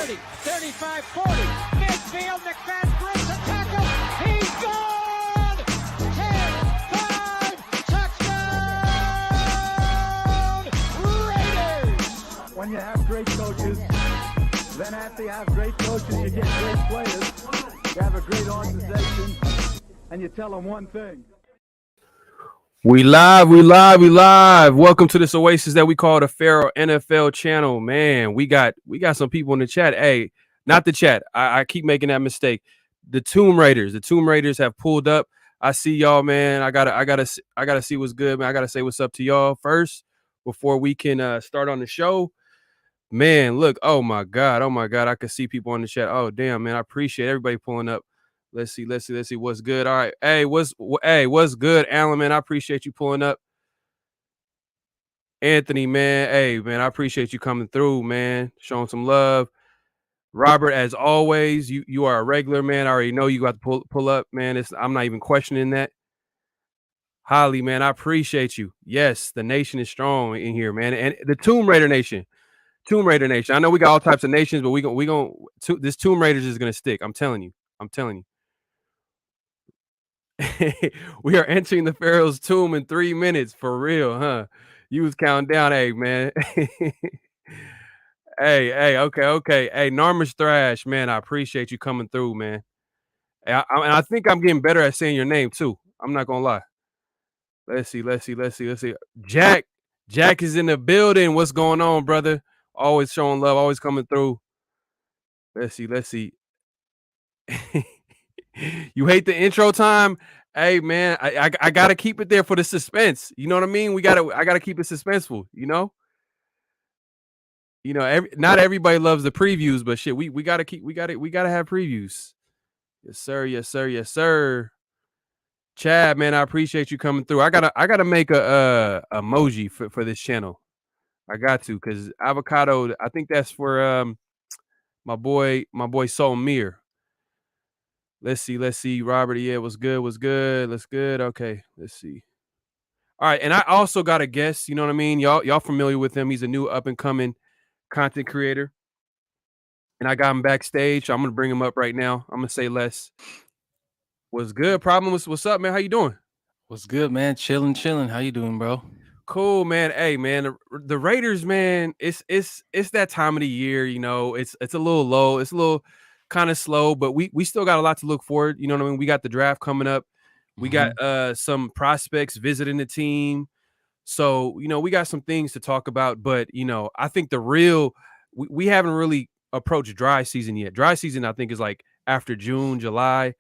30, 35, 40. Midfield, McFadden breaks a tackle. He's gone! 10-5, touchdown! Raiders! When you have great coaches, then after you have great coaches, you get great players. You have a great organization, and you tell them one thing. We live. Welcome to this oasis that we call the Pharaoh NFL channel. Man, we got some people in the chat. Hey, not the chat. I keep making that mistake. The Tomb Raiders. The Tomb Raiders have pulled up. I see y'all, man. I gotta see what's good, man. I gotta say what's up to y'all first before we can start on the show. Man, look. Oh my God. I can see people in the chat. Oh damn, man. I appreciate everybody pulling up. Let's see what's good. All right. Hey, what's good, Alan, man? I appreciate you pulling up. Anthony, man. Hey, man, I appreciate you coming through, man. Showing some love. Robert, as always, you are a regular, man. I already know you got to pull up, man. I'm not even questioning that. Holly, man, I appreciate you. Yes, the nation is strong in here, man. And the Tomb Raider Nation. I know we got all types of nations, but this Tomb Raiders is gonna stick. I'm telling you. We are entering the Pharaoh's tomb in 3 minutes. For real, huh? You was counting down. Hey, man. hey, okay. Hey, Narmish Thrash, man, I appreciate you coming through, man. And I think I'm getting better at saying your name, too. I'm not going to lie. Let's see. Jack is in the building. What's going on, brother? Always showing love, always coming through. Let's see. You hate the intro time? Hey, man, I gotta keep it there for the suspense. You know what I mean? I gotta keep it suspenseful. You know, not everybody loves the previews, but shit, we gotta have previews. Yes, sir. Chad, man, I appreciate you coming through. I gotta make a emoji for this channel. I got to, because avocado. I think that's for my boy Soul Mir. Let's see, Robert. Yeah, what's good? Let's good. Okay, let's see. All right, and I also got a guest. You know what I mean? Y'all familiar with him? He's a new up and coming content creator, and I got him backstage. So I'm gonna bring him up right now. I'm gonna say less. What's good? What's up, man? How you doing? What's good, man? Chilling. How you doing, bro? Cool, man. Hey, man, the Raiders, man. It's that time of the year. You know, it's a little low. It's a little kind of slow, but we still got a lot to look forward. You know what I mean? We got the draft coming up. We got some prospects visiting the team. So, we got some things to talk about, but I think we haven't really approached dry season yet. Dry season, I think, is like after June, July,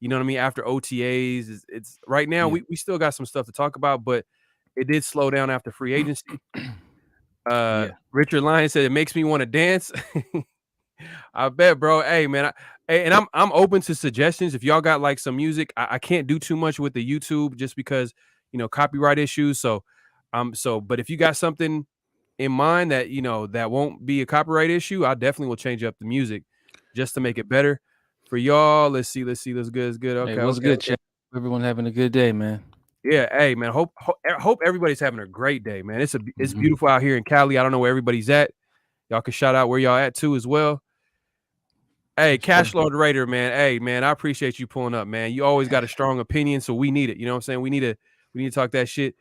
you know what I mean? After OTAs, it's right now. Yeah. We still got some stuff to talk about, but it did slow down after free agency. Richard Lyon said it makes me want to dance. I bet, bro. Hey, man. I'm open to suggestions. If y'all got like some music, I can't do too much with the YouTube just because, copyright issues. But if you got something in mind that, that won't be a copyright issue, I definitely will change up the music just to make it better for y'all. Let's see. That's good. Okay. Hey, what's good, chat? Everyone having a good day, man. Yeah. Hey, man. Hope everybody's having a great day, man. It's beautiful out here in Cali. I don't know where everybody's at. Y'all can shout out where y'all at too as well. Hey, Cash Lord Raider, man. Hey, man, I appreciate you pulling up, man. You always got a strong opinion, so we need it. You know what I'm saying? We need to talk that shit.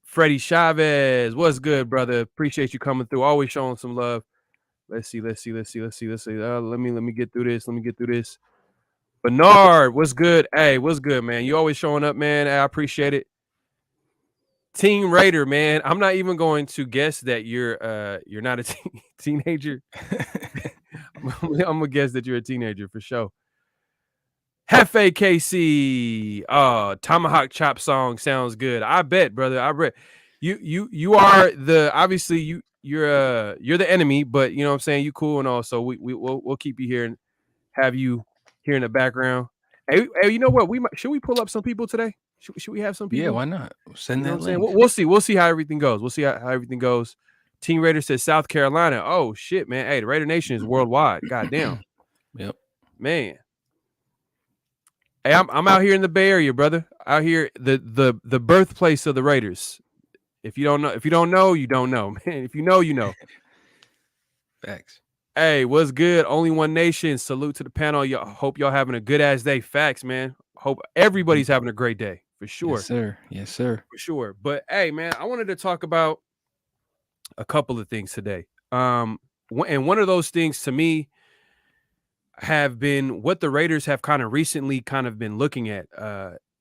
Freddie Chavez, what's good, brother? Appreciate you coming through. Always showing some love. Let's see. Let me get through this. Bernard, what's good? Hey, what's good, man? You always showing up, man. I appreciate it. Team Raider, man. I'm not even going to guess that you're not a teenager. I'm gonna guess that you're a teenager for sure. Hefe KC, Tomahawk Chop song sounds good. I bet, brother. I bet you are obviously you're the enemy, but you know what I'm saying, you cool and all. So we'll keep you here and have you here in the background. Hey, you know what? Should we pull up some people today? Should we have some people? Yeah, why not? Send that link. We'll see how everything goes. We'll see how everything goes. Team Raider says South Carolina. Oh shit, man. Hey, the Raider Nation is worldwide. Goddamn. Yep. Man. Hey, I'm out here in the Bay Area, brother. Out here, the birthplace of the Raiders. If you don't know, you don't know, man. If you know, you know. Facts. Hey, what's good? Only One Nation. Salute to the panel. Y'all hope y'all having a good ass day. Facts, man. Hope Mhm. everybody's having a great day for Yes, sure. sir. Yes, sir. For sure. But hey, man, I wanted to talk about a couple of things today. And one of those things to me have been what the Raiders have kind of recently kind of been looking at.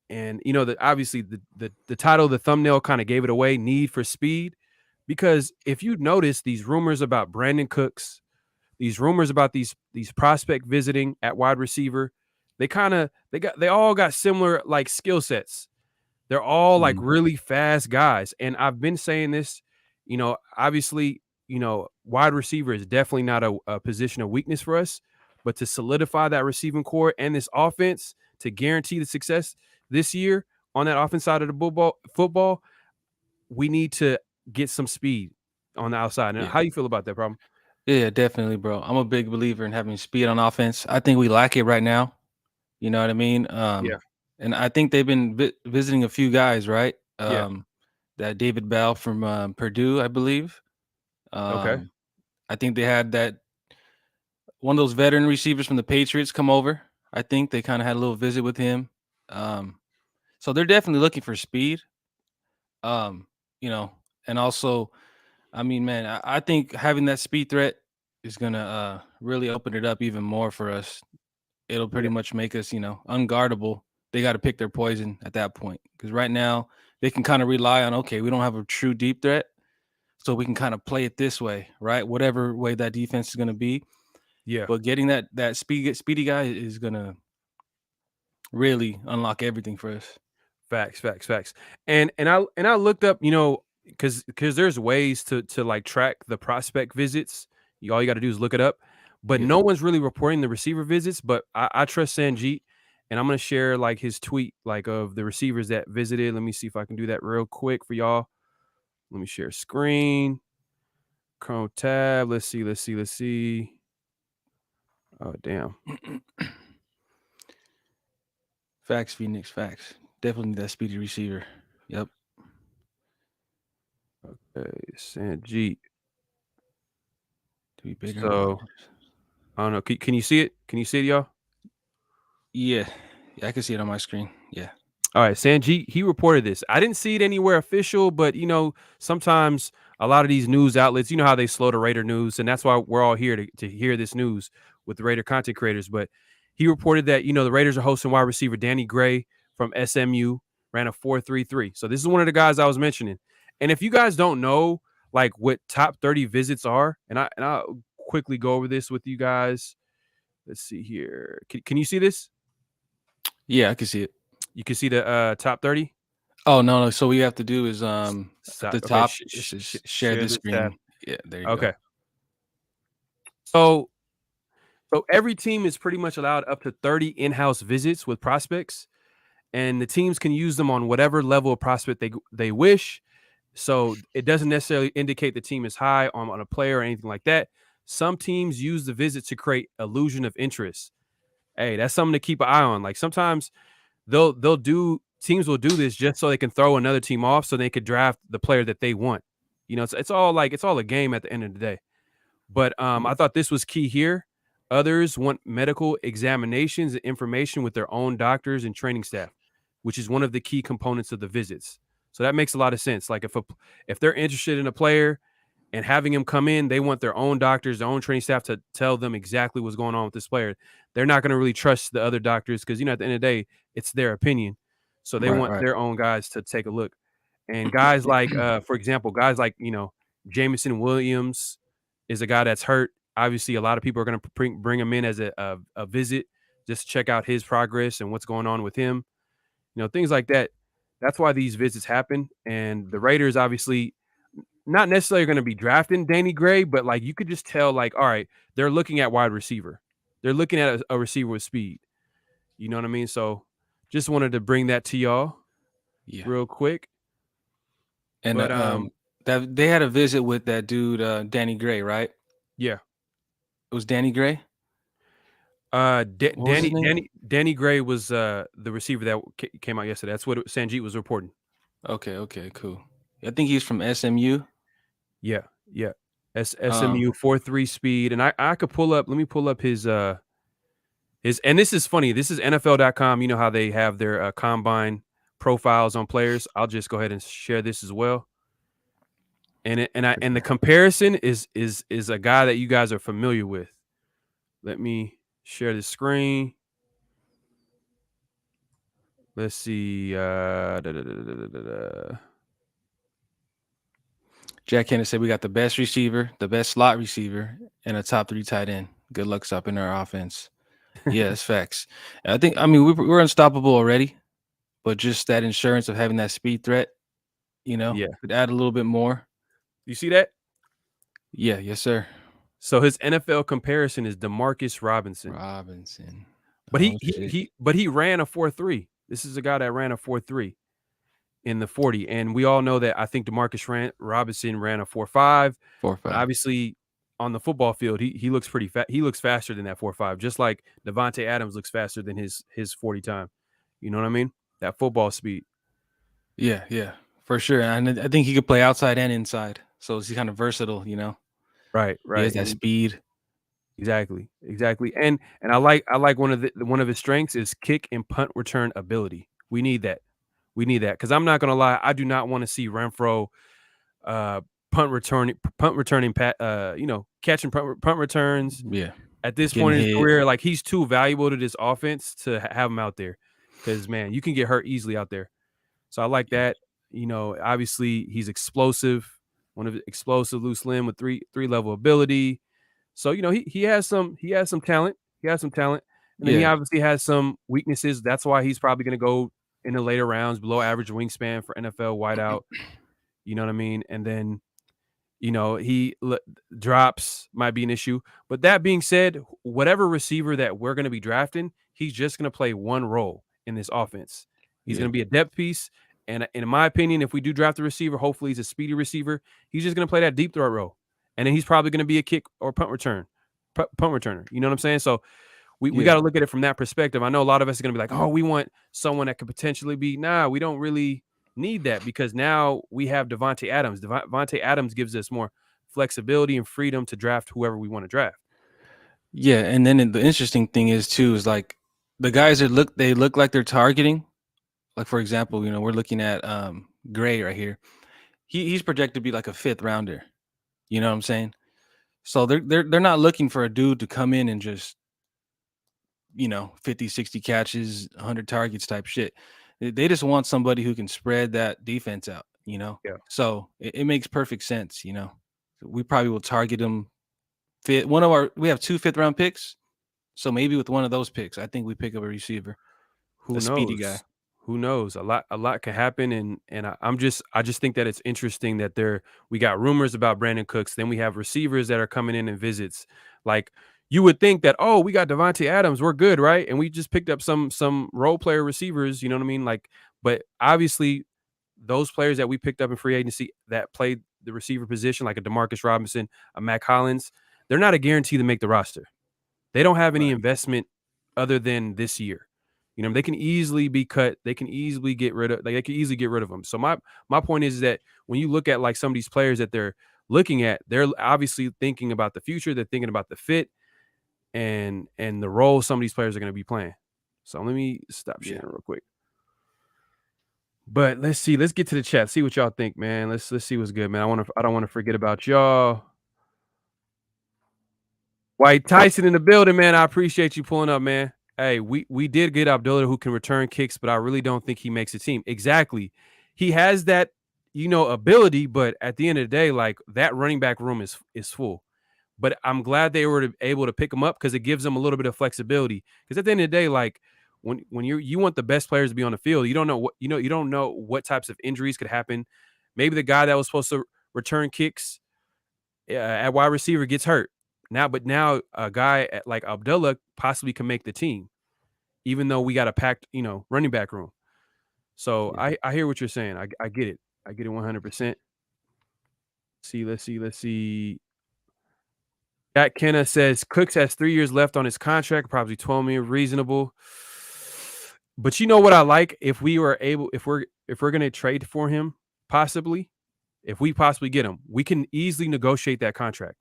And you know that obviously the title, the thumbnail kind of gave it away. Need for speed, because if you notice these rumors about Brandon Cooks, these rumors about these prospect visiting at wide receiver, they all got similar like skill sets. They're all like Mhm. really fast guys. And I've been saying this, obviously, wide receiver is definitely not a position of weakness for us, but to solidify that receiving core and this offense to guarantee the success this year on that offense side of the football, we need to get some speed on the outside. And Yeah. how do you feel about that problem? Yeah, definitely, bro. I'm a big believer in having speed on offense. I think we lack it right now. You know what I mean? Yeah. And I think they've been visiting a few guys, right? Yeah. That David Bell from Purdue, I believe. Okay. Um, I think they had that one of those veteran receivers from the Patriots come over. I think they kind of had a little visit with him. Um, so they're definitely looking for speed. Um, you know, and also, I mean, man, I think having that speed threat is gonna really open it up even more for us. It'll pretty Yeah. much make us, unguardable. They got to pick their poison at that point because right now they can kind of rely on, okay, we don't have a true deep threat, so we can kind of play it this way, right? Whatever way that defense is going to be, Yeah. but getting that speedy guy is gonna really unlock everything for us. Facts. And I looked up, because there's ways to like track the prospect visits. All you got to do is look it up. But Yeah, no one's really reporting the receiver visits. But I trust Sanjeet, and I'm gonna share like his tweet like of the receivers that visited. Let me see if I can do that real quick for y'all. Let me share screen, Chrome tab. Let's see. Oh damn. facts, Phoenix, facts. Definitely need that speedy receiver. Yep. Okay, Sanjeet. To be bigger and So better. I don't know. Can you see it? Can you see it, y'all? Yeah, yeah, I can see it on my screen. Yeah. All right, Sanjeet, he reported this. I didn't see it anywhere official, but sometimes a lot of these news outlets, you know how they slow the Raider news, and that's why we're all here to hear this news with the Raider content creators. But he reported that the Raiders are hosting wide receiver Danny Gray from SMU, ran a 4.33. So this is one of the guys I was mentioning. And if you guys don't know like what top 30 visits are, and I'll quickly go over this with you guys. Let's see here. Can you see this? Yeah, I can see it. You can see the top 30. Oh, no. So what you have to do is at the Okay, top it says share share the this tab. screen. Yeah, there you go. Okay, so every team is pretty much allowed up to 30 in-house visits with prospects, and the teams can use them on whatever level of prospect they wish. So it doesn't necessarily indicate the team is high on a player or anything like that. Some teams use the visit to create illusion of interest. Hey, that's something to keep an eye on. Like sometimes they'll do teams will do this just so they can throw another team off so they could draft the player that they want. It's all a game at the end of the day. But Yeah. I thought this was key here. Others want medical examinations and information with their own doctors and training staff, which is one of the key components of the visits. So that makes a lot of sense. Like if they're interested in a player and having him come in, they want their own doctors, their own training staff to tell them exactly what's going on with this player. They're not going to really trust the other doctors because at the end of the day, it's their opinion. So they Right, want right. their own guys to take a look. And guys like, for example, guys like Jameson Williams is a guy that's hurt. Obviously, a lot of people are going to bring him in as a visit just to check out his progress and what's going on with him. Things like that. That's why these visits happen. And the Raiders obviously not necessarily going to be drafting Danny Gray, but like you could just tell, like, all right, they're looking at wide receiver. They're looking at a receiver with speed. You know what I mean? So just wanted to bring that to y'all Yeah. real quick. And But that they had a visit with that dude Danny Gray, right? yeah. It was Danny Gray? What was his name? Danny Gray was the receiver that came out yesterday. That's what Sanjeet was reporting. Okay, cool. I think he's from SMU. Yeah, yeah. SMU 4.3 speed, and I could pull up. Let me pull up his. And this is funny. This is NFL.com. You know how they have their combine profiles on players. I'll just go ahead and share this as well. And the comparison is a guy that you guys are familiar with. Let me share the screen. Let's see. Jack Henry said we got the best receiver, the best slot receiver, and a top 3 tight end. Good luck stopping our offense. Yeah, it's facts. I mean, we're unstoppable already, but just that insurance of having that speed threat, could add a little bit more. You see that? Yeah, yes, sir. So his NFL comparison is DeMarcus Robinson. But he ran a 4.3. This is a guy that ran a 4.3 in the 40, and we all know that. I think DeMarcus Robinson ran a 4.5. But obviously, on the football field, he looks pretty fast. He looks faster than that 4.5, just like Devontae Adams looks faster than his 40 time. You know what I mean? That football speed. Yeah, for sure. And I think he could play outside and inside, so he's kind of versatile. Right. He has that speed. Exactly. And I like one of his strengths is kick and punt return ability. We need that because I'm not gonna lie, I do not want to see Renfro punt returning catching punt returns. Yeah, at this point in his career, like he's too valuable to this offense to have him out there because man, you can get hurt easily out there. So I like that. Obviously he's explosive, one of explosive loose limb with three level ability. So he has some talent. And then he obviously has some weaknesses. That's why he's probably going to go in the later rounds, below average wingspan for NFL wideout. You know what I mean? And then he drops might be an issue. But that being said, whatever receiver that we're going to be drafting, he's just going to play one role in this offense. He's going to be a depth piece. And in my opinion, if we do draft a receiver, hopefully he's a speedy receiver. He's just going to play that deep throw role. And then he's probably going to be a kick or punt returner. You know what I'm saying? So we got to look at it from that perspective. I know a lot of us are going to be like, oh, we want someone that could potentially be. Nah, we don't really need that because now we have Devontae Adams. Devontae Adams gives us more flexibility and freedom to draft whoever we want to draft. Yeah, and then the interesting thing is like the guys that look like they're targeting. Like for example, we're looking at Gray right here. He's projected to be like a 5th rounder. You know what I'm saying? So they're not looking for a dude to come in and just 50, 60 catches, 100 targets type shit. They just want somebody who can spread that defense out, Yeah. So it makes perfect sense, We probably will target them. We have 2 5th round picks. So maybe with one of those picks, I think we pick up a receiver. Who knows? Speedy guy. Who knows? A lot can happen, and I just think that it's interesting that we got rumors about Brandon Cooks. Then we have receivers that are coming in and visits. Like you would think that, oh, we got Devontae Adams, we're good, right? And we just picked up some role player receivers. You know what I mean? Like, but obviously those players that we picked up in free agency that played the receiver position, like a DeMarcus Robinson, a Mac Hollins, they're not a guarantee to make the roster. They don't have any investment other than this year. They can easily be cut. They can easily get rid of. They can easily get rid of them. So my point is that when you look at like some of these players that they're looking at, they're obviously thinking about the future. They're thinking about the fit and the role some of these players are going to be playing. So let me stop sharing real quick. But let's see. Let's get to the chat. See what y'all think, man. Let's see what's good, man. I don't want to forget about y'all. White Tyson in the building, man. I appreciate you pulling up, man. Hey, we did get Abdullah who can return kicks, but I really don't think he makes a team. Exactly. He has that, ability, but at the end of the day, like that running back room is full. But I'm glad they were able to pick him up because it gives them a little bit of flexibility. Because at the end of the day, like when you want the best players to be on the field, you don't know what types of injuries could happen. Maybe the guy that was supposed to return kicks at wide receiver gets hurt. But now a guy like Abdullah possibly can make the team, even though we got a packed, running back room. So I hear what you're saying. I get it. I get it 100%. Let's see. Jack Kenna says Cooks has 3 years left on his contract, probably $12 million, reasonable. But you know what I like? If we're going to trade for him, possibly, if we possibly get him, we can easily negotiate that contract.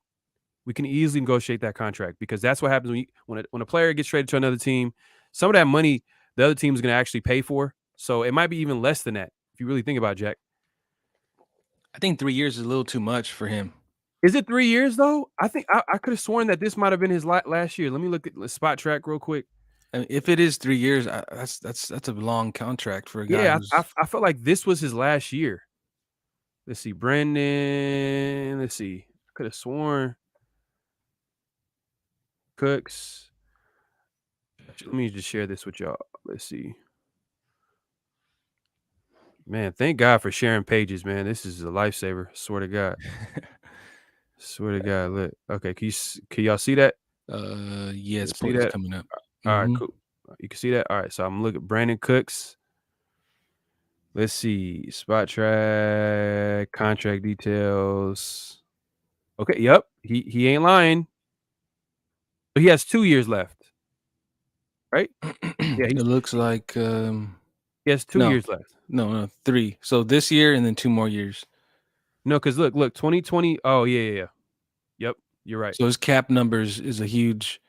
We can easily negotiate that contract because that's what happens when a player gets traded to another team. Some of that money the other team is going to actually pay for. So it might be even less than that if you really think about it, Jack. I think 3 years is a little too much for him. Is it 3 years though? I think I could have sworn that this might have been his last year. Let me look at the spot track real quick. I mean, if it is 3 years, that's a long contract for a guy Yeah, who's I felt like this was his last year. Let's see, Brandon. Let's see. I could have sworn Cooks. Let me just share this with y'all. Let's see. Man, thank God for sharing pages, man. This is a lifesaver. Swear to God. Swear to God. Look. Okay, can y'all see that? yeah, it's See that? coming up. All right, Mhm. cool. You can see that. All right, so I'm looking at Brandon Cooks. Let's see. Spot track, contract details. Okay, yep. He ain't lying. But he has 2 years left. Right? Yeah, It looks like he has 2 no, years left. no, 3. So this year and then 2 more years. No, because look, 2020. Oh, yeah. Yep, you're right. So his cap numbers is a huge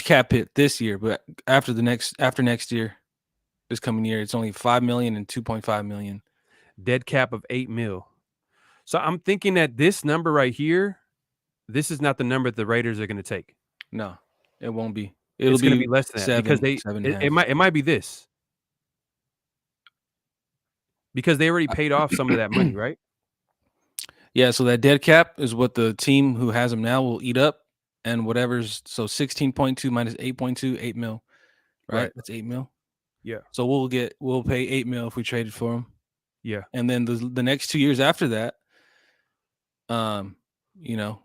cap hit this year, but after next year, this coming year, it's only 5 million and 2.5 million. Dead cap of 8 mil. So I'm thinking that this number right here, this is not the number the Raiders are going to take. No, it won't be. It's going to be less than that because it might be this. Because they already paid off some of that money, right? Yeah, so that dead cap is what the team who has him now will eat up, and whatever's 16.2 minus 8.2, 8 mil, right? That's 8 mil. Yeah. So we'll pay 8 mil if we traded for him. Yeah. And then the next 2 years after that,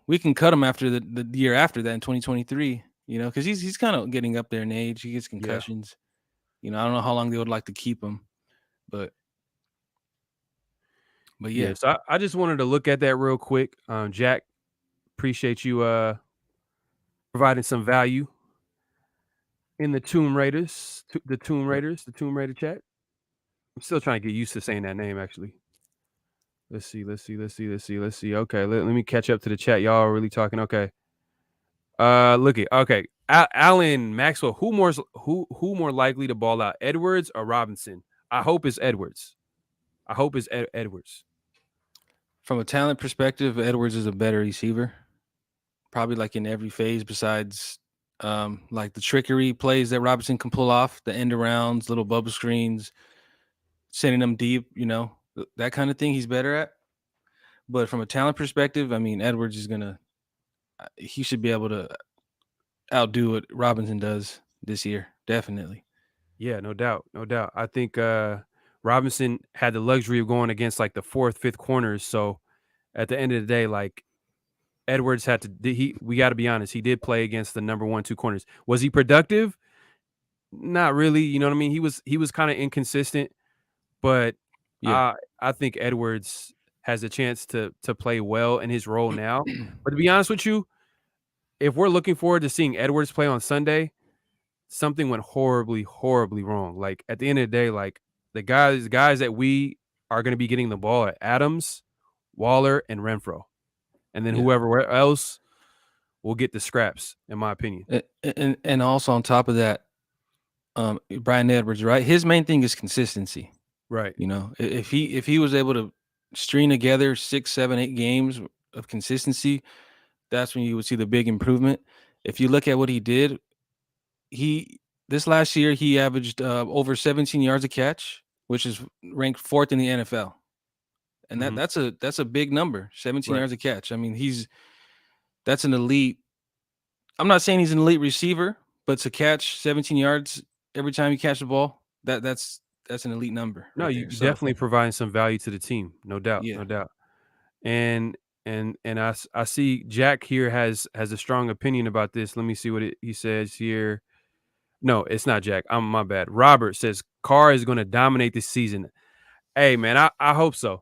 we can cut him after the year after that in 2023, because he's kind of getting up there in age. He gets concussions. Yeah. I don't know how long they would like to keep him, but yeah. So I just wanted to look at that real quick. Jack, appreciate you providing some value in the Tomb Raiders, the Tomb Raider chat. I'm still trying to get used to saying that name, actually. Let's see. Okay, let me catch up to the chat. Y'all are really talking. Okay. Okay. Alan Maxwell, who more likely to ball out, Edwards or Robinson? I hope it's Edwards. Edwards. From a talent perspective, Edwards is a better receiver, probably like in every phase besides like the trickery plays that Robinson can pull off, the end arounds, little bubble screens, sending them deep, that kind of thing he's better at. But from a talent perspective, I mean, Edwards he should be able to outdo what Robinson does this year. Definitely. Yeah, no doubt. I think Robinson had the luxury of going against like the 4th, 5th corners. So at the end of the day, like Edwards had to, we got to be honest, he did play against the number 1, 2 corners. Was he productive? Not really. You know what I mean? He was kind of inconsistent, but yeah. I think Edwards has a chance to play well in his role now. But to be honest with you, if we're looking forward to seeing Edwards play on Sunday, something went horribly, horribly wrong. Like at the end of the day, like the guys that we are going to be getting the ball at Adams, Waller, and Renfro, and then whoever else will get the scraps, in my opinion. And also on top of that, Brian Edwards, right? His main thing is consistency, right? If he was able to string together 6, 7, 8 games of consistency, that's when you would see the big improvement. If you look at what he did, this last year he averaged over 17 yards a catch, which is ranked 4th in the NFL, and that's a big number, 17 yards a catch. I mean, that's an elite. I'm not saying he's an elite receiver, but to catch 17 yards every time you catch the ball, that's an elite number. No, you definitely providing some value to the team, no doubt, no doubt. And I see Jack here has a strong opinion about this. Let me see what he says here. No, it's not Jack. My bad. Robert says Carr is going to dominate this season. Hey, man, I hope so.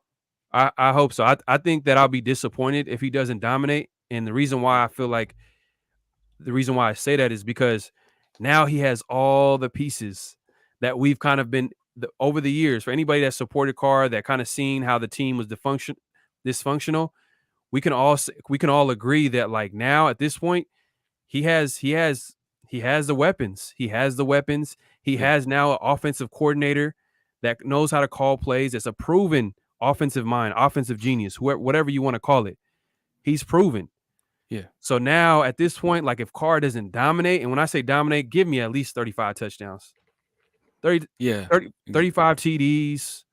I hope so. I think that I'll be disappointed if he doesn't dominate. And the reason why I say that is because now he has all the pieces that we've kind of been over the years. For anybody that supported Carr, that kind of seen how the team was dysfunctional, we can all agree that like now at this point, he has the weapons. He has the weapons. He Yeah. has now an offensive coordinator that knows how to call plays. It's a proven offensive mind, offensive genius, whatever you want to call it. He's proven. Yeah. So now at this point, like if Carr doesn't dominate, and when I say dominate, give me at least 35 touchdowns, 30, Yeah. 35 TDs,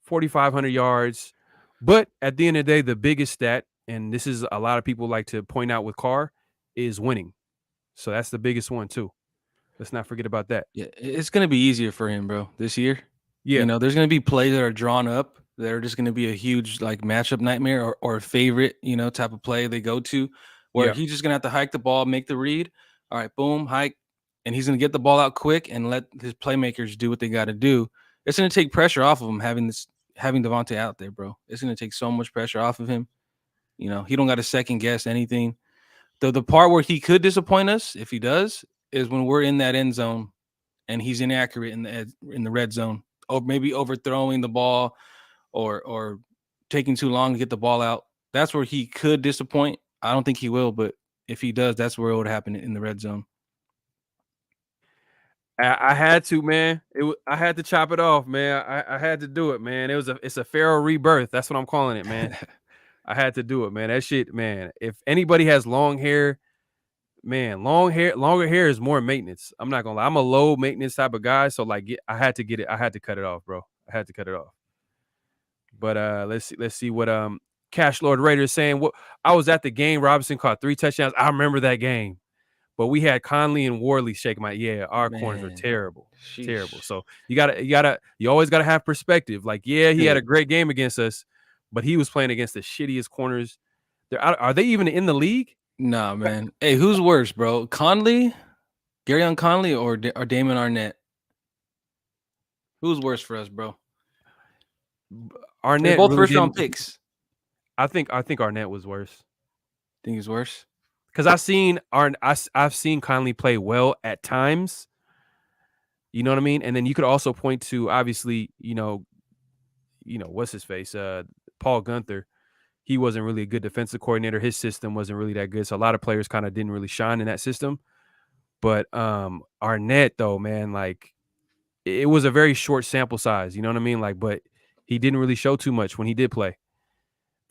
4,500 yards. But at the end of the day, the biggest stat, and this is a lot of people like to point out with Carr, is winning. So that's the biggest one too. Let's not forget about that. Yeah. It's gonna be easier for him, bro, this year. Yeah. There's gonna be plays that are drawn up that are just gonna be a huge like matchup nightmare or a favorite, type of play they go to where Yeah. he's just gonna have to hike the ball, make the read. All right, boom, hike, and he's gonna get the ball out quick and let his playmakers do what they gotta do. It's gonna take pressure off of him having Devontae out there, bro. It's gonna take so much pressure off of him. He don't got to second guess anything. The part where he could disappoint us, if he does, is when we're in that end zone and he's inaccurate in the red zone, or maybe overthrowing the ball or taking too long to get the ball out. That's where he could disappoint. I don't think he will, but if he does, that's where it would happen in the red zone. I had to, man. I had to chop it off, man. I had to do it, man. It's a Pharaoh rebirth. That's what I'm calling it, man. I had to do it, man. That shit, man. If anybody has long hair, man, longer hair is more maintenance. I'm not gonna lie. I'm a low maintenance type of guy, so like, I had to get it. I had to cut it off, bro. I had to cut it off. But let's see what Cash Lord Raider is saying. What I was at the game. Robinson caught 3 touchdowns. I remember that game. But we had Conley and Worley shake my our corners were terrible. Sheesh. Terrible. So you always gotta have perspective. Like, yeah, he had a great game against us, but he was playing against the shittiest corners. Are they even in the league? Nah, man. Hey, who's worse, bro? Conley, Garyon Conley, or Damon Arnett? Who's worse for us, bro? Arnett, they're both really first round picks. I think Arnett was worse. Think he's worse? Because I've seen Conley play well at times. You know what I mean? And then you could also point to, obviously, what's his face? Paul Gunther. He wasn't really a good defensive coordinator. His system wasn't really that good. So a lot of players kind of didn't really shine in that system. But Arnett, though, man, like, it was a very short sample size. You know what I mean? Like, but he didn't really show too much when he did play.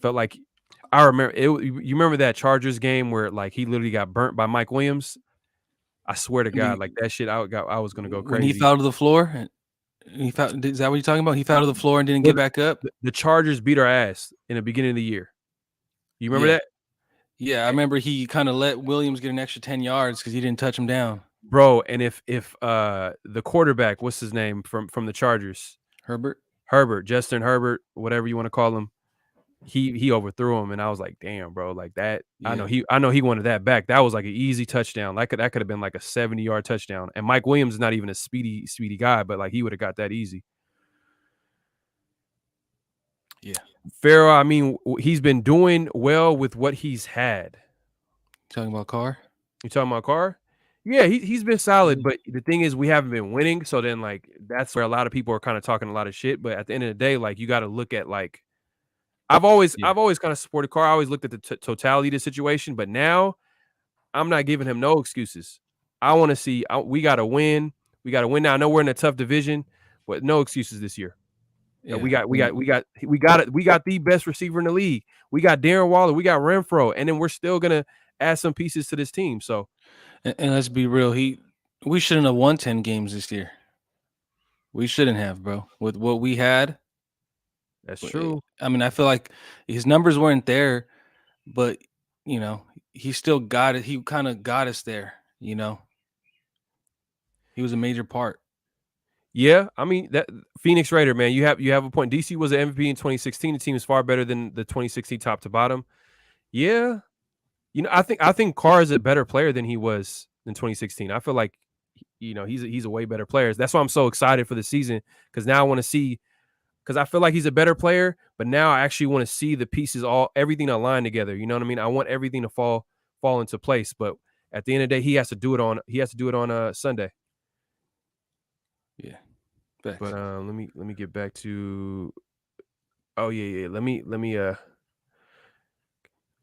Felt like I remember it. You remember that Chargers game where like he literally got burnt by Mike Williams? I swear to God, like that shit, I was gonna go crazy. When he fell to the floor, is that what you're talking about? He fell to the floor and didn't get back up. The Chargers beat our ass in the beginning of the year. You remember that? Yeah, I remember he kind of let Williams get an extra 10 yards because he didn't touch him down. Bro, and if the quarterback, what's his name from the Chargers? Herbert, Justin Herbert, whatever you want to call him. He overthrew him, and I was like, "Damn, bro! Like that." Yeah. I know he wanted that back. That was like an easy touchdown. That could have been like a 70-yard touchdown. And Mike Williams is not even a speedy guy, but like he would have got that easy. Yeah, Pharaoh. I mean, he's been doing well with what he's had. Talking about Carr? You talking about Carr? Yeah, he's been solid, but the thing is, we haven't been winning. So then, like, that's where a lot of people are kind of talking a lot of shit. But at the end of the day, like, you got to look at like. I've always kind of supported Carr. I always looked at the totality of the situation, but now I'm not giving him no excuses. I want to see we got to win. We got to win now. I know we're in a tough division, but no excuses this year. Yeah. We got the best receiver in the league. We got Darren Waller. We got Renfro, and then we're still gonna add some pieces to this team. So, and let's be real, we shouldn't have won 10 games this year. We shouldn't have, bro. With what we had. That's true. I mean, I feel like his numbers weren't there, but he still got it. He kind of got us there. He was a major part. Yeah, I mean that Phoenix Raider, man. You have a point. DC was an MVP in 2016. The team is far better than the 2016 top to bottom. Yeah, I think Carr is a better player than he was in 2016. I feel like he's a way better player. That's why I'm so excited for the season, because now I want to see. Because I feel like he's a better player, but now I actually want to see the pieces, everything align together. You know what I mean? I want everything to fall into place. But at the end of the day, he has to do it on Sunday. Yeah. Thanks. But let me get back to. Oh yeah. Let me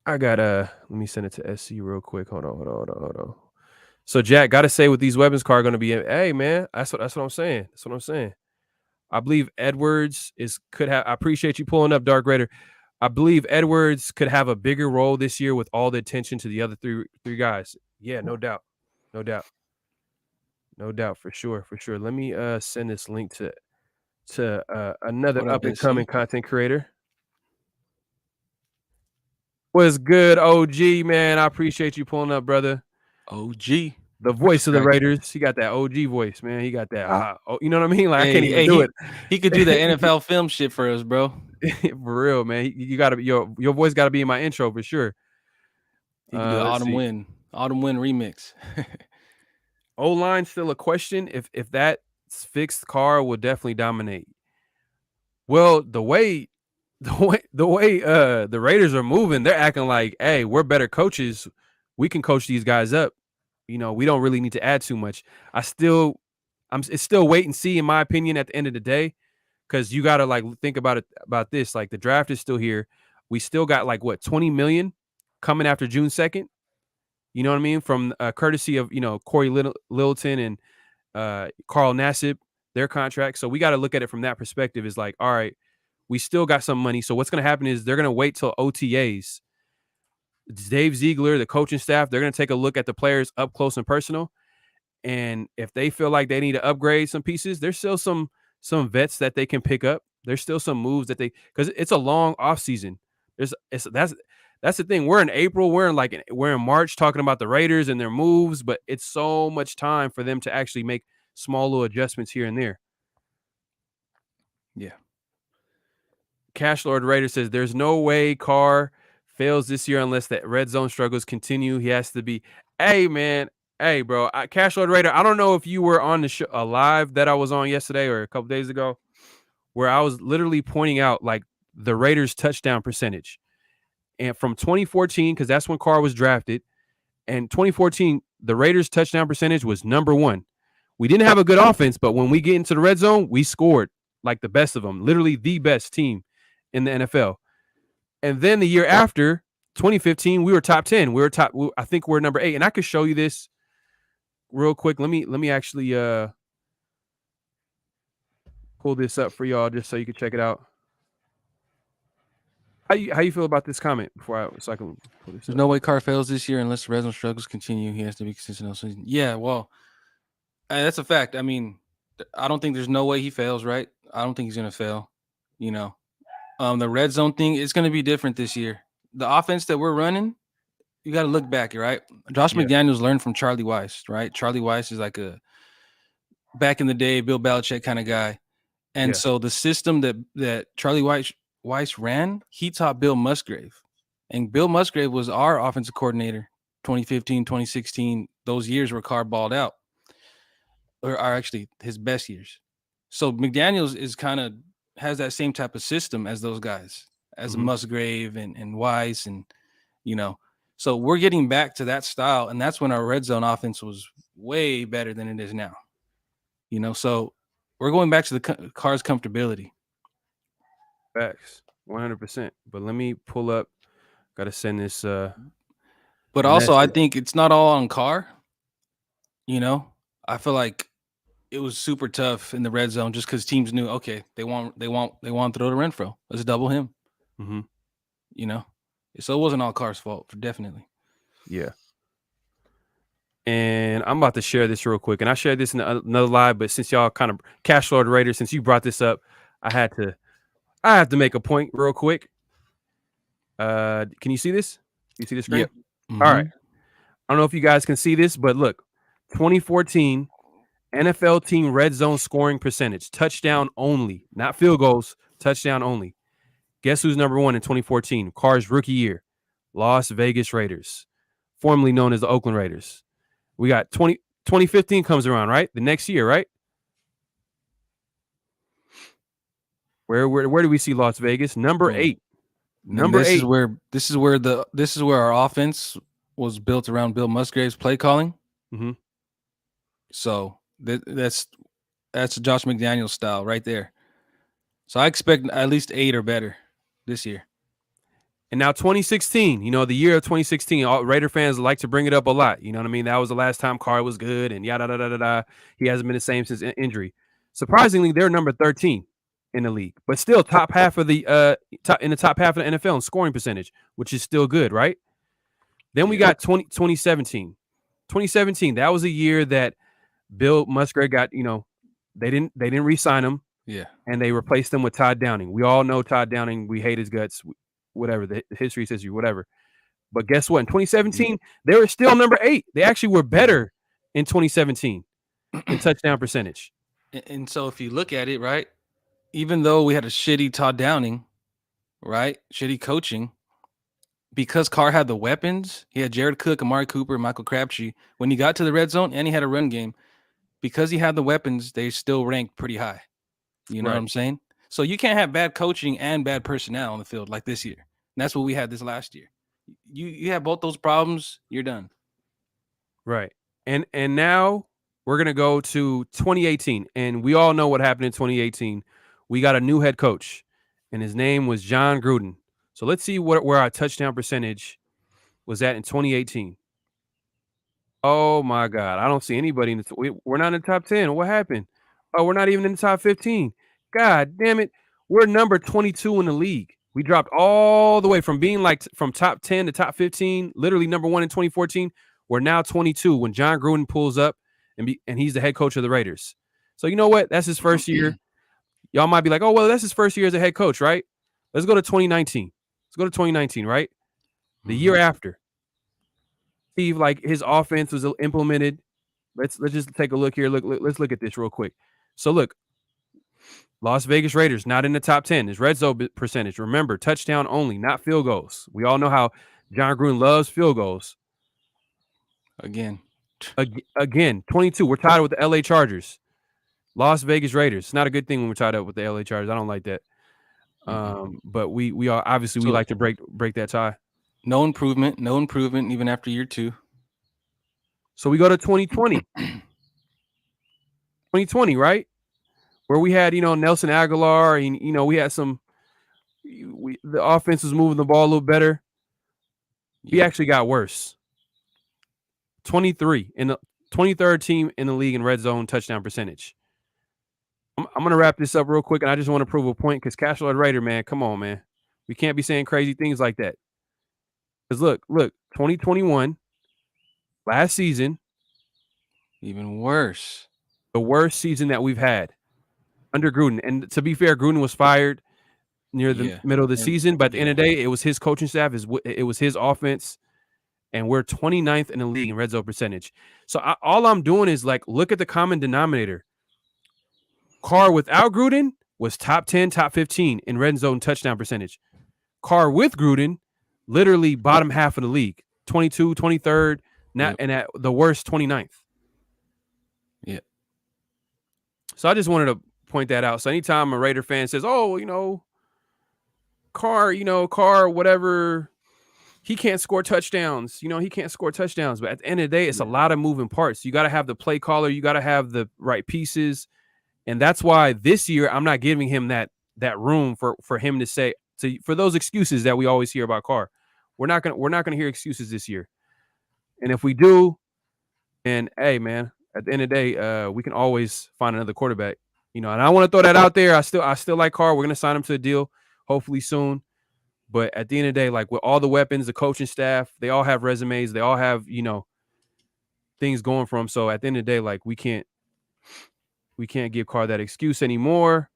I got let me send it to SC real quick. Hold on. So Jack, gotta say with these weapons Carr gonna be hey man, that's what I'm saying. That's what I'm saying. I believe Edwards could have. I appreciate you pulling up Dark Raider. I believe Edwards could have a bigger role this year with all the attention to the other three guys. Yeah, no doubt, no doubt for sure. Let me send this link to another What up, up and SC? coming content creator. What's good, OG man? I appreciate you pulling up, brother. OG. The voice of the Cracking. Raiders. He got that OG voice, man. He got that. You know what I mean? Like I can't Hey, even hey, do he could do the NFL film shit for us, bro. it for real, man. You got to your voice got to be in my intro for sure. He could do the Let's Autumn see. Win remix. O-line still a question. If that's fixed, Carr will definitely dominate. Well, the way the Raiders are moving, they're acting like, hey, we're better coaches. We can coach these guys up. You know, we don't really need to add too much. It's still wait and see, in my opinion, at the end of the day, because you gotta like think about this. Like the draft is still here. We still got like what 20 million coming after June 2nd. You know what I mean? From courtesy of Corey Littleton and Carl Nassib, their contract. So we got to look at it from that perspective. Is like, all right, we still got some money. So what's going to happen is they're going to wait till OTAs. Dave Ziegler, the coaching staff, they're going to take a look at the players up close and personal. And if they feel like they need to upgrade some pieces, there's still some vets that they can pick up. There's still some moves that because it's a long offseason. That's the thing. We're in April. We're in March talking about the Raiders and their moves, but it's so much time for them to actually make small little adjustments here and there. Yeah. Cash Lord Raider says there's no way Carr fails this year unless that red zone struggles continue. He has to be. Hey man, hey bro, Cash Lord Raider. I don't know if you were on the show live that I was on yesterday or a couple days ago, where I was literally pointing out like the Raiders' touchdown percentage, and from 2014 because that's when Carr was drafted, and 2014 the Raiders' touchdown percentage was number one. We didn't have a good offense, but when we get into the red zone, we scored like the best of them, literally the best team in the NFL. And then the year after, 2015, we were top 10. I think we're number 8. And I could show you this real quick. Let me actually pull this up for y'all just so you can check it out. How you feel about this comment so I can pull this There's up? no way Carr fails this year unless the red zone struggles continue. He has to be consistent all season. Yeah, well, that's a fact. I mean, I don't think there's no way he fails, right? I don't think he's gonna fail. You know, the red zone thing is gonna be different this year. The offense that we're running, you got to look back, right? Josh McDaniels learned from Charlie Weiss, right? Charlie Weiss is like a back in the day Bill Belichick kind of guy, and so the system that Charlie Weiss ran, he taught Bill Musgrave, and Bill Musgrave was our offensive coordinator 2015, 2016, those years where Carr balled out, or are actually his best years. So McDaniels is kind of has that same type of system as those guys, as Musgrave and Weiss, and so we're getting back to that style, and that's when our red zone offense was way better than it is now. So we're going back to the Carr's comfortability. Facts, 100%. But let me pull up. Got to send this. But also, I think it's not all on Carr. I feel like it was super tough in the red zone just because teams knew, okay, they want to throw to Renfro. Let's double him. So it wasn't all Carr's fault, definitely. Yeah. And I'm about to share this real quick. And I shared this in another live, but since y'all kind of Cash Lord Raiders, since you brought this up, I have to make a point real quick. Can you see this? You see the screen? Yep. Mm-hmm. All right. I don't know if you guys can see this, but look, 2014 NFL team red zone scoring percentage, touchdown only, not field goals, touchdown only. Guess who's number one in 2014? Carr's rookie year, Las Vegas Raiders, formerly known as the Oakland Raiders. We got 2015 comes around, right? The next year, right? Where do we see Las Vegas? Number 8. Number 8. This is where our offense was built around Bill Musgrave's play calling. Mm-hmm. So that's Josh McDaniels style right there. So I expect at least 8 or better this year. And now 2016, the year of 2016, all Raider fans like to bring it up a lot. You know what I mean? That was the last time Carr was good, and yada da da da da. He hasn't been the same since injury. Surprisingly, they're number 13 in the league, but still top half of the top half of the NFL in scoring percentage, which is still good, right? Then we got 2017. 2017, that was a year that Bill Musgrave got, they didn't re-sign him. Yeah. And they replaced him with Todd Downing. We all know Todd Downing. We hate his guts, whatever. The history says you, whatever. But guess what? In 2017, they were still number 8. They actually were better in 2017 in touchdown percentage. And so if you look at it, right, even though we had a shitty Todd Downing, right, shitty coaching, because Carr had the weapons, he had Jared Cook, Amari Cooper, Michael Crabtree. When he got to the red zone and he had a run game, because he had the weapons, they still ranked pretty high. You know what I'm saying? So you can't have bad coaching and bad personnel on the field like this year. And that's what we had this last year. You have both those problems, you're done. Right. And now we're going to go to 2018. And we all know what happened in 2018. We got a new head coach, and his name was John Gruden. So let's see where our touchdown percentage was at in 2018. Oh, my God. I don't see anybody. We're not in the top 10. What happened? Oh, we're not even in the top 15. God damn it. We're number 22 in the league. We dropped all the way from being from top 10 to top 15, literally number 1 in 2014. We're now 22 when John Gruden pulls up and he's the head coach of the Raiders. So you know what? That's his first year. Y'all might be like, oh, well, that's his first year as a head coach, right? Let's go to 2019. Let's go to 2019, right? The year after. Steve, his offense was implemented. Let's just take a look here. Let's look at this real quick. So look, Las Vegas Raiders not in the top 10. Is red zone percentage. Remember, touchdown only, not field goals. We all know how John Gruden loves field goals. Again, 22. We're tied with the LA Chargers. Las Vegas Raiders. It's not a good thing when we're tied up with the LA Chargers. I don't like that. But we are obviously we like to break that tie. No improvement even after year 2. So we go to 2020. 2020, right? Where we had, Nelson Aguilar, and, we had the offense was moving the ball a little better. We actually got worse. 23 in the 23rd team in the league in red zone touchdown percentage. I'm going to wrap this up real quick, and I just want to prove a point because Cash Lord Raider, man, come on, man. We can't be saying crazy things like that. Because look, 2021, last season. Even worse. The worst season that we've had under Gruden. And to be fair, Gruden was fired near the middle of the season. But at the end of the day, it was his coaching staff. It was his offense. And we're 29th in the league in red zone percentage. So all I'm doing is look at the common denominator. Carr without Gruden was top 10, top 15 in red zone touchdown percentage. Carr with Gruden, literally bottom half of the league, 22, 23rd, and at the worst, 29th. Yeah. So I just wanted to point that out. So anytime a Raider fan says, oh, Carr, whatever, he can't score touchdowns. He can't score touchdowns. But at the end of the day, it's a lot of moving parts. You got to have the play caller. You got to have the right pieces. And that's why this year I'm not giving him that room for him to say for those excuses that we always hear about Carr. We're not gonna hear excuses this year. And if we do, and hey, man, at the end of the day, we can always find another quarterback. And I want to throw that out there. I still like Carr. We're gonna sign him to a deal, hopefully soon. But at the end of the day, with all the weapons, the coaching staff, they all have resumes. They all have things going for them. So at the end of the day, we can't give Carr that excuse anymore.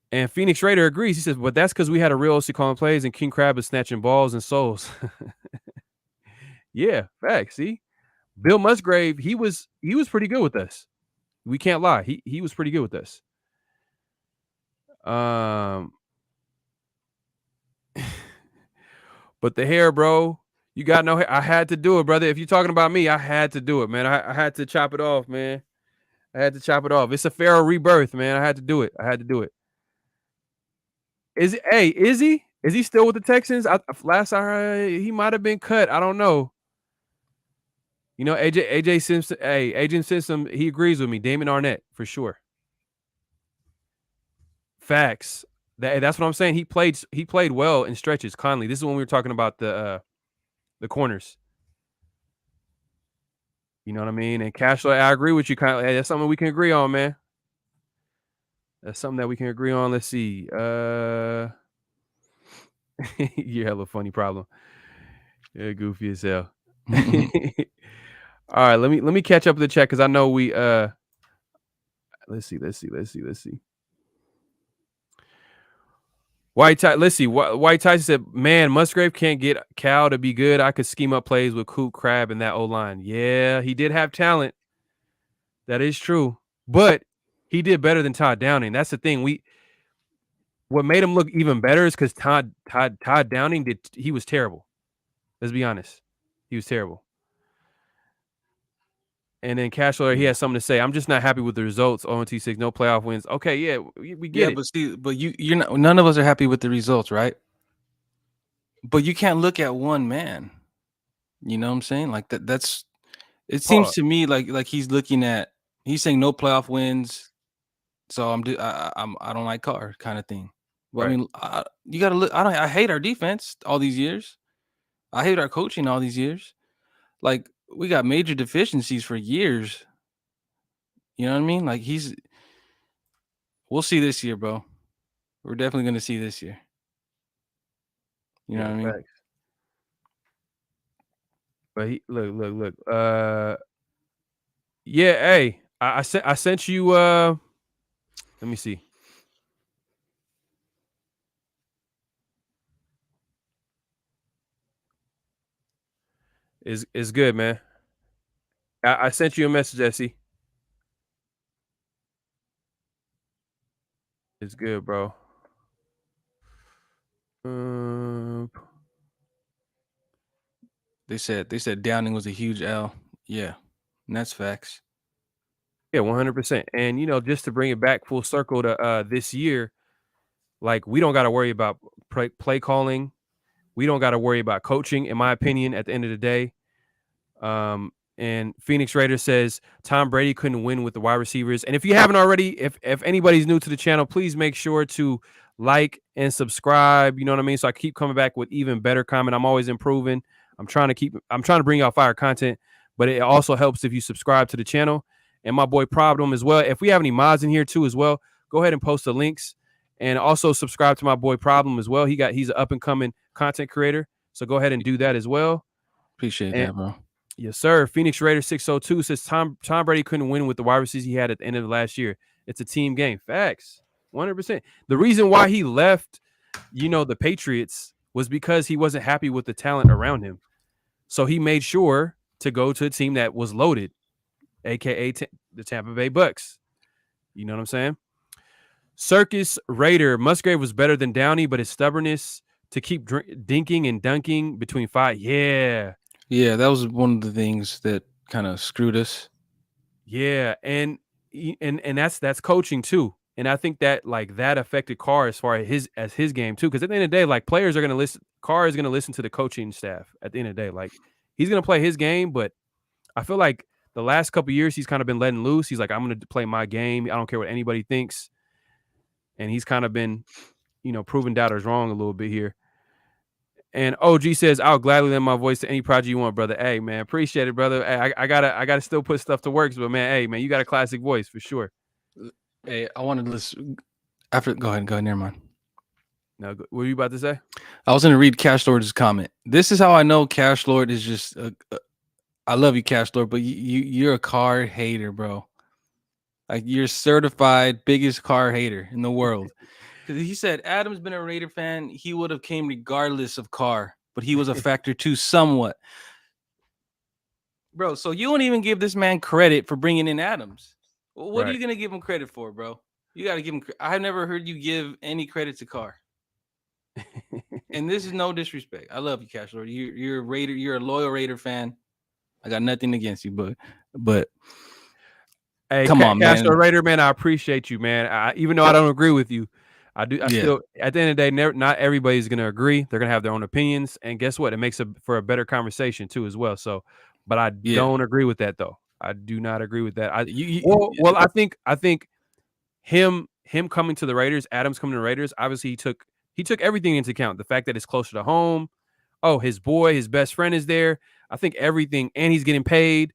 And Phoenix Raider agrees. He says, but that's because we had a real OC calling plays and King Crab is snatching balls and souls. Yeah, facts. See, Bill Musgrave, he was pretty good with us. We can't lie. He was pretty good with us. But the hair, bro, you got no hair. I had to do it, brother. If you're talking about me, I had to do it, man. I had to chop it off, man. I had to chop it off. It's a Pharaoh rebirth, man. I had to do it. Is he? Is he still with the Texans? Last I heard, he might have been cut. I don't know. AJ Simpson. Hey, Agent Simpson. He agrees with me. Damon Arnett for sure. Facts. That's what I'm saying. He played well in stretches. Conley. This is when we were talking about the corners. You know what I mean? And Cashler, I agree with you. Conley. Hey, that's something we can agree on, man. That's something that we can agree on. Let's see. You're hella funny problem. Yeah, goofy as hell. All right, let me catch up with the chat because I know we let's see. White Tyson said, "Man, Musgrave can't get Cal to be good. I could scheme up plays with Coop, Crab, and that O line. Yeah, he did have talent. That is true, but he did better than Todd Downing. That's the thing. What made him look even better is because Todd Downing he was terrible. Let's be honest, he was terrible. And then Cashler, he has something to say. I'm just not happy with the results. 0-6, no playoff wins. Okay, yeah, we get it. But you're not. None of us are happy with the results, right? But you can't look at one man. You know what I'm saying? Like that. That's. It seems to me like he's looking at. He's saying no playoff wins, so I don't like Carr kind of thing. Well, right. I mean, you got to look. I hate our defense all these years. I hate our coaching all these years. Like we got major deficiencies for years. You know what I mean? Like we'll see this year, bro. We're definitely going to see this year. You know what I mean? Facts. But look. Yeah, hey, I sent you. Let me see. It's good, man. I sent you a message, Essie. It's good, bro. They said Downing was a huge L. Yeah, and that's facts. Yeah, 100%. And just to bring it back full circle to this year, like we don't got to worry about play calling. We don't got to worry about coaching, in my opinion. At the end of the day, and Phoenix Raider says Tom Brady couldn't win with the wide receivers. And if you haven't already, if anybody's new to the channel, please make sure to like and subscribe. You know what I mean? So I keep coming back with even better content. I'm always improving. I'm trying to bring out fire content, but it also helps if you subscribe to the channel. And my boy Problem as well. If we have any mods in here too as well, go ahead and post the links. And also subscribe to my boy Problem as well. He's an up and coming content creator. So go ahead and do that as well. Appreciate that, bro. Yes, sir. Phoenix Raider 602 says Tom Brady couldn't win with the wide receivers he had at the end of last year. It's a team game. Facts. 100%. The reason why he left, the Patriots was because he wasn't happy with the talent around him. So he made sure to go to a team that was loaded, aka the Tampa Bay Bucks. You know what I'm saying? Circus Raider, Musgrave was better than Downey, but his stubbornness to keep dinking and dunking between five. Yeah, that was one of the things that kind of screwed us. Yeah, and that's coaching too. And I think that that affected Carr as far as his game too. Because at the end of the day, players are gonna listen. Carr is gonna listen to the coaching staff. At the end of the day, he's gonna play his game, but I feel like the last couple of years he's kind of been letting loose. He's like, I'm gonna play my game. I don't care what anybody thinks. And he's kind of been, proving doubters wrong a little bit here. And OG says, I'll gladly lend my voice to any project you want, brother. Hey, man, appreciate it, brother. Hey, I gotta still put stuff to work, but man, hey, man, you got a classic voice for sure. Hey, I wanted to listen. Go ahead. Never mind. No, what were you about to say? I was going to read Cash Lord's comment. This is how I know Cash Lord is just. I love you, Cash Lord, but you're a Carr hater, bro. Like you're certified biggest Carr hater in the world. Because he said Adam's been a Raider fan, he would have came regardless of Carr, but he was a factor too somewhat. Bro, so you don't even give this man credit for bringing in Adams. What are you gonna give him credit for, bro? You got to give him. I've never heard you give any credit to Carr. And this is no disrespect. I love you, Cash Lord. You're a Raider. You're a loyal Raider fan. I got nothing against you, but. Hey, come on, man. Raider, man, I appreciate you, man. Even though I don't agree with you, I still, at the end of the day, not everybody's going to agree. They're going to have their own opinions. And guess what? It makes for a better conversation, too, as well. So, but I don't agree with that, though. I do not agree with that. I think him him coming to the Raiders, Adams coming to the Raiders, obviously he took everything into account. The fact that it's closer to home. Oh, his boy, his best friend is there. I think everything, and he's getting paid.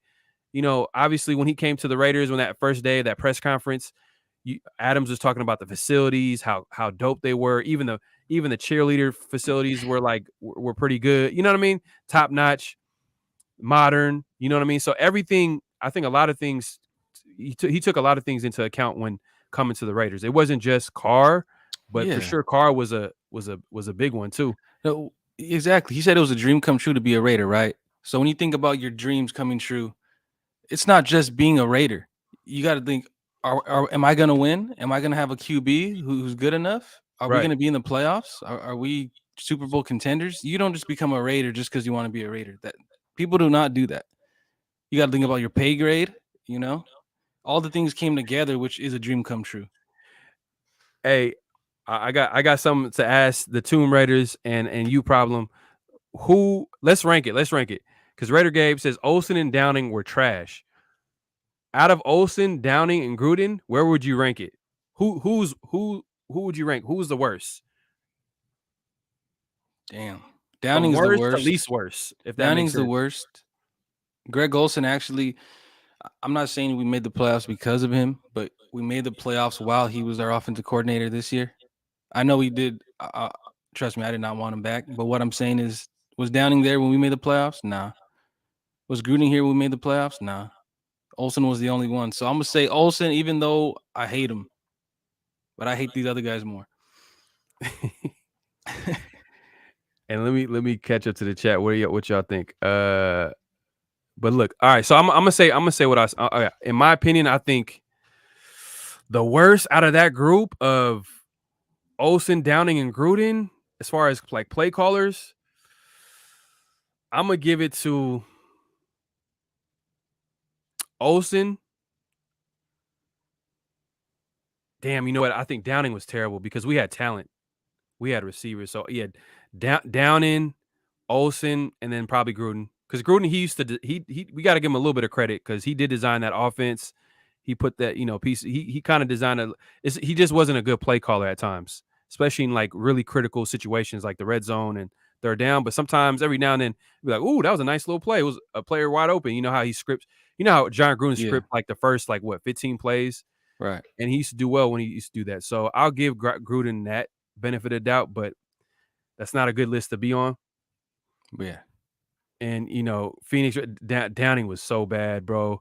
Obviously when he came to the Raiders on that first day of that press conference, Adams was talking about the facilities, how dope they were. Even the cheerleader facilities were pretty good. You know what I mean? Top notch, modern. You know what I mean? So everything, I think a lot of things, he took a lot of things into account when coming to the Raiders. It wasn't just Carr, but for sure Carr was a big one too. No, exactly. He said it was a dream come true to be a Raider, right? So when you think about your dreams coming true, it's not just being a Raider. You got to think, am I going to win? Am I going to have a QB who's good enough? Are we Right. going to be in the playoffs? Are we Super Bowl contenders? You don't just become a Raider just because you want to be a Raider. That people do not do that. You got to think about your pay grade. All the things came together, which is a dream come true. Hey, I got something to ask the Tomb Raiders and you problem. Let's rank it. Because Raider Gabe says Olsen and Downing were trash. Out of Olsen, Downing, and Gruden, where would you rank it? Who would you rank? Who's the worst? Damn. Downing's the worst. To least worst. If that Downing's makes sense. the worst. Greg Olsen, actually, I'm not saying we made the playoffs because of him, but we made the playoffs while he was our offensive coordinator this year. I know he did. Trust me, I did not want him back. But what I'm saying is, was Downing there when we made the playoffs? Nah. Was Gruden here when we made the playoffs? Nah. Olsen was the only one. So I'm going to say Olsen, even though I hate him. But I hate these other guys more. And let me catch up to the chat. What y'all think? But look, all right. So I'm gonna say what in my opinion, I think the worst out of that group of Olsen, Downing, and Gruden, as far as like play callers, I'm gonna give it to Olsen. Damn, you know what? I think Downing was terrible because we had talent. We had receivers. So yeah, Downing, Olsen, and then probably Gruden. Because Gruden, we got to give him a little bit of credit because he did design that offense. He put that, piece. He kind of designed it. He just wasn't a good play caller at times, especially in like really critical situations like the red zone and third down. But sometimes every now and then, be like, "Ooh, that was a nice little play. It was a player wide open." You know how he scripts. You know how John Gruden script like the first 15 plays, right? And he used to do well when he used to do that. So I'll give Gruden that benefit of doubt, but that's not a good list to be on. Yeah. And, Phoenix Downing was so bad, bro.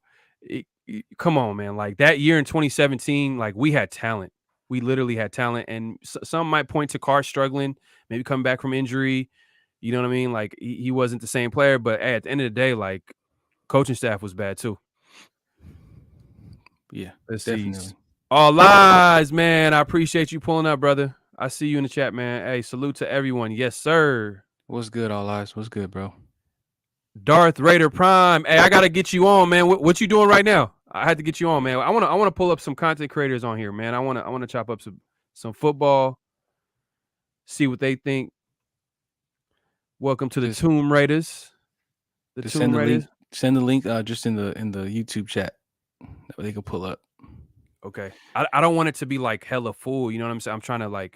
Come on, man. Like that year in 2017, like we had talent. We literally had talent. And some might point to Carr struggling, maybe coming back from injury. You know what I mean? Like he wasn't the same player. But at the end of the day, like coaching staff was bad too. Yeah, let's definitely. see. All lies, man. I appreciate you pulling up, brother. I see you in the chat, man. Hey, salute to everyone. Yes, sir. What's good, all eyes? What's good, bro? Darth Raider Prime. Hey, I gotta get you on, man. What you doing right now? I had to get you on, man. I wanna pull up some content creators on here, man. I wanna chop up some football. See what they think. Welcome to the Tomb Raiders. The Tomb Raiders. Send the link just in the YouTube chat that they can pull up. Okay. I don't want it to be like hella full. You know what I'm saying? I'm trying to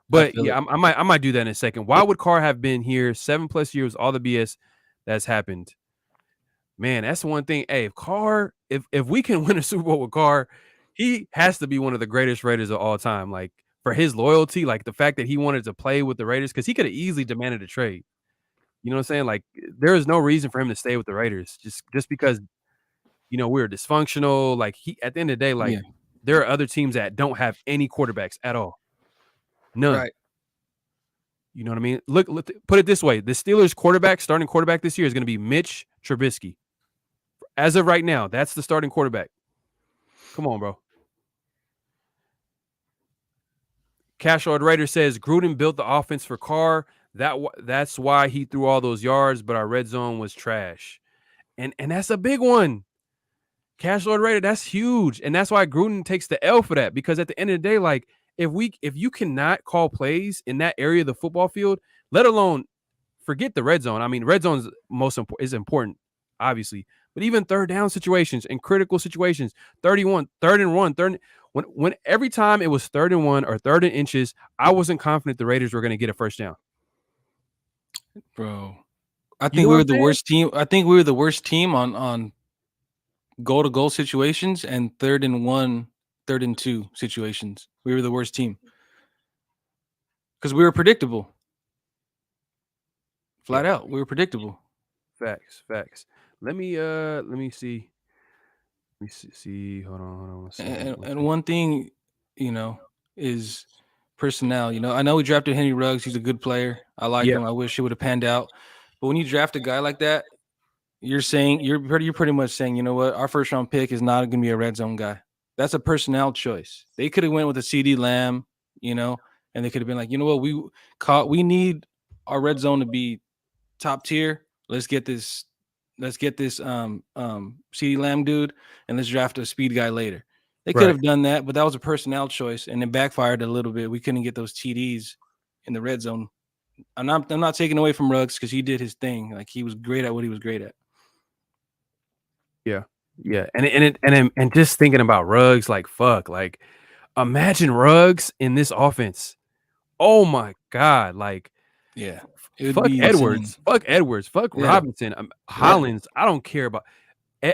but yeah, I might do that in a second. Why would Carr have been here 7+ years? All the BS that's happened. Man, that's one thing. Hey, if Carr, if we can win a Super Bowl with Carr, he has to be one of the greatest Raiders of all time. Like for his loyalty, like the fact that he wanted to play with the Raiders, because he could have easily demanded a trade. You know what I'm saying? Like there is no reason for him to stay with the Raiders just because we were dysfunctional. Like at the end of the day, there are other teams that don't have any quarterbacks at all. None. Right. You know what I mean? Look, put it this way. The Steelers starting quarterback this year is going to be Mitch Trubisky. As of right now, that's the starting quarterback. Come on, bro. Cash Lord Raider says Gruden built the offense for Carr. That's why he threw all those yards, but our red zone was trash. And that's a big one. Cash Lord Raider, that's huge. And that's why Gruden takes the L for that. Because at the end of the day, like if you cannot call plays in that area of the football field, let alone forget the red zone. I mean, red zone is important. obviously. But even third down situations and critical situations, 31, third and one, when every time it was 3rd and 1 or 3rd and inches, I wasn't confident the Raiders were going to get a first down. Bro, I You think know we what were I'm the saying? worst team. I think we were the worst team on goal to goal situations and 3rd and 1, 3rd and 2 situations. We were the worst team because we were predictable. Flat Yeah, out, we were predictable. facts. Let me see. Let me see. Hold on one second. And one thing, you know, is personnel. You know, I know we drafted Henry Ruggs. He's a good player. I like Yeah, him. I wish it would have panned out. But when you draft a guy like that, you're pretty much saying, you know what, our first round pick is not going to be a red zone guy. That's a personnel choice. They could have went with a CD Lamb, you know, and they could have been like, you know what, we need our red zone to be top tier. Let's get this CD Lamb dude, and let's draft a speed guy later. They could right. have done that, but that was a personnel choice, and it backfired a little bit. We couldn't get those TDs in the red zone. I'm not taking away from Ruggs because he did his thing. Like, he was great at what he was great at. Yeah. Yeah. And just thinking about Ruggs, like fuck, like imagine Ruggs in this offense. Oh my God. Like Yeah, it would be insane. Fuck Edwards, fuck Yeah, Robinson, Hollins. I don't care about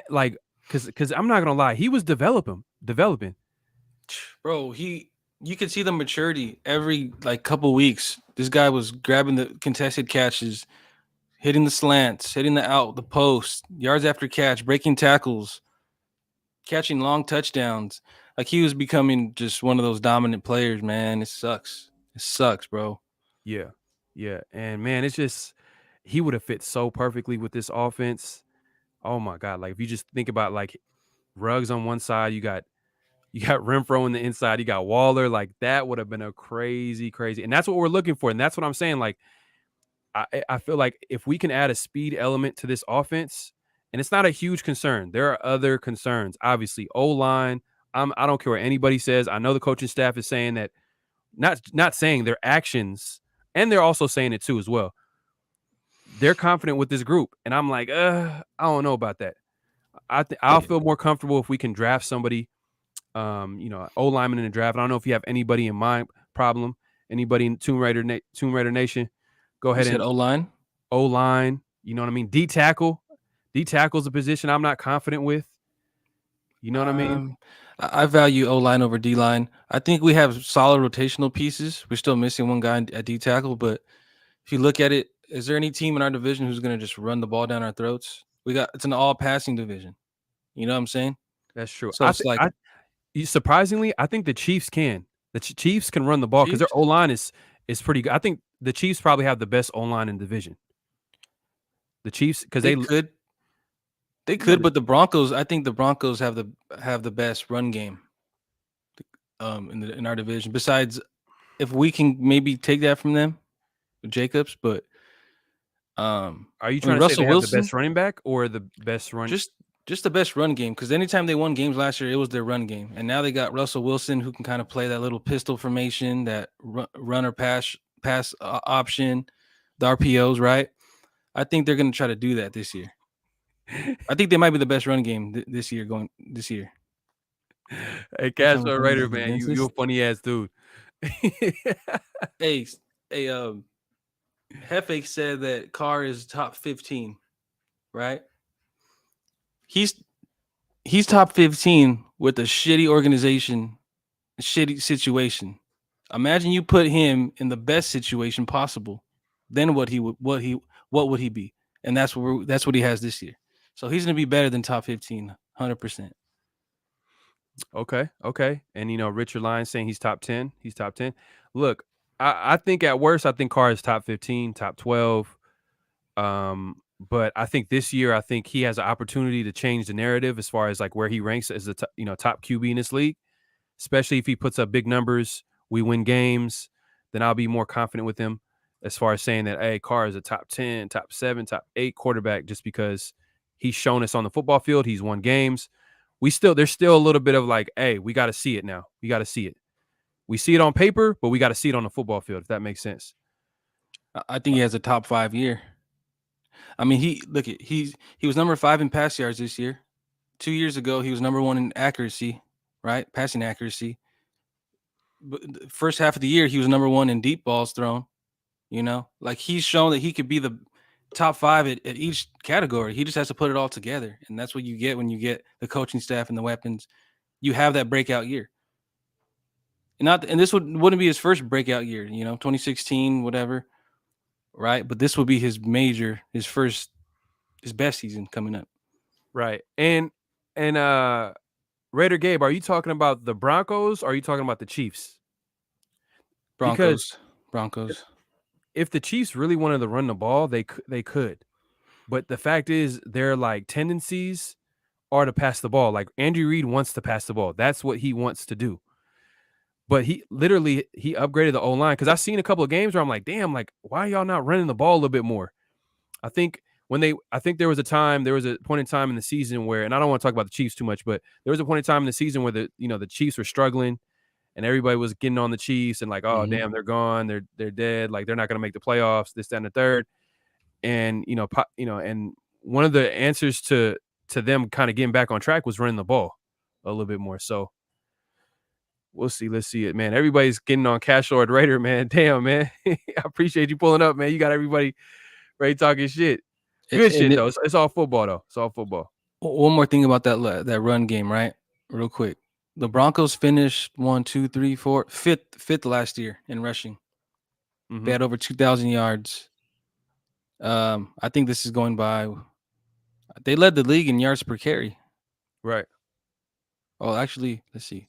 like because I'm not gonna lie, he was developing. bro. You could see the maturity every like couple weeks. This guy was grabbing the contested catches, hitting the slants, hitting the post, yards after catch, breaking tackles, catching long touchdowns. Like, he was becoming just one of those dominant players, man. It sucks. It sucks, bro. Yeah. Yeah. And man, it's just he would have fit so perfectly with this offense. Oh my God. Like if you just think about like Ruggs on one side, you got Renfro on the inside, you got Waller. Like that would have been a crazy. And that's what we're looking for. And that's what I'm saying. Like I feel like if we can add a speed element to this offense, and it's not a huge concern. There are other concerns. Obviously, O-line. I don't care what anybody says. I know the coaching staff is saying that, not saying their actions, and they're also saying it too as well. They're confident with this group, and I'm like, I don't know about that. I'll feel more comfortable if we can draft somebody, O lineman in the draft. I don't know if you have anybody in mind. Problem? Anybody in Tomb Raider Nation? Go You ahead said and O-line? O-line. You know what I mean? D tackle. D tackle is a position I'm not confident with. You know what I mean? I value O-line over D-line. I think we have solid rotational pieces. We're still missing one guy at D tackle, but if you look at it, is there any team in our division who's going to just run the ball down our throats? It's an all passing division. You know what I'm saying? That's true. So it's like Surprisingly, I think the Chiefs can. The Chiefs can run the ball because their Chiefs. O line is pretty good. I think the Chiefs probably have the best O line in the division. The Chiefs, because They you could, know, but the Broncos. I think the Broncos have the best run game, in our division. Besides, if we can maybe take that from them, Jacobs, but are you I mean, trying to say they Russell have the Wilson, best running back or the best run? just the best run game. Because anytime they won games last year, it was their run game, and now they got Russell Wilson, who can kind of play that little pistol formation, that run or pass option, the RPOs, right? I think they're going to try to do that this year. I think they might be the best run game this year. Hey, What kind of Cashflow fun is Raider, this, man, against you this? a funny ass dude. Hey, Hefe said that Carr is top 15, right? He's top 15 with a shitty organization, a shitty situation. Imagine you put him in the best situation possible. Then what would he be? And that's what he has this year. So he's going to be better than top 15, 100%. Okay. And Richard Lyons saying he's top 10. He's top 10. Look, I think at worst, I think Carr is top 15, top 12. But I think this year, I think he has an opportunity to change the narrative as far as like where he ranks as the top QB in this league, especially if he puts up big numbers, we win games, then I'll be more confident with him as far as saying that, hey, Carr is a top 10, top 7, top 8 quarterback just because he's shown us on the football field. He's won games. There's still a little bit of like, hey, we got to see it now. We got to see it. We see it on paper, but we got to see it on the football field, if that makes sense. I think he has a top 5 year. I mean, he was number 5 in pass yards this year. 2 years ago, he was number 1 in accuracy, right? Passing accuracy. But the first half of the year, he was number 1 in deep balls thrown. You know, like he's shown that he could be the top 5 at each category. He just has to put it all together, and that's what you get when you get the coaching staff and the weapons. You have that breakout year. And this wouldn't be his first breakout year, 2016, whatever, right? But this would be his best season coming up. Right. And Raider Gabe, are you talking about the Broncos or are you talking about the Chiefs? Broncos. If the Chiefs really wanted to run the ball, they could. But the fact is, their like tendencies are to pass the ball. Like Andy Reid wants to pass the ball. That's what he wants to do. But he upgraded the O-line because I've seen a couple of games where I'm like, damn, like why are y'all not running the ball a little bit more? I think there was a point in time in the season where, and I don't want to talk about the Chiefs too much, but there was a point in time in the season where the Chiefs were struggling and everybody was getting on the Chiefs and like, oh damn, they're gone, they're dead, like they're not going to make the playoffs, this, that, and the third. And and one of the answers to them kind of getting back on track was running the ball a little bit more. So we'll see. Let's see it, man. Everybody's getting on Cash Lord Raider, man. Damn, man. I appreciate you pulling up, man. You got everybody ready talking shit. Good shit, though. It's all football, though. It's all football. One more thing about that run game, right? Real quick. The Broncos finished fifth last year in rushing. They had over 2,000 yards. I think this is going by. They led the league in yards per carry. Right. Oh, actually, let's see.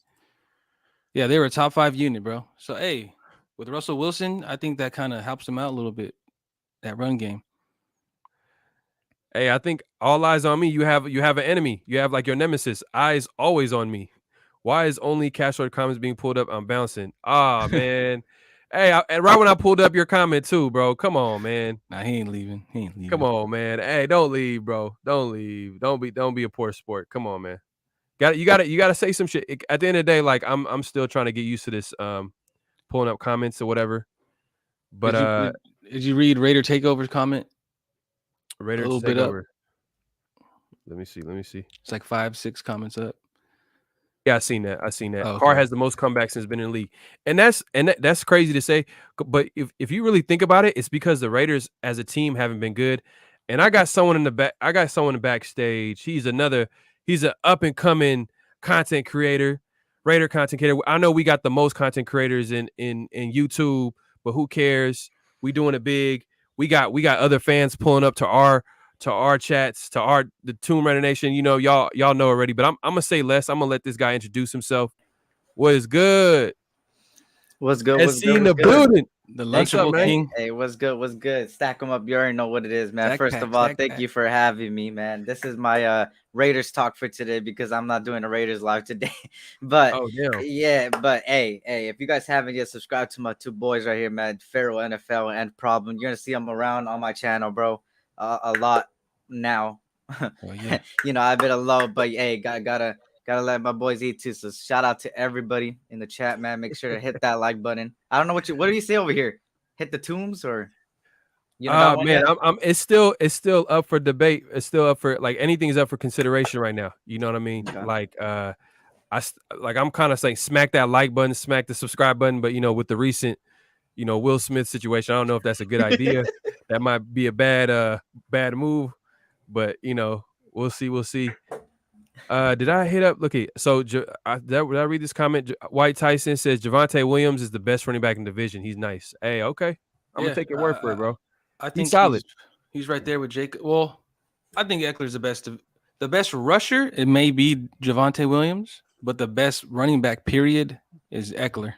Yeah, they were a top 5 unit, bro. So, hey, with Russell Wilson, I think that kind of helps them out a little bit, that run game. Hey, I think all eyes on me. You have an enemy. You have like your nemesis. Eyes always on me. Why is only Cash Lord comments being pulled up? I'm bouncing. Ah, man. Hey, and right when I pulled up your comment too, bro. Come on, man. Nah, he ain't leaving. Come on, man. Hey, don't leave, bro. Don't leave. Don't be a poor sport. Come on, man. You got to say some shit. At the end of the day, like I'm still trying to get used to this pulling up comments or whatever. But did you read Raider Takeover's comment? Raider a little bit up. Let me see. It's like 5-6 comments up. Yeah, I seen that. Oh, okay. Carr has the most comebacks since been in the league, and that's crazy to say. But if you really think about it, it's because the Raiders as a team haven't been good. And I got someone in the back. I got someone in the backstage. He's an up and coming content creator, Raider content creator. I know we got the most content creators in YouTube, but who cares? We doing it big. We got other fans pulling up to our chats, to the Tomb Raider Nation. Y'all know already, but I'm gonna say less. I'm gonna let this guy introduce himself. What is good? What's good? What's good? In the building. The Lunchable King. Hey, what's good? Stack them up. You already know what it is, man. First of all, thank you for having me, man. This is my Raiders talk for today because I'm not doing a Raiders live today. But hey, if you guys haven't yet, subscribe to my 2 boys right here, man. Pharaoh NFL and Problem. You're gonna see them around on my channel, bro. A lot now. Oh, yeah. I've been alone, but hey, gotta let my boys eat too. So shout out to everybody in the chat, man. Make sure to hit that like button. I don't know what do you say over here? Hit the tombs or man, it's still up for debate. It's still up for like anything is up for consideration right now. You know what I mean? Okay. I'm kind of saying smack that like button, smack the subscribe button, but with the recent Will Smith situation, I don't know if that's a good idea. That might be a bad move, but we'll see. Did I hit up? Look, so did I read this comment? White Tyson says Javonte Williams is the best running back in the division. He's nice. Hey, okay, I'm gonna take your word for it, bro. I think he's solid. He's right there with Jake. Well, I think Eckler's the best rusher. It may be Javonte Williams, but the best running back period is Eckler.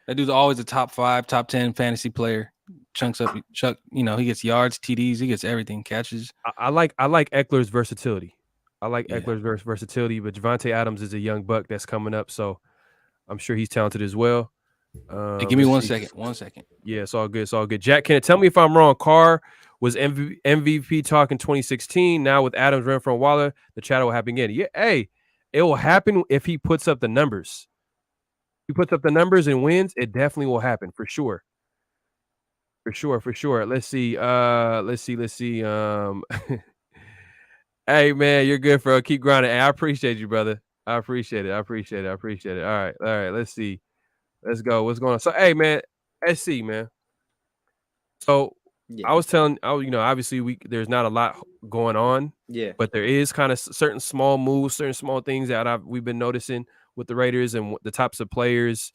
That dude's always a top 5, top 10 fantasy player. Chunks up, Chuck. He gets yards, TDs, he gets everything, catches. I like Eckler's versatility. Eckler's versatility, but Javonte Adams is a young buck that's coming up, so I'm sure he's talented as well. Hey, give me 1 second. 1 second. Yeah, it's all good. Jack, can it tell me if I'm wrong? Carr was MVP talk in 2016. Now with Adams, Renfro, Waller, the chat will happen again. Yeah, hey, it will happen if he puts up the numbers. He puts up the numbers and wins, it definitely will happen for sure. For sure. Let's see. Hey man, you're good, bro. Keep grinding. Hey, I appreciate you, brother. I appreciate it. All right. Let's see. Let's go. What's going on? So, hey man, SC man. So Yeah. I was telling, obviously there's not a lot going on, Yeah. but there is kind of certain small moves, certain small things that we've been noticing with the Raiders and the types of players,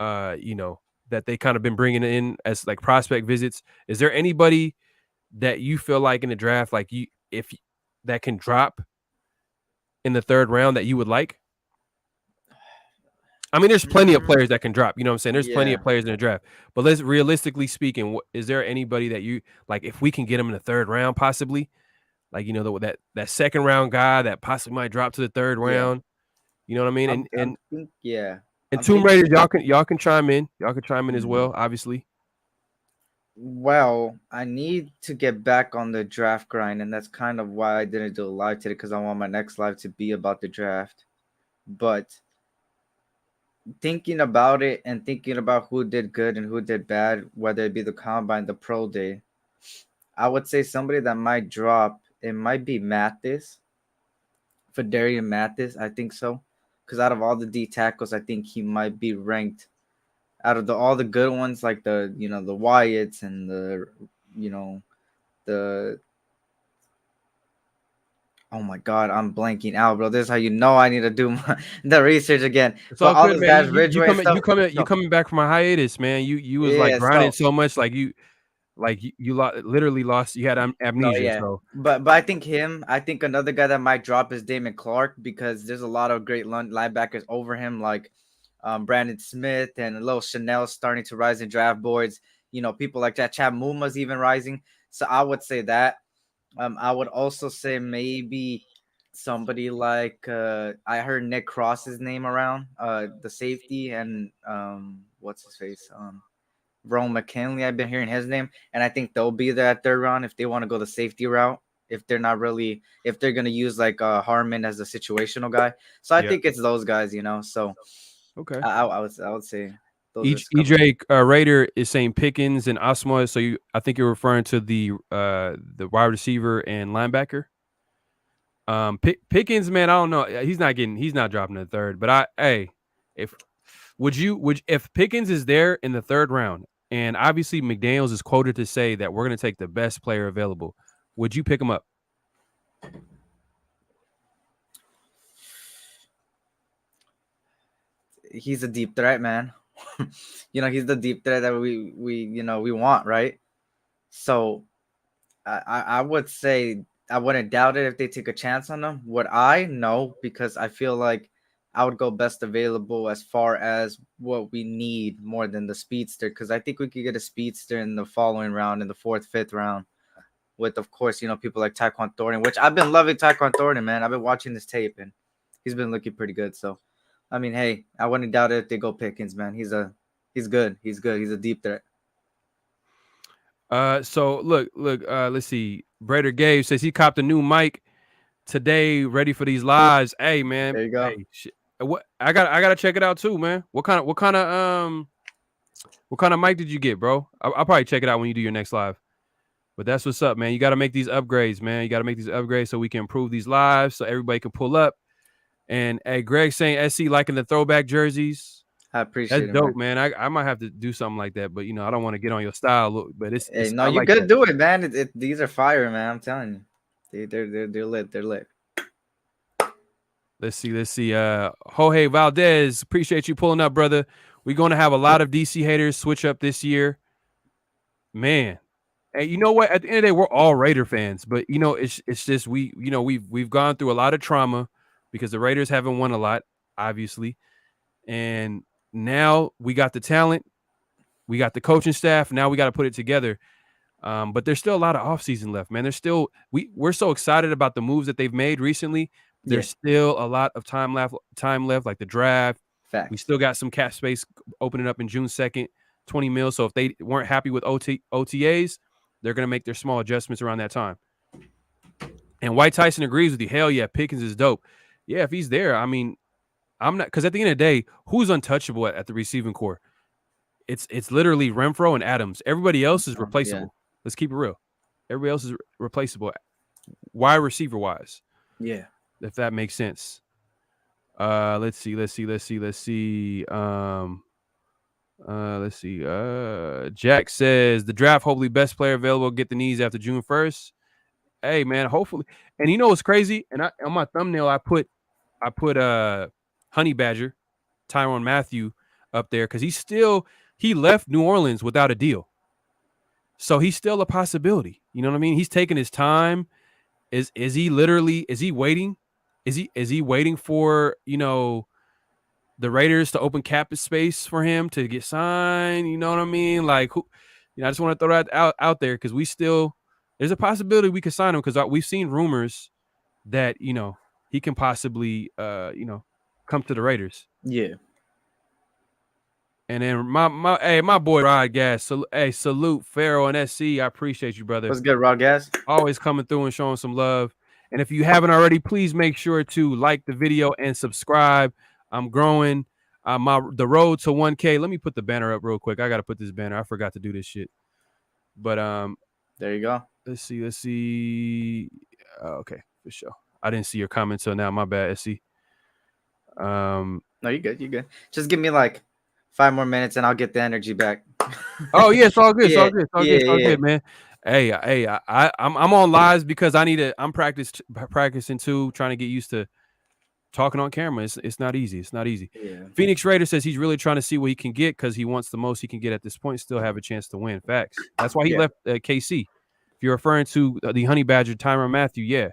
that they kind of been bringing in as like prospect visits. Is there anybody that you feel like in the draft, like that can drop in the third round that you would like? I mean, there's plenty of players that can drop. You know what I'm saying? There's plenty of players in the draft. But let's realistically speaking, is there anybody that you like if we can get him in the third round, possibly? Like, that second round guy that possibly might drop to the third round. You know what I mean? And Tomb Raiders, y'all can chime in. Y'all can chime in as well, obviously. Well, I need to get back on the draft grind, and that's kind of why I didn't do a live today, because I want my next live to be about the draft. But thinking about it and thinking about who did good and who did bad, whether it be the combine, the pro day, I would say somebody that might drop, it might be Mathis. Fedarian Mathis, I think so. Because out of all the D tackles, I think he might be ranked out of all the good ones, like the Wyatts and the oh my God, I'm blanking out, bro. This is how you know I need to do the research again. It's all good, man. You Ridgeway, coming back from a hiatus, man. You was like grinding so much, like you literally lost. You had amnesia. Yeah. So, but I think another guy that might drop is Damon Clark, because there's a lot of great linebackers over him, like Brandon Smith and Lil Chanel starting to rise in draft boards. People like that. Chad Muma's even rising. So I would say that. I would also say maybe somebody like I heard Nick Cross's name around, the safety, and what's his face, Rome McKinley. I've been hearing his name, and I think they'll be there at third round if they want to go the safety route. If they're gonna use like Harmon as a situational guy. So I think it's those guys, So okay, I would say. EJ Raider is saying Pickens and Osmo. So I think you're referring to the wide receiver and linebacker. Pickens, man, I don't know. He's not dropping the third. But if Pickens is there in the third round, and obviously McDaniels is quoted to say that we're going to take the best player available, would you pick him up? He's a deep threat, man. He's the deep threat that we want, right? So I would say I wouldn't doubt it if they take a chance on him. Would I? No, because I feel like I would go best available as far as what we need more than the speedster, because I think we could get a speedster in the following round, in the 4th, 5th round, with, of course, people like Tyquan Thornton, which I've been loving Tyquan Thornton, man. I've been watching this tape, and he's been looking pretty good. So, I mean, hey, I wouldn't doubt it if they go Pickens, man. He's good. He's good. He's a deep threat. So look, let's see. Breder Gabe says he copped a new mic today, ready for these lives. Hey, man. There you go. Hey, what I gotta check it out too, man. What kind of mic did you get, bro? I'll probably check it out when you do your next live. But that's what's up, man. You got to make these upgrades, man. You got to make these upgrades so we can improve these lives, so everybody can pull up. And hey, Greg saying SC liking the throwback jerseys. I appreciate That's dope, man. I might have to do something like that, but I don't want to get on your style. But it's no, you gotta do it, man. These are fire, man. I'm telling you, they're lit. They're lit. Let's see. Jorge Valdez, appreciate you pulling up, brother. We're going to have a lot of DC haters switch up this year, man. Hey, you know what? At the end of the day, we're all Raider fans, but it's just we've gone through a lot of trauma because the Raiders haven't won a lot, obviously, and now we got the talent, we got the coaching staff. Now we got to put it together. But there's still a lot of offseason left, man. There's still we're so excited about the moves that they've made recently. There's still a lot of time left, like the draft. Facts. We still got some cap space opening up in June 2nd, 20 mil. So if they weren't happy with OTAs, they're going to make their small adjustments around that time. And White Tyson agrees with you. Hell yeah, Pickens is dope. Yeah, if he's there, I mean, I'm not, because at the end of the day, who's untouchable at the receiving core? it's literally Renfro and Adams. Everybody else is replaceable. Yeah. Let's keep it real. Everybody else is replaceable, wide receiver wise. Yeah, if that makes sense. Let's see. Jack says the draft, hopefully best player available, get the knees after June 1st. Hey man, hopefully. And you know what's crazy? And on my thumbnail I put Honey Badger, Tyrann Mathieu up there because he left New Orleans without a deal. So he's still a possibility. You know what I mean? He's taking his time. Is he waiting? Is he waiting for, the Raiders to open cap space for him to get signed? You know what I mean? Like, I just want to throw that out there because there's a possibility we could sign him because we've seen rumors that, he can possibly, come to the Raiders. Yeah. And then my boy Rod Gas. Salute Pharaoh and SC. I appreciate you, brother. What's good, Rod Gas? Always coming through and showing some love. And if you haven't already, please make sure to like the video and subscribe. I'm growing. The road to 1K. Let me put the banner up real quick. I gotta put this banner. I forgot to do this shit. But there you go. Let's see. Okay, for sure. I didn't see your comment till now. My bad, SC. No, you're good. You're good. Just give me like 5 more minutes and I'll get the energy back. Oh yeah, it's all good. It's all good. It's all good, man. Hey, I'm on lives because I'm practicing too, trying to get used to talking on camera. It's not easy. It's not easy. Yeah. Phoenix Raider says he's really trying to see what he can get because he wants the most he can get at this point, still have a chance to win. Facts. That's why he left KC. If you're referring to the Honey Badger, Tyrann Mathieu, yeah.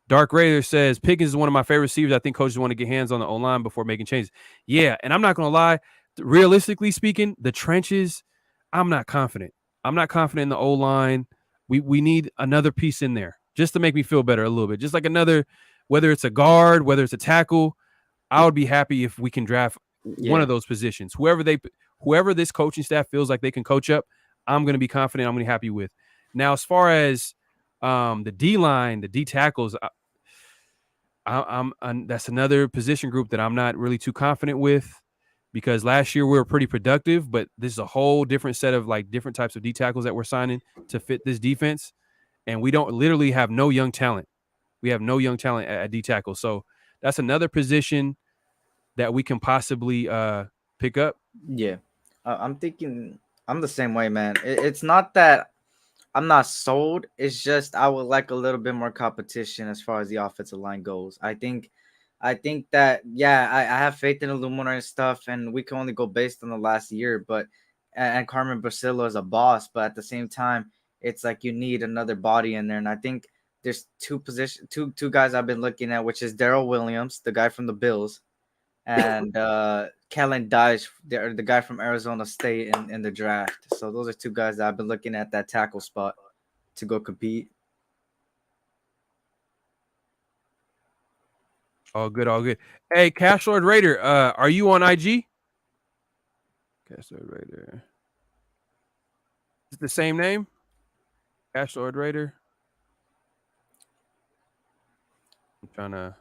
Dark Raider says Pickens is one of my favorite receivers. I think coaches want to get hands on the O-line before making changes. Yeah, and I'm not going to lie. Realistically speaking, the trenches, I'm not confident. I'm not confident in the O-line. We need another piece in there just to make me feel better a little bit. Just like another, whether it's a guard, whether it's a tackle, I would be happy if we can draft one of those positions. Whoever this coaching staff feels like they can coach up, I'm going to be confident. I'm going to be happy with. Now, as far as the D-line, the D tackles, I'm that's another position group that I'm not really too confident with because last year we were pretty productive, but this is a whole different set of like different types of D tackles that we're signing to fit this defense. And we don't literally have no young talent. We have no young talent at D tackle. So that's another position that we can possibly pick up. Yeah. I'm thinking I'm the same way, man. It's not that I'm not sold. It's just I would like a little bit more competition as far as the offensive line goes. I think that I have faith in Illumina and stuff, and we can only go based on the last year. But and Carmen Basillo is a boss, but at the same time, it's like you need another body in there. And I think there's two guys I've been looking at, which is Darrell Williams, the guy from the Bills, and Kellen Dyche, the guy from Arizona State in the draft. So those are two guys that I've been looking at that tackle spot to go compete. All good, all good. Hey, Cash Lord Raider, are you on IG? Cash Lord Raider. Is it the same name? Cash Lord Raider. I'm trying to.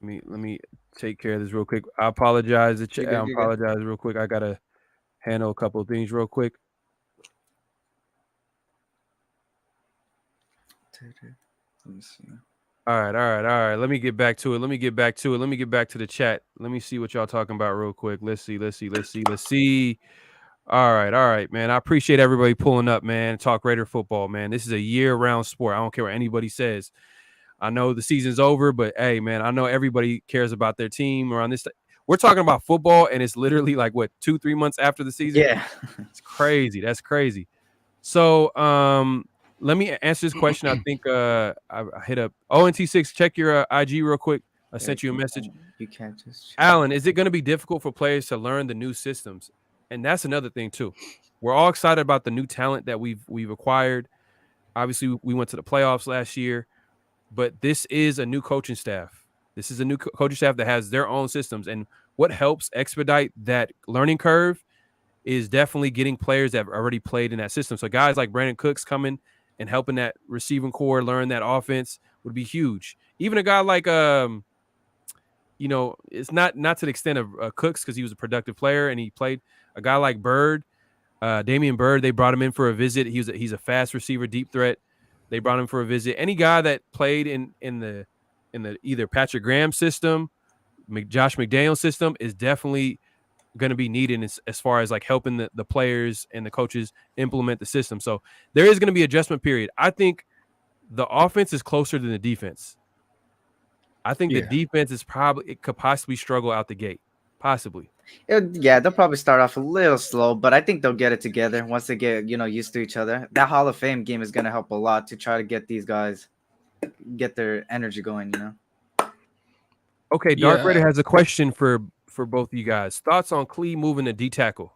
Let me take care of this real quick. I apologize. I apologize real quick. I gotta handle a couple of things real quick. Let me see. All right. Let me get back to it. Let me get back to the chat. Let me see what y'all talking about real quick. Let's see. All right, man. I appreciate everybody pulling up, man. Talk Raider football, man. This is a year-round sport. I don't care what anybody says. I know the season's over, but hey, man, I know everybody cares about their team around this. We're talking about football, and it's literally like, 2-3 months after the season? Yeah. It's crazy. That's crazy. So let me answer this question. I think I hit up ONT6. Check your IG real quick. I sent you a message. You can't just. Alan, is it going to be difficult for players to learn the new systems? And that's another thing, too. We're all excited about the new talent that we've acquired. Obviously, we went to the playoffs last year. But this is a new coaching staff. This is a new coaching staff that has their own systems. And what helps expedite that learning curve is definitely getting players that have already played in that system. So guys like Brandon Cooks coming and helping that receiving core learn that offense would be huge. Even a guy like it's not to the extent of Cooks because he was a productive player and he played. A guy like Bird, Damian Bird, they brought him in for a visit. He's a fast receiver, deep threat. They brought him for a visit. Any guy that played in the either Patrick Graham system, Josh McDaniels system is definitely going to be needed as far as like helping the players and the coaches implement the system. So there is going to be adjustment period. I think the offense is closer than the defense. I think the defense could possibly struggle out the gate. Possibly. Yeah, they'll probably start off a little slow, but I think they'll get it together once they get, used to each other. That Hall of Fame game is going to help a lot to try to get these guys, get their energy going, Okay, Dark Raider has a question for both of you guys. Thoughts on Clee moving to D tackle?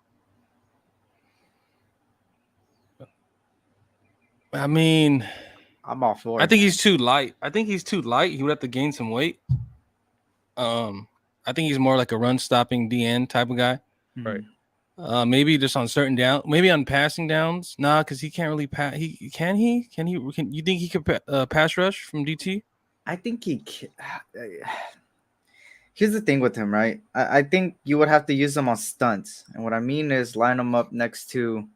I mean, I'm all for it. I think he's too light. He would have to gain some weight. I think he's more like a run stopping DN type of guy. Right. Maybe just on certain down, maybe on passing downs. Nah, because he can't really pass. Can you think he could pass rush from DT? I think he can. Here's the thing with him, right? I think you would have to use him on stunts, and what I mean is line him up next to,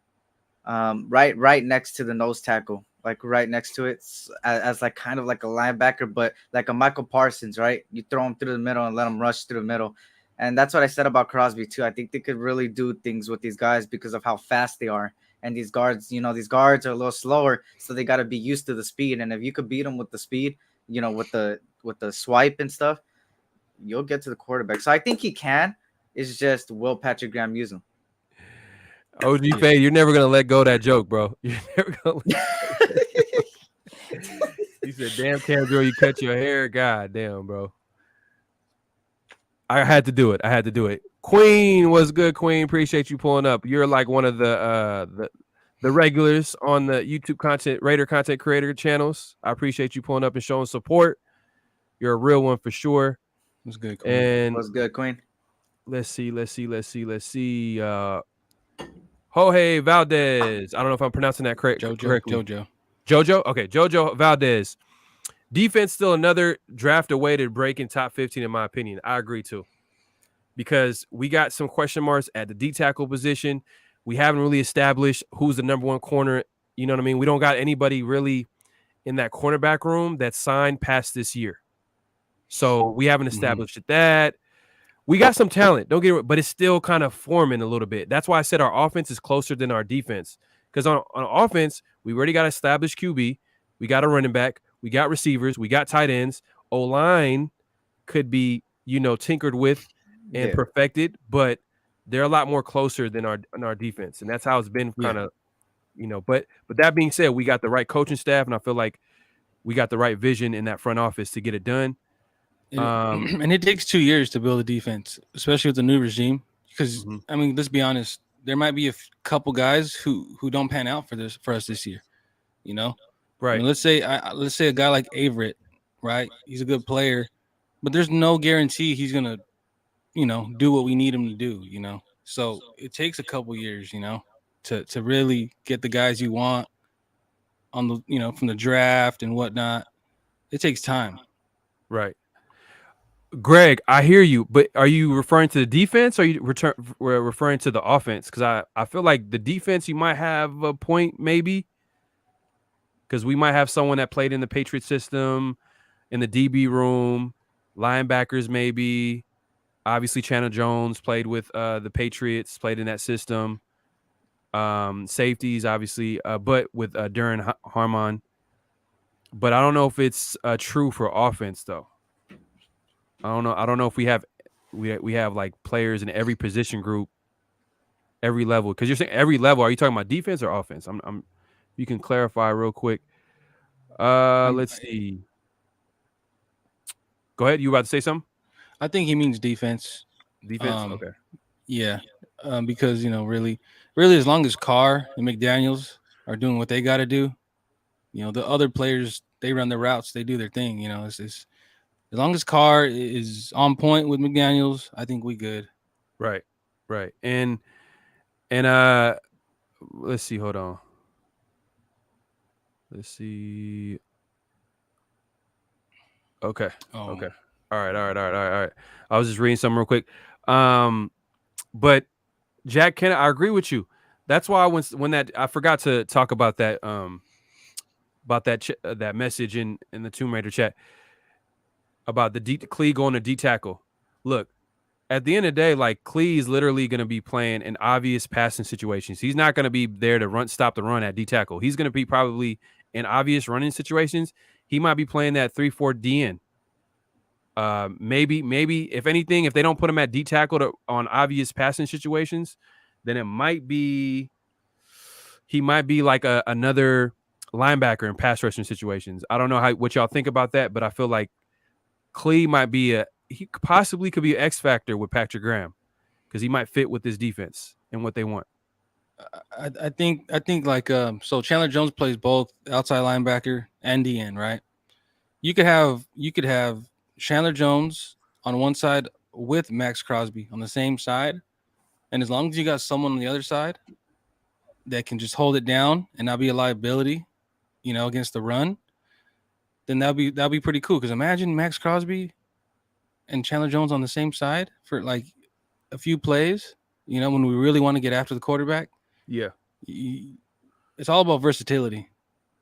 right next to the nose tackle, like right next to it, as like kind of like a linebacker, but like a Michael Parsons, right? You throw him through the middle and let him rush through the middle, and that's what I said about Crosby too. I think they could really do things with these guys because of how fast they are, and these guards, these guards are a little slower, so they got to be used to the speed. And if you could beat them with the speed, with the swipe and stuff, you'll get to the quarterback. So I think he can. It's just will Patrick Graham use him? OG Faye, you're never gonna let go of that joke, bro. You're never gonna He said, "Damn, Cam girl, you cut your hair." God damn, bro. I had to do it. Queen, what's good, Queen? Appreciate you pulling up. You're like one of the regulars on the YouTube Raider content creator channels. I appreciate you pulling up and showing support. You're a real one for sure. What's good, Queen? And what's good, Queen? Let's see. Jorge Valdez. I don't know if I'm pronouncing that correctly. Jojo. Okay, Jojo Valdez. Defense still another draft awaited break in top 15, in my opinion. I agree too. Because we got some question marks at the D tackle position. We haven't really established who's the number one corner. You know what I mean? We don't got anybody really in that cornerback room that's signed past this year. So we haven't established that. We got some talent, don't get it, but it's still kind of forming a little bit. That's why I said our offense is closer than our defense. Because on offense, we already got established QB. We got a running back. We got receivers. We got tight ends. O-line could be, tinkered with and perfected, but they're a lot more closer than our defense. And that's how it's been kind of, But that being said, we got the right coaching staff, and I feel like we got the right vision in that front office to get it done. And it takes 2 years to build a defense, especially with the new regime. Because I mean, let's be honest, there might be a couple guys who don't pan out for us this year. Right? I mean, let's say a guy like Averett, right? He's a good player, but there's no guarantee he's gonna, do what we need him to do. So it takes a couple years, to really get the guys you want on the, from the draft and whatnot. It takes time. Right. Greg, I hear you, but are you referring to the defense or are you referring to the offense? Because I feel like the defense, you might have a point maybe because we might have someone that played in the Patriot system, in the DB room, linebackers maybe. Obviously, Chandler Jones played with the Patriots, played in that system. Safeties, obviously, but with Duran Harmon. But I don't know if it's true for offense, though. I don't know if we have like players in every position group, every level. Because you're saying every level. Are you talking about defense or offense? You can clarify real quick. Let's see. Go ahead. You about to say something? I think he means defense. Defense. Okay. Yeah. Because really, as long as Carr and McDaniels are doing what they got to do, the other players, they run their routes, they do their thing. It's as long as Carr is on point with McDaniels, I think we good. Right. And let's see. Hold on. Let's see. Okay. Oh. Okay. All right. I was just reading something real quick. But Jack Kennedy, I agree with you. That's why when that I forgot to talk about that that message in the Tomb Raider chat about the Klee going to D tackle. Look, at the end of the day, like Klee is literally going to be playing in obvious passing situations. He's not going to be there to stop the run at D tackle. He's going to be probably in obvious running situations. He might be playing that 3-4 DN. Maybe if anything, if they don't put him at D tackle on obvious passing situations, then he might be like another linebacker in pass rushing situations. I don't know what y'all think about that, but I feel like Klee might be he possibly could be an X factor with Patrick Graham because he might fit with this defense and what they want. I think like so Chandler Jones plays both outside linebacker and DN, right? You could have Chandler Jones on one side with Max Crosby on the same side, and as long as you got someone on the other side that can just hold it down and not be a liability, against the run, then that'll be pretty cool. Because imagine Max Crosby and Chandler Jones on the same side for like a few plays, when we really want to get after the quarterback. Yeah. It's all about versatility.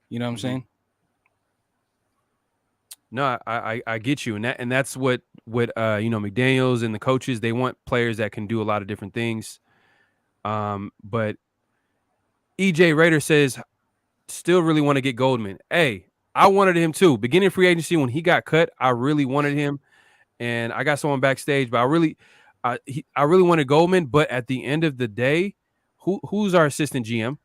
You know what I'm saying? No, I get you. And that's what McDaniels and the coaches, they want players that can do a lot of different things. But EJ Rader says, still really want to get Goldman. Hey, I wanted him too. Beginning free agency when he got cut, I really wanted him. And I got someone backstage, but I really wanted Goldman. But at the end of the day, who's our assistant GM?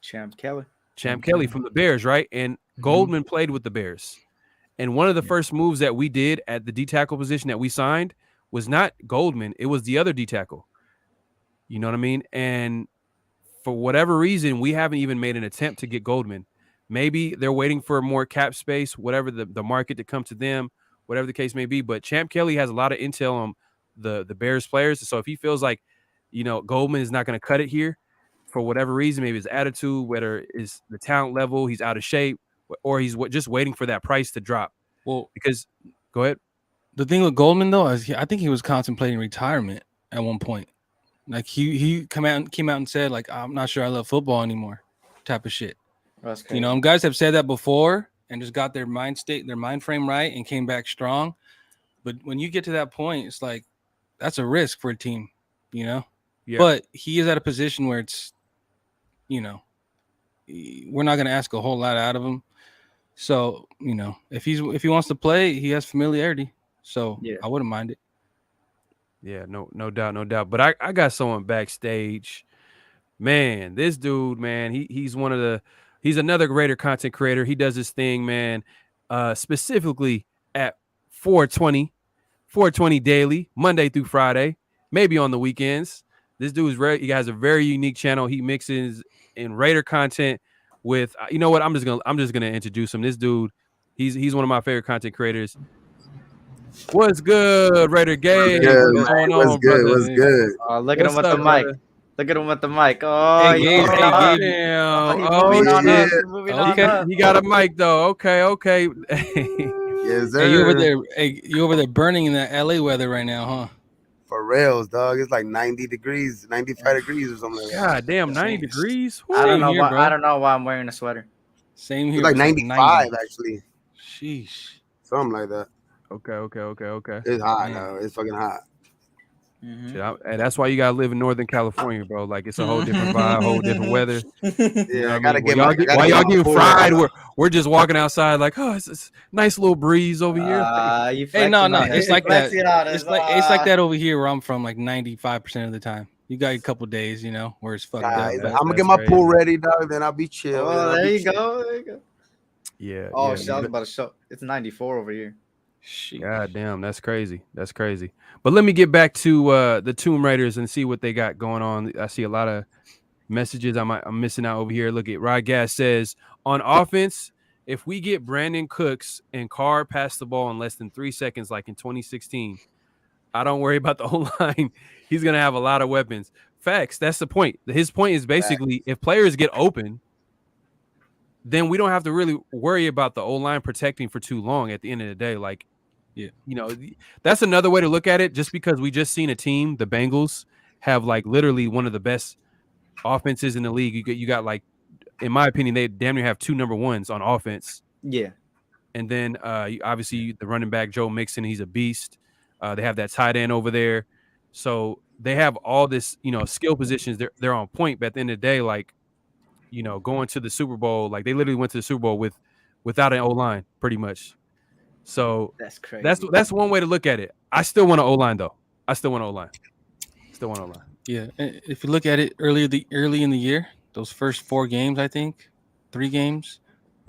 Champ Kelly from the Bears, right? And Goldman played with the Bears. And one of the first moves that we did at the D tackle position that we signed was not Goldman. It was the other D tackle. You know what I mean? And for whatever reason, we haven't even made an attempt to get Goldman. Maybe they're waiting for more cap space, whatever the market to come to them, whatever the case may be. But Champ Kelly has a lot of intel on the Bears players. So if he feels like, Goldman is not going to cut it here for whatever reason, maybe his attitude, whether it's the talent level, he's out of shape, or he's just waiting for that price to drop. Well, because go ahead. The thing with Goldman though is I think he was contemplating retirement at one point. Like he came out and said like, I'm not sure I love football anymore, type of shit. That's crazy. Guys have said that before and just got their mind frame right and came back strong. But when you get to that point, it's like that's a risk for a team, Yeah. But he is at a position where it's, we're not going to ask a whole lot out of him. So, if he wants to play, he has familiarity. So I wouldn't mind it. Yeah, no doubt. But I got someone backstage. Man, this dude, man, he's another Raider content creator. He does this thing, man, specifically at 420 daily, Monday through Friday, maybe on the weekends. This dude he has a very unique channel. He mixes in Raider content with, you know what? I'm just gonna introduce him. This dude, he's one of my favorite content creators. What's good, Raider Gabe? What's going on, brother? What's good? Look at him with the mic. Look at him with the mic. Oh, hey, Gabe, damn. He got a mic though. Okay. Yes, sir. You over there burning in that LA weather right now, huh? For reals, dog. It's like 90 degrees, 95 degrees or something like that. God damn, 90 degrees. I don't know why I'm wearing a sweater. Same here. It's like 95 actually. Sheesh. Something like that. Okay. It's hot now. It's fucking hot. And that's why you gotta live in Northern California, bro. Like it's a whole different vibe, whole different weather. Yeah, I gotta get while y'all getting fried, we're just walking outside like, oh, it's a nice little breeze over here. Hey, no, it's like that. It's like that over here where I'm from, like 95% of the time. You got a couple days, where it's fucked up. I'm gonna get my pool ready, dog. Then I'll be chill. Oh, there you go. Yeah. Oh, shit, I was about to show. It's 94 over here. God damn, that's crazy. But let me get back to the Tomb Raiders and see what they got going on. I see a lot of messages I'm missing out over here. Look at Rod Gas says, on offense, if we get Brandon Cooks and Carr pass the ball in less than 3 seconds, like in 2016, I don't worry about the whole line. He's gonna have a lot of weapons. Facts. That's the point. His point is basically if players get open, then we don't have to really worry about the O-line protecting for too long at the end of the day. Like, that's another way to look at it. Just because we just seen a team, the Bengals, have like literally one of the best offenses in the league. You got like, in my opinion, they damn near have 2 number ones on offense. Yeah. And then obviously the running back Joe Mixon, he's a beast. They have that tight end over there. So they have all this, skill positions. They're on point. But at the end of the day, like, going to the Super Bowl, like they literally went to the Super Bowl without an O-line, pretty much. So that's crazy. That's one way to look at it. I still want an O-line though. Still want O-line. Yeah, if you look at it early in the year, those first 4 games, I think 3 games.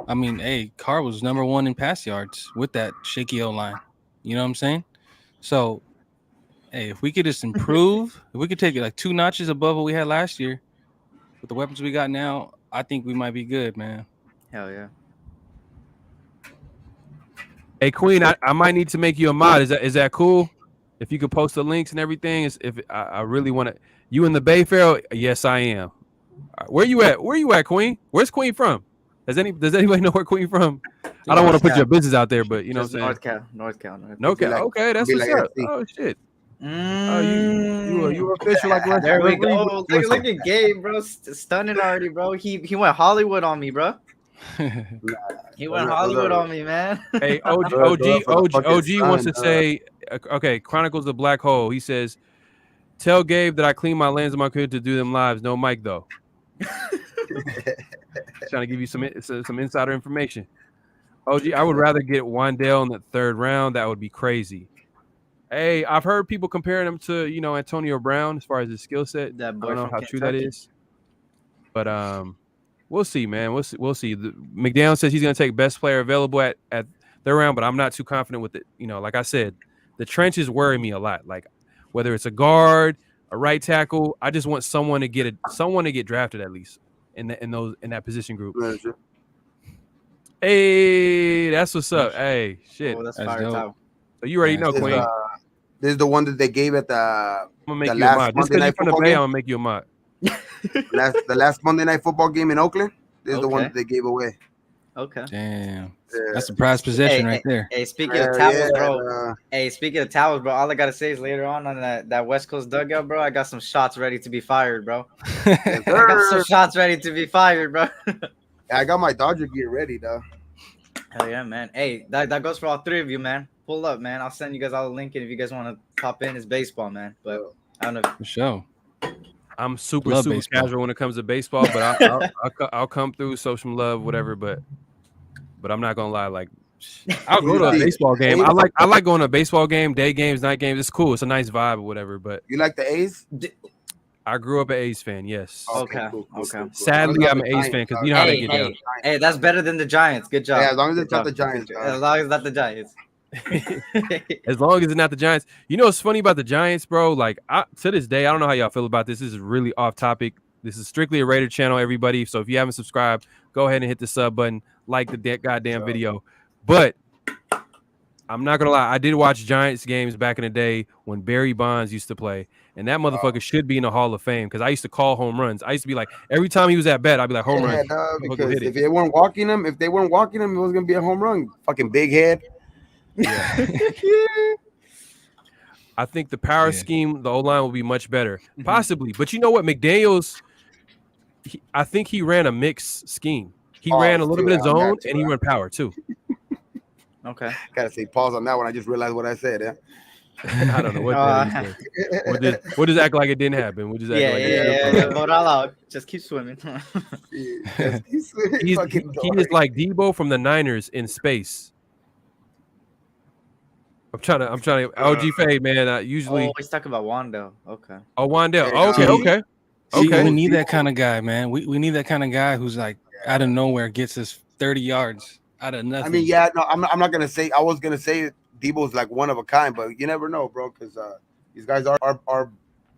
I mean, hey, Carr was number 1 in pass yards with that shaky O-line. You know what I'm saying? So, hey, if we could just improve, if we could take it like 2 notches above what we had last year with the weapons we got now, I think we might be good, man. Hell yeah. Hey, Queen, I might need to make you a mod. Is that cool? If you could post the links and everything, if I really want to, you in the Bay, Pharaoh? Yes, I am. Where you at, Queen? Where's Queen from? Does anybody know where Queen from? I don't want to put your business out there, but you know what I'm saying. North Cal. Okay, that's what's up. Oh shit. You official like West. There we go. Look at Gabe, bro. Stunning already, bro. He went Hollywood on me, bro. He went Hollywood on me, man. Hey, OG wants to say, okay, Chronicles of Black Hole. He says, tell Gabe that I clean my lens on my computer to do them lives. No mic though. Trying to give you some insider information. OG, I would rather get Wandale in the 3rd round. That would be crazy. Hey, I've heard people comparing him to, Antonio Brown as far as his skill set. I don't know how true that is. But we'll see, man. We'll see. McDaniel says he's going to take best player available at 3rd round, but I'm not too confident with it. Like I said, the trenches worry me a lot. Like whether it's a guard, a right tackle, I just want someone to get drafted at least in that position group. Hey, that's what's up. Hey, shit. Oh, that's fire time. So you already know, Queen. This is the one that they gave at the. I'm gonna make you a mod. Just because you're from the Bay, I'm gonna make you a mod. the last Monday Night Football game in Oakland. This is the one that they gave away. Okay. Damn. That's a prized possession right there. Hey, speaking of towels, bro. Speaking of towels, bro. All I gotta say is later on that West Coast dugout, bro. I got some shots ready to be fired, bro. I got some shots ready to be fired, bro. I got my Dodger gear ready, though. Hell yeah, man. Hey, that goes for all 3 of you, man. Pull up, man. I'll send you guys all the link, and if you guys want to pop in, it's baseball, man. But I don't know. For sure. I'm super casual when it comes to baseball, but I'll come through, show some love, whatever. But I'm not gonna lie, like I'll go to a baseball game. I like going to a baseball game, day games, night games. It's cool. It's a nice vibe or whatever. But you like the A's? I grew up an A's fan. Yes. Okay. Sadly, I'm an A's fan because you know how they get down. Hey, that's better than the Giants. Good job. Yeah, as long as it's not the Giants. As long as it's not the Giants. As long as it's not the Giants. You know what's funny about the Giants, bro? Like to this day, I don't know how y'all feel about this. This is really off topic. This is strictly a Raider channel, everybody. So if you haven't subscribed, go ahead and hit the sub button, like the goddamn video. But I'm not gonna lie, I did watch Giants games back in the day when Barry Bonds used to play, and that motherfucker should be in the Hall of Fame because I used to call home runs. I used to be like, every time he was at bat, I'd be like, home run. Because if they weren't walking him, it was gonna be a home run. Fucking big head. Yeah. I think the power scheme, the O-line will be much better, possibly. But you know what, McDaniels, I think he ran a mixed scheme. He ran a little bit of zone and he ran power too. Okay. Gotta say pause on that one. I just realized what I said. Yeah. I don't know what that is. We'll just act like it didn't happen. We'll just act like it didn't happen. Just keep swimming. He is like Debo from the Niners in space. I'm trying to OG Fade, man. Usually he's talking about Wandale. Okay. Oh, Wandale. Okay. We need that kind of guy, man. We need that kind of guy who's like out of nowhere gets us 30 yards out of nothing. I mean, I'm not gonna say. I was gonna say Debo's like one of a kind, but you never know, bro, because these guys are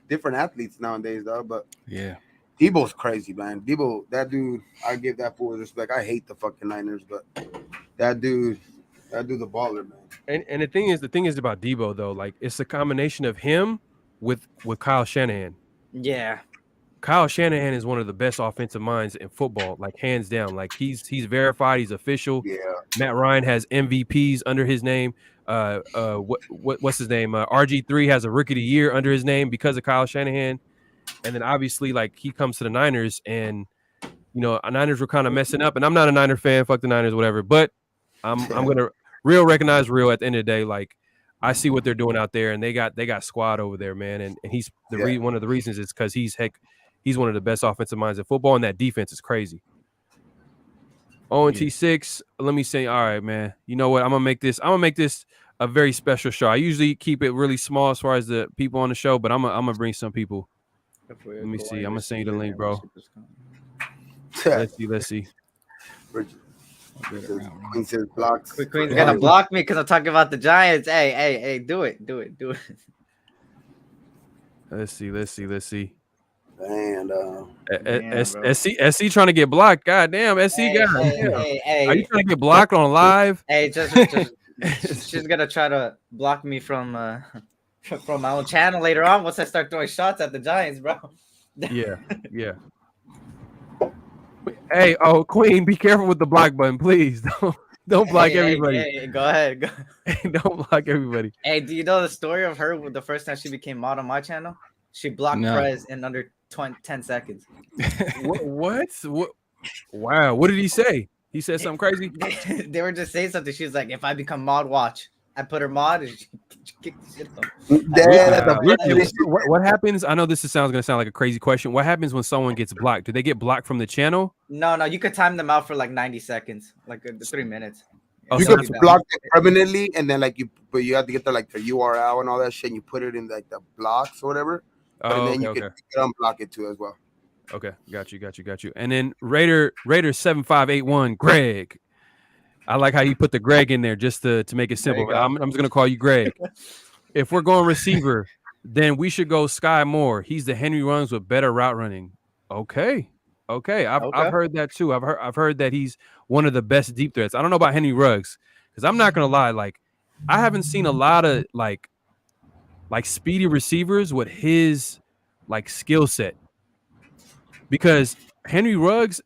different athletes nowadays, though. But yeah, Debo's crazy, man. Debo, that dude, I give that fool respect. I hate the fucking Niners, but that dude the baller, man. And the thing is about Debo though, like it's a combination of him with Kyle Shanahan. Yeah. Kyle Shanahan is one of the best offensive minds in football, like hands down. Like he's verified, he's official. Yeah. Matt Ryan has MVPs under his name. What's his name? RG3 has a Rookie of the Year under his name because of Kyle Shanahan. And then obviously, like he comes to the Niners, and Niners were kind of messing up. And I'm not a Niner fan, fuck the Niners, whatever. But I'm gonna recognize real at the end of the day. Like I see what they're doing out there, and they got squad over there, man. And he's one of the reasons is because he's one of the best offensive minds in football, and that defense is crazy. ONT6, let me say, all right, man. You know what? I'm gonna make this a very special show. I usually keep it really small as far as the people on the show, but I'm gonna bring some people. Let me see. I'm gonna send you the link, bro. Let's see. Queen says blocks. Queen's gonna block me because I'm talking about the Giants. Hey, do it. Let's see. And SC trying to get blocked. God damn, SC guy. Hey, are you trying to get blocked on live? Hey, just she's gonna try to block me from my own channel later on once I start throwing shots at the Giants, bro. Yeah. Hey, Queen, be careful with the block button, please. Don't block everybody. Hey, go ahead. Don't block everybody. Hey, do you know the story of her the first time she became mod on my channel? She blocked Prez in under 10 seconds. What? Wow. What did he say? He said something crazy? They were just saying something. She's like, if I become mod, watch. I put her mod and she kicked the shit off. What happens? I know this sounds going to sound like a crazy question. What happens when someone gets blocked? Do they get blocked from the channel? No. You could time them out for like 90 seconds, like 3 minutes. You can block it permanently, and then but you have to get the URL and all that shit, and you put it in like the blocks or whatever. And then you can unblock it too as well. Okay, got you. And then Raider 7581 Greg. I like how you put the Greg in there just to make it simple. I'm just gonna call you Greg. If we're going receiver, then we should go Sky Moore. He's the Henry Ruggs with better route running. Okay. I've heard that too. I've heard that he's one of the best deep threats. I don't know about Henry Ruggs because I'm not gonna lie. Like I haven't seen a lot of like speedy receivers with his skill set, because Henry Ruggs,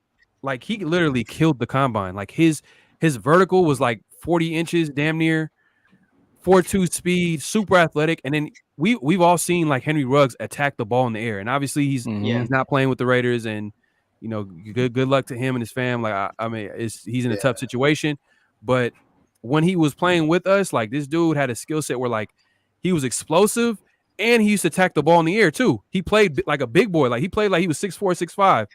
he literally killed the combine. Like his vertical was 40 inches, damn near 4.2 speed, super athletic. And then we've all seen Henry Ruggs attack the ball in the air, and obviously he's not playing with the Raiders, and good luck to him and his fam. He's in a tough situation, but when he was playing with us, this dude had a skill set where he was explosive, and he used to attack the ball in the air too. He played like a big boy. He played like he was 6'4", 6'5".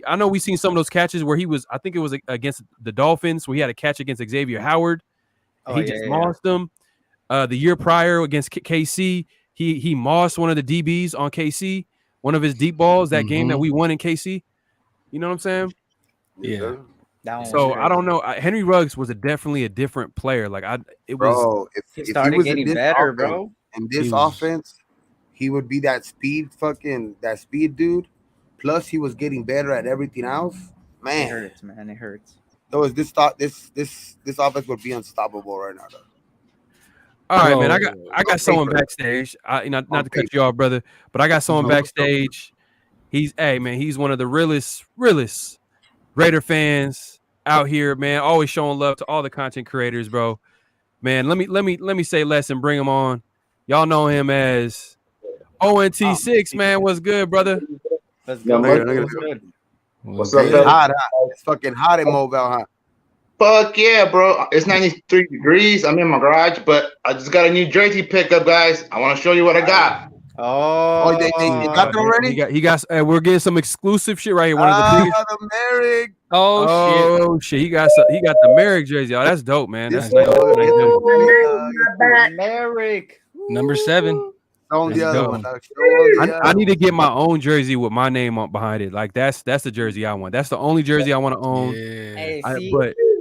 I know we've seen some of those catches where I think it was against the Dolphins, where he had a catch against Xavier Howard. He just mossed him. The year prior against KC, he mossed one of the DBs on KC, one of his deep balls, that game that we won in KC. You know what I'm saying? Yeah. So I don't know. Henry Ruggs was definitely a different player. He started getting better, bro. In this offense, he would be that speed dude. Plus, he was getting better at everything else. Man, it hurts, man. It hurts. So this offense would be unstoppable right now, though. All right, man. I got someone backstage. Not to cut you off, brother, but I got someone backstage. He's one of the realest Raider fans out here, man. Always showing love to all the content creators, bro. Man, let me say less and bring him on. Y'all know him as ONT6, man. What's good, brother? Let's go. What's up, brother? It's fucking hot in Mobile, huh? Fuck yeah, bro. It's 93 degrees. I'm in my garage, but I just got a new jersey pickup, guys. I want to show you what I got. Oh, they got them already? He got. We're getting some exclusive shit right here. One of the biggest. The Merrick. Oh shit. He got the Merrick jersey. Oh, that's dope, man. That's nice. Merrick. Number 7. I need to get my own jersey with my name on behind it. That's the jersey I want. That's the only jersey I want to own. Hey,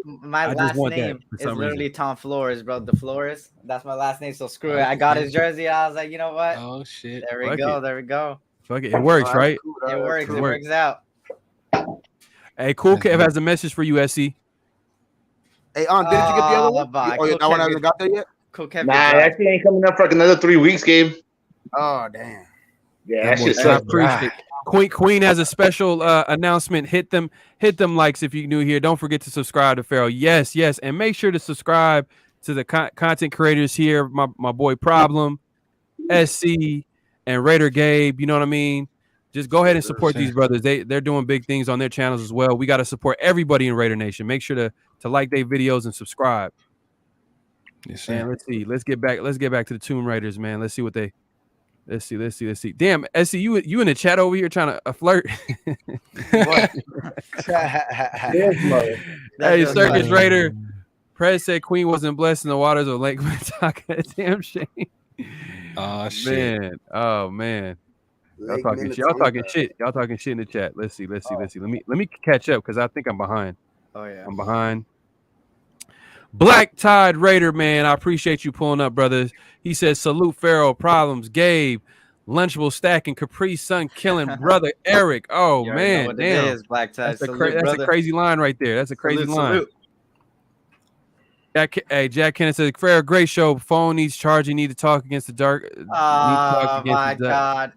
my last name is literally Tom Flores, bro. The Flores. That's my last name. So screw it. I got his jersey. I was like, you know what? Oh shit. There we go. Fuck it. It works, right? It works. It works out. Hey, Cool Kev has a message for you, SC. Hey, didn't you get the other one? That one hasn't got there yet? Cool Kev. Nah, that shit ain't coming up for another 3 weeks, Gabe. Oh damn. Yeah, that shit sucks. Queen has a special announcement. Hit them likes if you're new here. Don't forget to subscribe to Pharaoh. Yes, and make sure to subscribe to the content creators here. My boy Problem, SC, and Raider Gabe. You know what I mean? Just go ahead and support these brothers. They're doing big things on their channels as well. We got to support everybody in Raider Nation. Make sure to like their videos and subscribe. Yes, sir. And let's see. Let's get back to the Tomb Raiders, man. Let's see what they. Let's see. Damn, SC, you in the chat over here trying to flirt. Hey, Circus Raider. Prez said Queen wasn't blessed in the waters of Lake Minnetonka. Damn shame. Oh shit. Man. Oh man. Y'all talking shit. Y'all talking shit in the chat. Let's see. Let me catch up because I think I'm behind. Oh yeah. I'm behind. Black Tide Raider, man. I appreciate you pulling up, brothers. He says, salute Pharaoh, Problems, Gabe, Lunchable Stacking, Capri Sun Killing, brother Eric. Oh, man. Damn. It is, Black Tide. That's a crazy line right there. That's a crazy line. Salute. Jack Kenneth says, Pharaoh, great show. Phone needs charging. Need to talk against the dark. Oh, my God.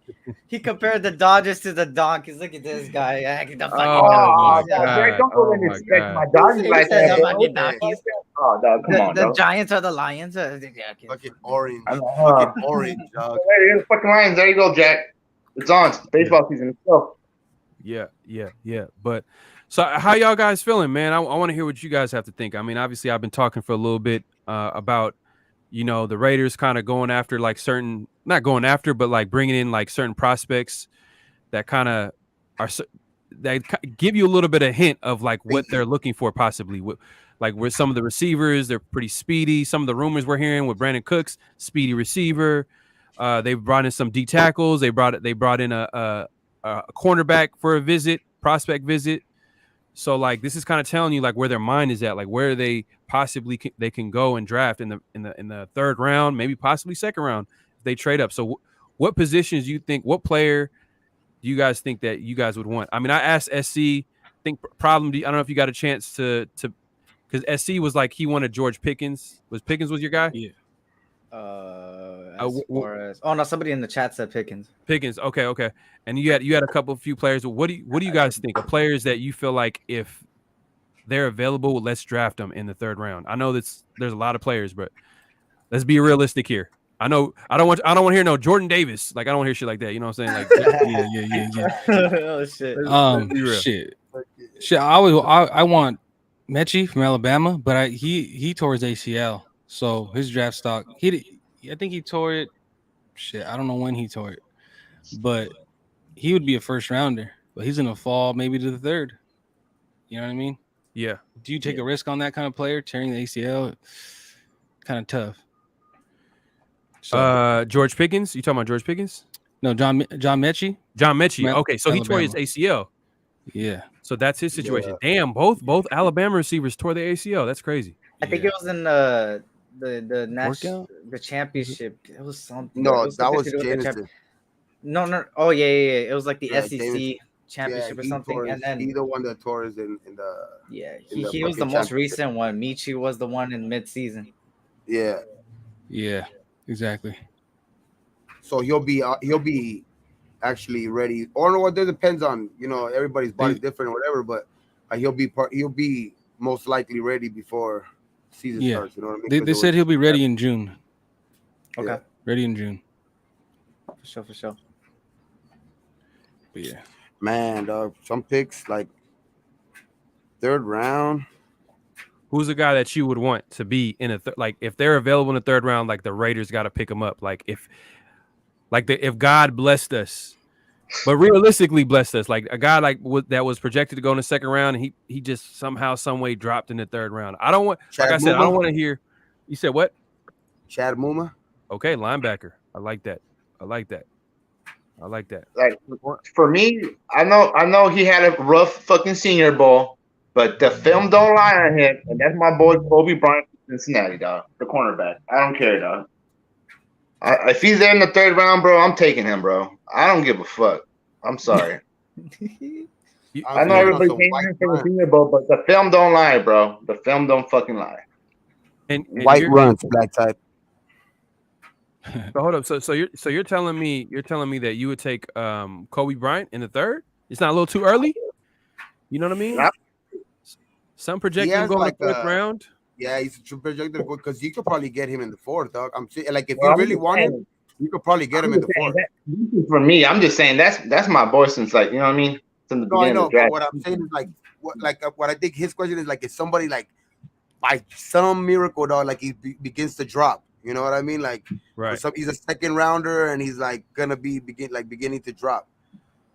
He compared the Dodgers to the Donkeys. Look at this guy. Don't go in and expect my Dodgers like that. Oh, no, come on, the Giants are the Lions. Fucking orange. Fucking orange, dog. Hey, fucking Lions. There you go, Jack. It's on. It's baseball season itself. Yeah. But so how y'all guys feeling, man? I want to hear what you guys have to think. I mean, obviously, I've been talking for a little bit about, the Raiders kind of going after like certain, not going after, but like bringing in like certain prospects that kind of are, that give you a little bit of hint of like what they're looking for possibly. Like with some of the receivers, they're pretty speedy. Some of the rumors we're hearing with Brandon Cooks, speedy receiver. They brought in some D tackles. They brought in a cornerback for a prospect visit. So like this is kind of telling you like where their mind is at, like where they possibly they can go and draft in the third round, maybe possibly second round if they trade up. So what positions do you think? What player do you guys think that you guys would want? I mean, I asked SC. Think Problem. I don't know if you got a chance to. Because SC was like he wanted George Pickens. Pickens was your guy? Yeah. Somebody in the chat said Pickens. Okay. And you had a few players. What do you guys think of players that you feel like if they're available, let's draft them in the third round? I know there's a lot of players, but let's be realistic here. I know I don't want to hear no Jordan Davis. Like I don't want to hear shit like that. You know what I'm saying? Like oh shit. Shit. I want Mechie from Alabama, but he tore his ACL, so his draft stock. I think he tore it. Shit, I don't know when he tore it, but he would be a first rounder. But he's gonna fall maybe to the third. You know what I mean? Yeah. Do you take a risk on that kind of player tearing the ACL? Kind of tough. So, George Pickens. You talking about George Pickens? No, John Mechie. John Mechie. Okay, so Alabama. He tore his ACL. Yeah. So that's his situation. Yeah. Damn, both Alabama receivers tore their ACL. That's crazy. I think it was in the national the championship. It was something. No, that was Jameson. No. Oh yeah. It was like the SEC Jameson. Championship or something. And then he the one that tore us in the. Yeah, he was the most recent one. Mechie was the one in mid-season. Yeah. Yeah. Exactly. So he'll be actually ready, or what? That depends on everybody's body's different or whatever, but he'll be most likely ready before season starts. You know what I mean? They said he'll be ready in June. Okay, yeah. Ready in June. For sure. But yeah, man, dog. Some picks like third round. Who's the guy that you would want to be in a like if they're available in the third round? Like the Raiders got to pick them up. Like if God blessed us, but realistically blessed us, like a guy that was projected to go in the second round, and he just somehow, some way dropped in the third round. I don't want, like I said, I don't want to hear. You said what? Chad Muma. Okay, linebacker. I like that. Like for me, I know he had a rough fucking Senior Bowl, but the film don't lie on him, and that's my boy Kobe Bryant from Cincinnati, dog. The cornerback. I don't care, dog. If he's there in the third round, bro, I'm taking him, bro. I don't give a fuck. I'm sorry. I know everybody came in for the Senior Bowl, but the film don't lie, bro. The film don't fucking lie. And white runs, black type. So hold up. So you're telling me that you would take Kobe Bryant in the third? It's not a little too early. You know what I mean? Yeah. Some He projecting him has going to like fourth round. yeah, he's projected because you could probably get him in the fourth, dog. I'm saying, like, if Well, you I'm really just want him, saying, you could probably get him in the fourth. for me, I'm just saying that's my boy since, like, you know what I mean, since the No, I beginning of know, the but draft. what I'm saying is what I think his question is, like, is somebody like by some miracle, dog, like he begins to drop. You know what I mean? Like, Right. he's a second rounder and he's like gonna be beginning to drop.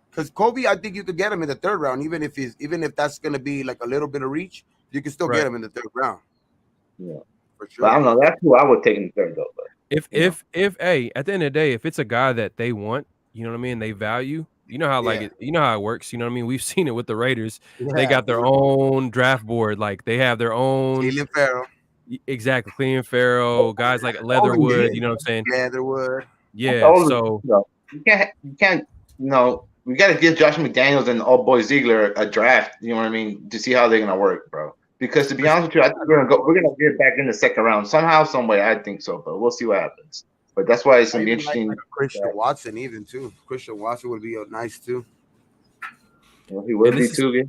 Because Kobe, I think you could get him in the third round, even if that's gonna be like a little bit of reach, you can still Right. get him in the third round. Yeah. For But I sure. don't know. That's who I would take in the third, though. But If hey, at the end of the day, if it's a guy that they want, you know what I mean, they value. You know how Yeah. you know how it works. You know what I mean. We've seen it with the Raiders. They Yeah, got their for own draft board. Like they have their own. Cleveland Farrell, Exactly, Clean Farrell, guys like all the Leatherwood. years, You know what I'm saying? Leatherwood. Yeah. all the, So you can't, we got to give Josh McDaniels and old boy Ziegler a draft. You know what I mean, to see how they're gonna work, bro. Because to be honest with you, I think we're gonna get back in the second round somehow, some way. I think so, but we'll see what happens. But that's why it's I gonna be even like interesting. a Christian Watson, even too. Christian Watson would be nice too. Well, he would be too. Yeah.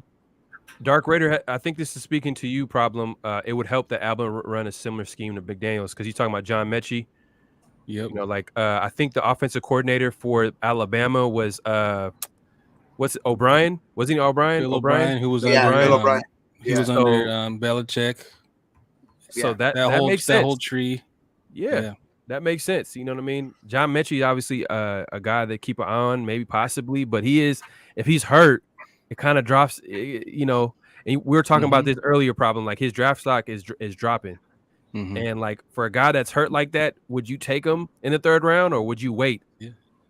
Dark Raider, I think this is speaking to you. Problem. It would help that Alabama run a similar scheme to McDaniels because he's talking about John Mechie. Yep. You know, like I think the offensive coordinator for Alabama was what's it, O'Brien? Wasn't he O'Brien? Bill O'Brien, who was Yeah, under Bill O'Brien. he Yeah. was under Belichick. So Yeah. that That makes sense. whole tree. Yeah, that makes sense. You know what I mean? John Mechie is obviously a guy that keep an eye on, maybe possibly, but if he's hurt, it kind of drops. You know, and we were talking about this earlier. Problem like his draft stock is dropping, and like for a guy that's hurt like that, would you take him in the third round or would you wait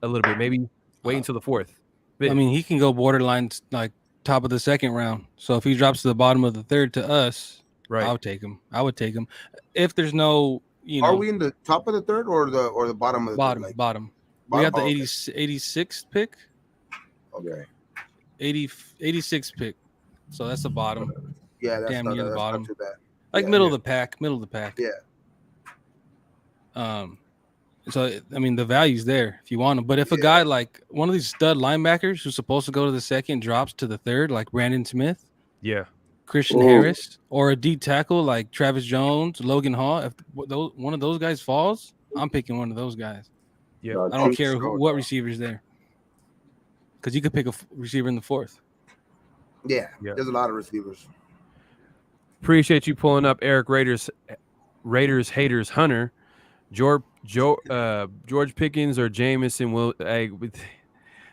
a little bit, maybe wait until the fourth? I mean, he can go borderline like top of the second round. So if he drops to the bottom of the third to us, right? I would take him. If there's no, Are we in the top of the third or the bottom of the bottom? Third? Like, Bottom. We got the okay. 86th pick. Okay. 86th pick. So that's the bottom. Yeah, that's damn near the bottom. Not too bad. Like middle of the pack. Yeah. So I mean the value's there if you want him. But if a guy like one of these stud linebackers who's supposed to go to the second drops to the third, like Brandon Smith, Christian Harris, or a D tackle like Travis Jones, Logan Hall, if one of those guys falls, I'm picking one of those guys. Yeah, I don't care what receiver's there, because you could pick a receiver in the fourth. Yeah, there's a lot of receivers. Appreciate you pulling up Eric Raiders haters Hunter. George Pickens or Jameson will. Hey,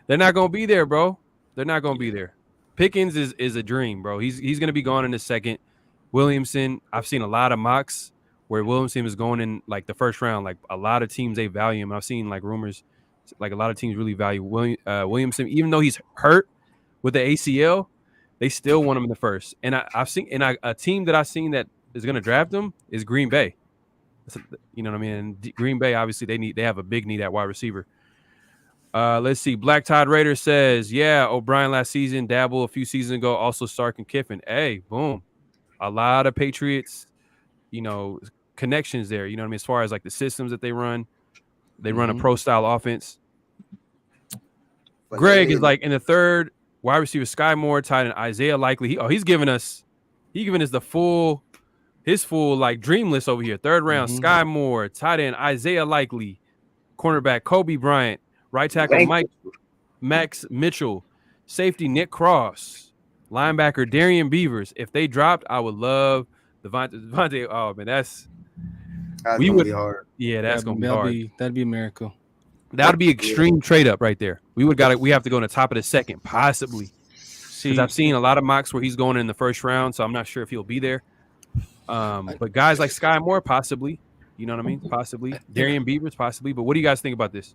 they're not gonna be there, bro. They're not gonna be there. Pickens is a dream, bro. He's gonna be gone in a second. Williamson, I've seen a lot of mocks where Williamson is going in like the first round. Like a lot of teams they value him. I've seen like rumors, like a lot of teams really value Williamson, even though he's hurt with the ACL. They still want him in the first. And I've seen a team that I've seen that is gonna draft him is Green Bay. You know what I mean? And Green Bay, obviously, they have a big need at wide receiver. Let's see. Black Tide Raider says, yeah, O'Brien last season, Dabble a few seasons ago, also Stark and Kiffin. Hey, boom. A lot of Patriots, connections there. You know what I mean? As far as like the systems that they run a pro-style offense. Greg is like in the third, wide receiver Sky Moore, tight end Isaiah Likely. He's giving us the full – his full like dream list over here. Third round, Sky Moore, tight end Isaiah Likely, cornerback Kobe Bryant, right tackle Max Mitchell, safety Nick Cross, linebacker Darian Beavers. If they dropped, I would love Devontae. Oh man, that's gonna be hard. Yeah, that's gonna be hard. That'd be a miracle. That would be extreme trade up right there. We have to go in the top of the second, possibly. Because I've seen a lot of mocks where he's going in the first round, so I'm not sure if he'll be there. But guys like Sky Moore, possibly. You know what I mean? Possibly. Darian Beavers, possibly. But what do you guys think about this?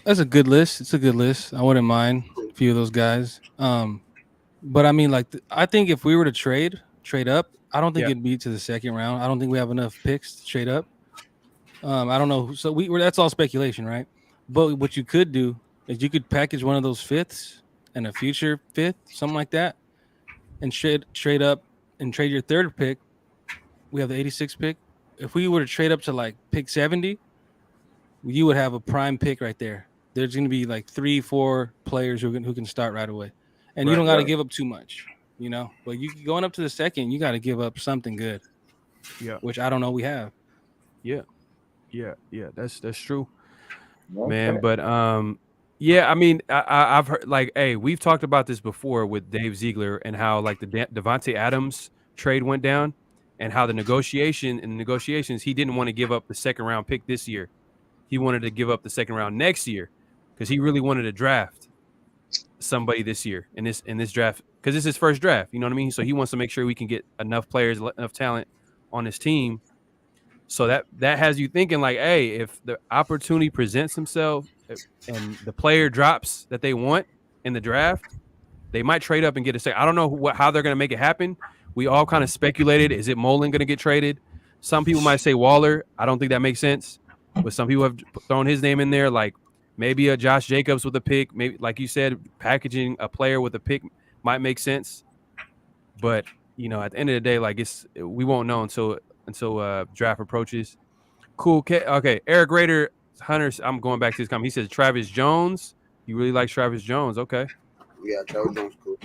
That's a good list. It's a good list. I wouldn't mind a few of those guys. But I mean, like, I think if we were to trade up, I don't think it'd be to the second round. I don't think we have enough picks to trade up. I don't know. So that's all speculation, right? But what you could do is you could package one of those fifths and a future fifth, something like that, and trade up and trade your third pick. We have the 86th pick. If we were to trade up to like pick 70, you would have a prime pick right there. There's going to be like 3-4 players who can start right away, and you don't got to give up too much, But you going up to the second, you got to give up something good. Yeah, which I don't know we have. Yeah, that's true, man. But yeah, I mean, I've heard like, hey, we've talked about this before with Dave Ziegler and how like the Devontae Adams trade went down, and how the negotiations he didn't want to give up the second round pick this year. He wanted to give up the second round next year because he really wanted to draft somebody this year in this draft because it's his first draft. You know what I mean? So he wants to make sure we can get enough players, enough talent on his team. So that has you thinking like, hey, if the opportunity presents himself and the player drops that they want in the draft, they might trade up and get a second. I don't know how they're going to make it happen. We all kind of speculated. Is it Mullen going to get traded? Some people might say Waller. I don't think that makes sense. But some people have thrown his name in there, like maybe a Josh Jacobs with a pick. Maybe, like you said, packaging a player with a pick might make sense. But, at the end of the day, like we won't know until draft approaches. Cool. Okay. Eric Rader Hunter. I'm going back to his comment. He says Travis Jones. You really like Travis Jones? Okay. Yeah, Travis Jones cool.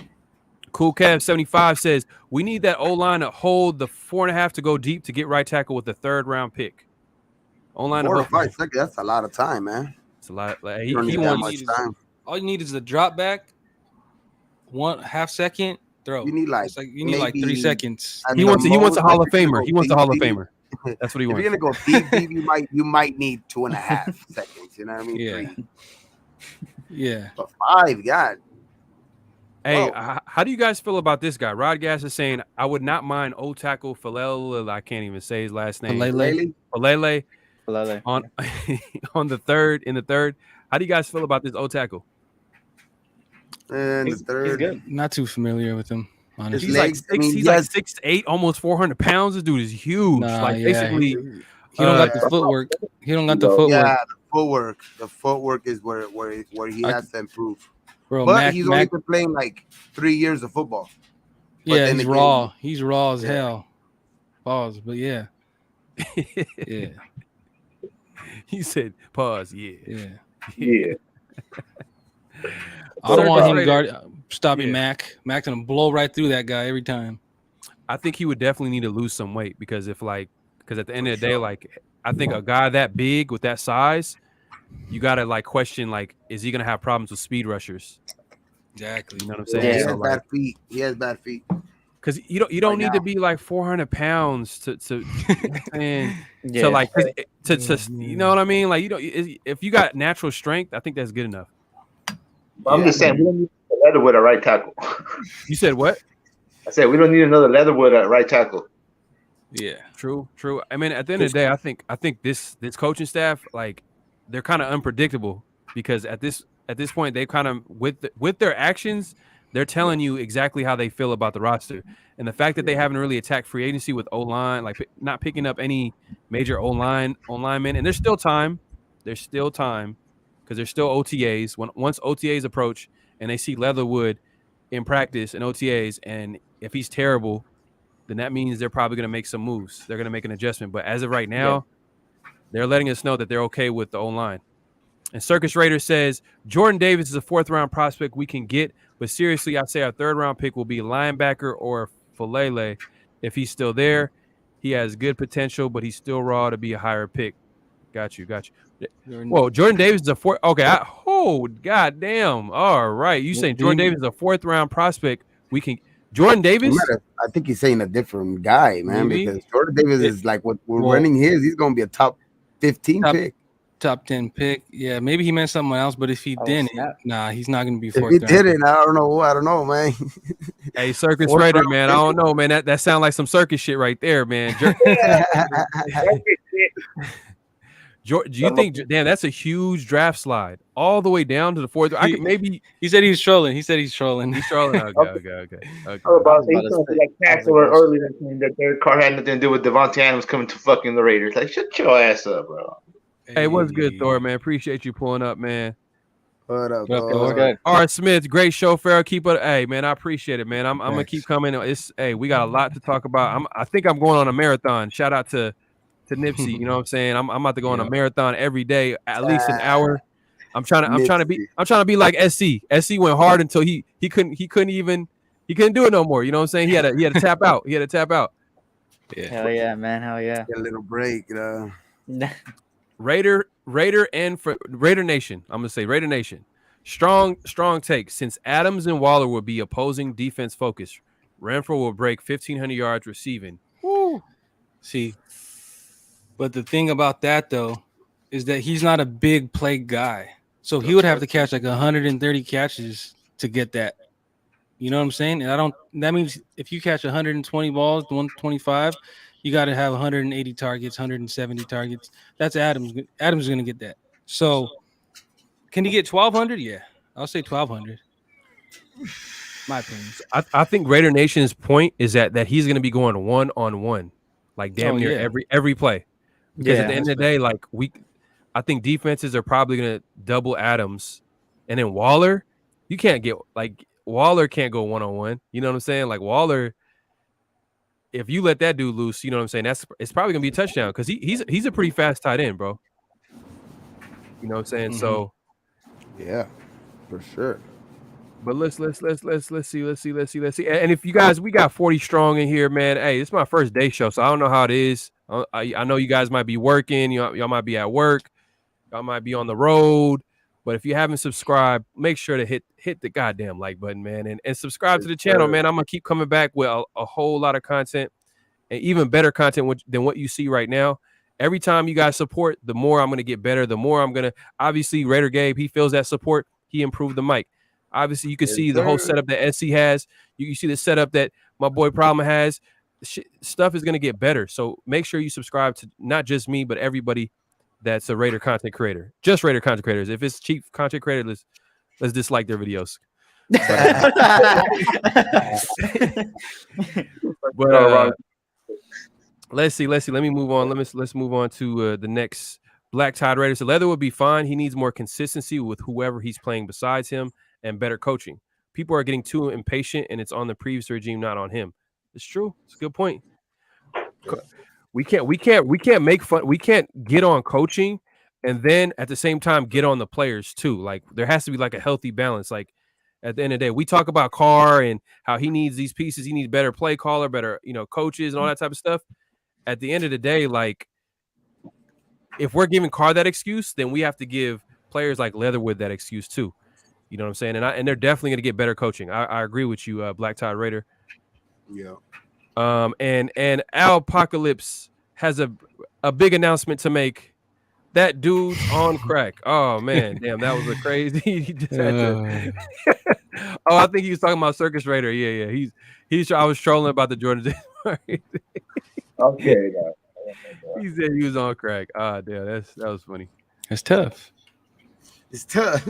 Cool Kev 75 says we need that O-line to hold the 4.5 to go deep to get right tackle with the 3rd round pick. O-line 4 to 5 seconds. That's a lot of time, man. It's a lot. Like, he wants time. All you need is the drop back, 1/2 second throw. You need like 3 seconds. He wants a Hall of Famer. He wants a Hall of Famer. That's what he wants. If you're gonna go deep, you might need 2.5 seconds. You know what I mean? Yeah. 3. Yeah. But 5, God. Hey, how do you guys feel about this guy? Rod Gas is saying I would not mind O tackle Falele. I can't even say his last name. Falele. On the third. How do you guys feel about this O tackle? And the third, he's good. Not too familiar with him. Honestly, He's like 6'8", almost 400 pounds. This dude is huge. Basically, he don't got the footwork. He don't got the footwork. Yeah, the footwork is where he has to improve. Bro, but he's only been playing like 3 years of football. Yeah, he's raw. He's raw as hell. Pause. But yeah. Yeah. He said, pause. Yeah. I don't want him stopping Mac. Mac's gonna blow right through that guy every time. I think he would definitely need to lose some weight because at the end of the day, like I think a guy that big with that size, you gotta like question like, is he gonna have problems with speed rushers? Exactly. You know what I'm saying? Yeah, bad feet. He has bad feet. Because you don't need to be like 400 pounds to like you know what I mean? Like if you got natural strength, I think that's good enough. I'm just saying we don't need a Leatherwood at right tackle. You said what? I said we don't need another Leatherwood at right tackle. Yeah, true. I mean, at the end of the day, I think this coaching staff, like, they're kind of unpredictable because at this point they kind of with their actions, they're telling you exactly how they feel about the roster. And the fact that they haven't really attacked free agency with O-line, like not picking up any major linemen, and there's still time. There's still time because there's still OTAs. Once OTAs approach and they see Leatherwood in practice and OTAs, and if he's terrible, then that means they're probably going to make some moves. They're going to make an adjustment. But as of right now, they're letting us know that they're okay with the O-line. And Circus Raider says, Jordan Davis is a 4th-round prospect we can get, but seriously, I'd say our 3rd-round pick will be linebacker or Falele if he's still there. He has good potential, but he's still raw to be a higher pick. Got you. Whoa, Jordan Davis is a 4th. Okay, goddamn. All right, you saying Jordan Davis is a 4th-round prospect? We can Jordan Davis. I think he's saying a different guy, man. Maybe. Because Jordan Davis is like what we're running his. He's gonna be a top 15 pick. Top 10 pick. Yeah, maybe he meant someone else, but if he didn't, he's not going to be 4th. If he didn't, I don't know, man. Hey, Circus Raider, man. I don't know, man. That sounds like some circus shit right there, man. Do you think, damn, that's a huge draft slide all the way down to the 4th? I could maybe. He said he's trolling. He's trolling. Okay. Like Tackler earlier that Derek Carr had nothing to do with Devontae Adams coming to fucking the Raiders. Like, shut your ass up, bro. Hey, what's good, Thor, man? Appreciate you pulling up, man. What up, Thor? R. Smith, great show, Farrell. Keep it. Hey, man, I appreciate it, man. I'm gonna keep coming. We got a lot to talk about. I think I'm going on a marathon. Shout out to to Nipsey. You know what I'm saying? I'm about to go on a marathon every day, at least an hour. I'm trying to be like SC. SC went hard until he couldn't do it no more. You know what I'm saying? He had to tap out. He had to tap out. Yeah. Hell yeah, man. Hell yeah. Get a little break, Raider and for Raider Nation. I'm gonna say Raider Nation. Strong take. Since Adams and Waller will be opposing defense focused, Renfro will break 1,500 yards receiving. Woo. See, but the thing about that though is that he's not a big play guy, so he would have to catch like 130 catches to get that. You know what I'm saying? And that means if you catch 120 balls, 125, you got to have 180 targets, 170 targets. That's Adams. Adams is going to get that. So can he get 1,200? Yeah, I'll say 1,200. My opinion. I think Raider Nation's point is that he's going to be going 1-on-1, like damn near every play. Because at the end of the day, like I think defenses are probably going to double Adams, and then Waller, you can't get like. Waller can't go 1-on-1. You know what I'm saying? Like Waller, if you let that dude loose, you know what I'm saying? It's probably gonna be a touchdown because he's a pretty fast tight end, bro. You know what I'm saying? Mm-hmm. So yeah, for sure. But let's see. And if you guys, we got 40 strong in here, man. Hey, it's my first day show, so I don't know how it is. I know you guys might be working, y'all might be at work, y'all might be on the road. But if you haven't subscribed, make sure to hit the goddamn like button, man, and subscribe to the channel, man. I'm gonna keep coming back with a whole lot of content and even better content than what you see right now. Every time you guys support, the more I'm gonna get better. The more I'm gonna obviously Raider Gabe, he feels that support. He improved the mic. Obviously, you can see the whole setup that SC has. You see the setup that my boy Problem has. Stuff is gonna get better. So make sure you subscribe to not just me, but everybody that's a Raider content creator. Just Raider content creators. If it's cheap content creator, let's dislike their videos. But let's see. Let me move on. Let's move on to the next Black Tide Raider. So Leather would be fine. He needs more consistency with whoever he's playing besides him and better coaching. People are getting too impatient, and it's on the previous regime, not on him. It's true. It's a good point. We can't make fun. We can't get on coaching and then at the same time get on the players too. Like there has to be like a healthy balance. Like at the end of the day, we talk about Carr and how he needs these pieces. He needs better play caller, better, coaches and all that type of stuff. At the end of the day, like if we're giving Carr that excuse, then we have to give players like Leatherwood that excuse too. You know what I'm saying? And they're definitely going to get better coaching. I agree with you, Black Tide Raider. Yeah. And Al Apocalypse has a big announcement to make. That dude's on crack. Oh man, damn, that was a crazy. He just had to... Oh, I think he was talking about Circus Raider. Yeah. He's. I was trolling about the Jordan. Okay. He said he was on crack. Ah, damn, that was funny. It's tough. It's tough.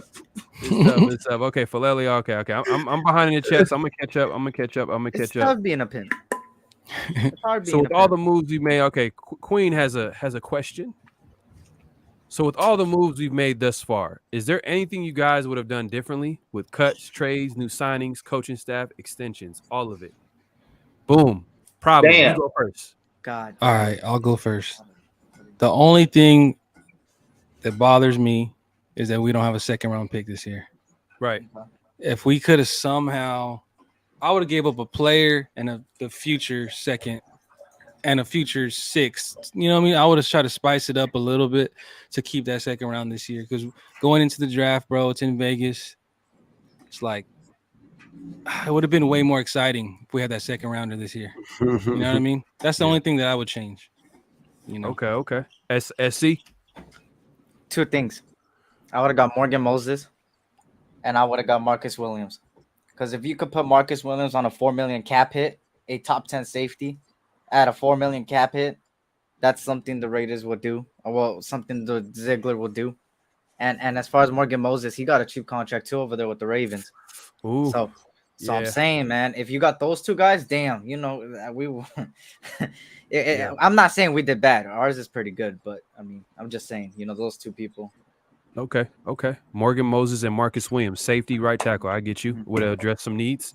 It's tough. Okay, Falele. Okay. I'm behind in the chest. I'm gonna catch up. It's tough being a pimp. So with all the moves we made, okay, Queen has a question. So with all the moves we've made thus far, is there anything you guys would have done differently with cuts, trades, new signings, coaching staff, extensions, all of it? Boom. Problem. You go first. God. All right, I'll go first. The only thing that bothers me is that we don't have a second round pick this year. Right. If we could have somehow, I would have gave up a player and the future second and a future sixth. You know what I mean? I would have tried to spice it up a little bit to keep that second round this year. Because going into the draft, bro, it's in Vegas. It's like it would have been way more exciting if we had that second rounder this year. You know what I mean? That's the only thing that I would change. Okay. SC? Two things. I would have got Morgan Moses and I would have got Marcus Williams. Because if you could put Marcus Williams on a $4 million cap hit, a top 10 safety at a $4 million cap hit, that's something the Raiders would do. Well, something the Ziegler will do. And as far as Morgan Moses, he got a cheap contract too over there with the Ravens. Ooh. So I'm saying, man, if you got those two guys, damn, we will. I'm not saying we did bad. Ours is pretty good, but I mean, I'm just saying, those two people. Okay. Morgan Moses and Marcus Williams, safety, right tackle. I get you. Would address some needs.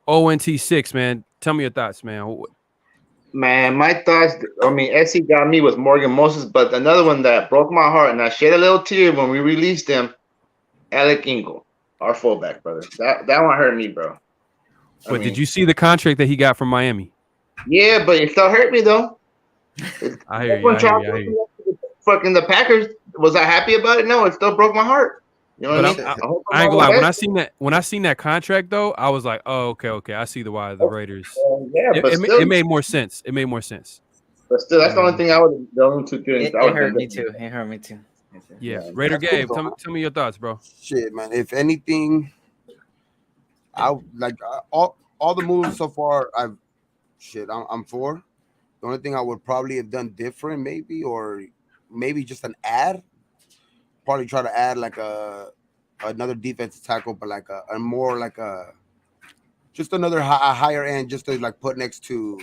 ONT6, man. Tell me your thoughts, man. Man, my thoughts. I mean, SC got me with Morgan Moses, but another one that broke my heart, and I shed a little tear when we released him. Alec Ingle, our fullback, brother. That one hurt me, bro. But did you see the contract that he got from Miami? Yeah, but it still hurt me though. I hear you. Fucking the Packers. Was I happy about it? No, it still broke my heart. You know what I mean? I ain't gonna lie. When I seen that contract though, I was like, oh, okay. I see why the Raiders. Yeah, but it made more sense. It made more sense. But still, that's the only thing I would have done to do. It hurt me too. It hurt me too. Yeah, Raider Gabe, tell me your thoughts, bro. Shit, man. If anything, I like all the moves so far. I'm for. The only thing I would probably have done different, maybe just an ad. Probably try to add like another defensive tackle, but like a more like just another a higher end, just to like put next to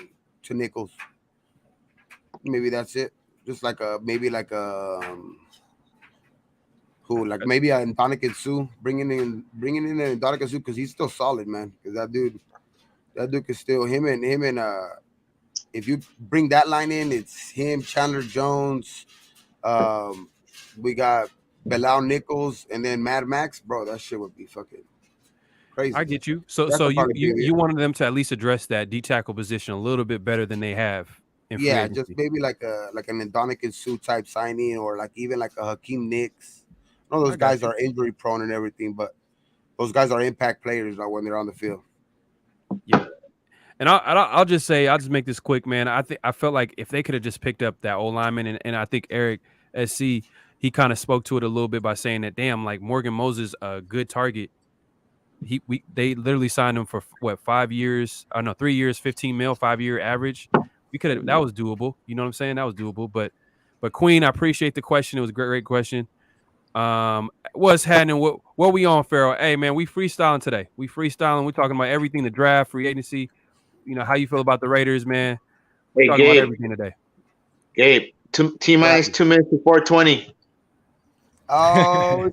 Nichols. Maybe that's it. Just like maybe like who like maybe Ndamukong Suh, bringing in Ndamukong Suh because he's still solid, man. Because that dude can still him and if you bring that line in, it's him, Chandler Jones. We got Bilal Nichols and then Mad Max, bro. That shit would be fucking crazy. I get you. So you wanted them to at least address that D tackle position a little bit better than they have. Yeah, just maybe like an Ndamukong Suh type signing, or like even like a Hakeem Nicks. I know those guys are injury prone and everything, but those guys are impact players when they're on the field. Yeah. And I'll just say, I'll just make this quick, man. I felt like if they could have just picked up that old lineman, and I think Eric SC, he kind of spoke to it a little bit by saying that, damn, like Morgan Moses, a good target. They literally signed him for what, 5 years? 3 years, 15 mil, 5-year average. We could have, that was doable. You know what I'm saying? That was doable. But Queen, I appreciate the question. It was a great question. What's happening? What we on, Farrell? Hey man, we freestyling today. We freestyling. We're talking about everything: the draft, free agency. You know, how you feel about the Raiders, man? We're talking about everything today. Gabe, T-minus 2 minutes to 420. Oh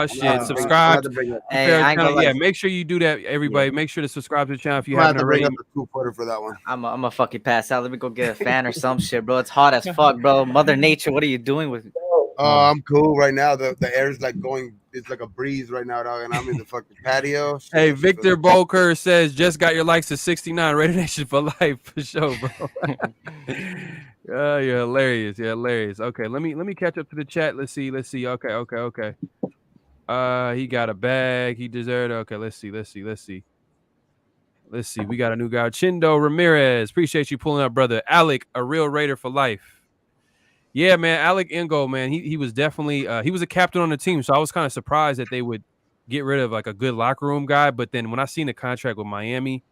shit! Subscribe. Hey, make sure you do that, everybody. Yeah. Make sure to subscribe to the channel if you haven't already. For that one. I'm a fucking pass out. Let me go get a fan or some shit, bro. It's hot as fuck, bro. Mother Nature, what are you doing with me? I'm cool right now. The air is like going. It's like a breeze right now, dog, and I'm in the fucking patio. Shit, hey, Victor Bolker says just got your likes to 69. Raider Nation for life, for sure, bro. You're hilarious. You're hilarious. Okay, let me catch up to the chat. Let's see. Okay. He got a bag. He deserved it. Okay, let's see. We got a new guy, Chindo Ramirez. Appreciate you pulling up, brother. Alec, a real Raider for life. Yeah, man, Alec Ingo, man, he was definitely he was a captain on the team, so I was kind of surprised that they would get rid of like a good locker room guy. But then when I seen the contract with Miami,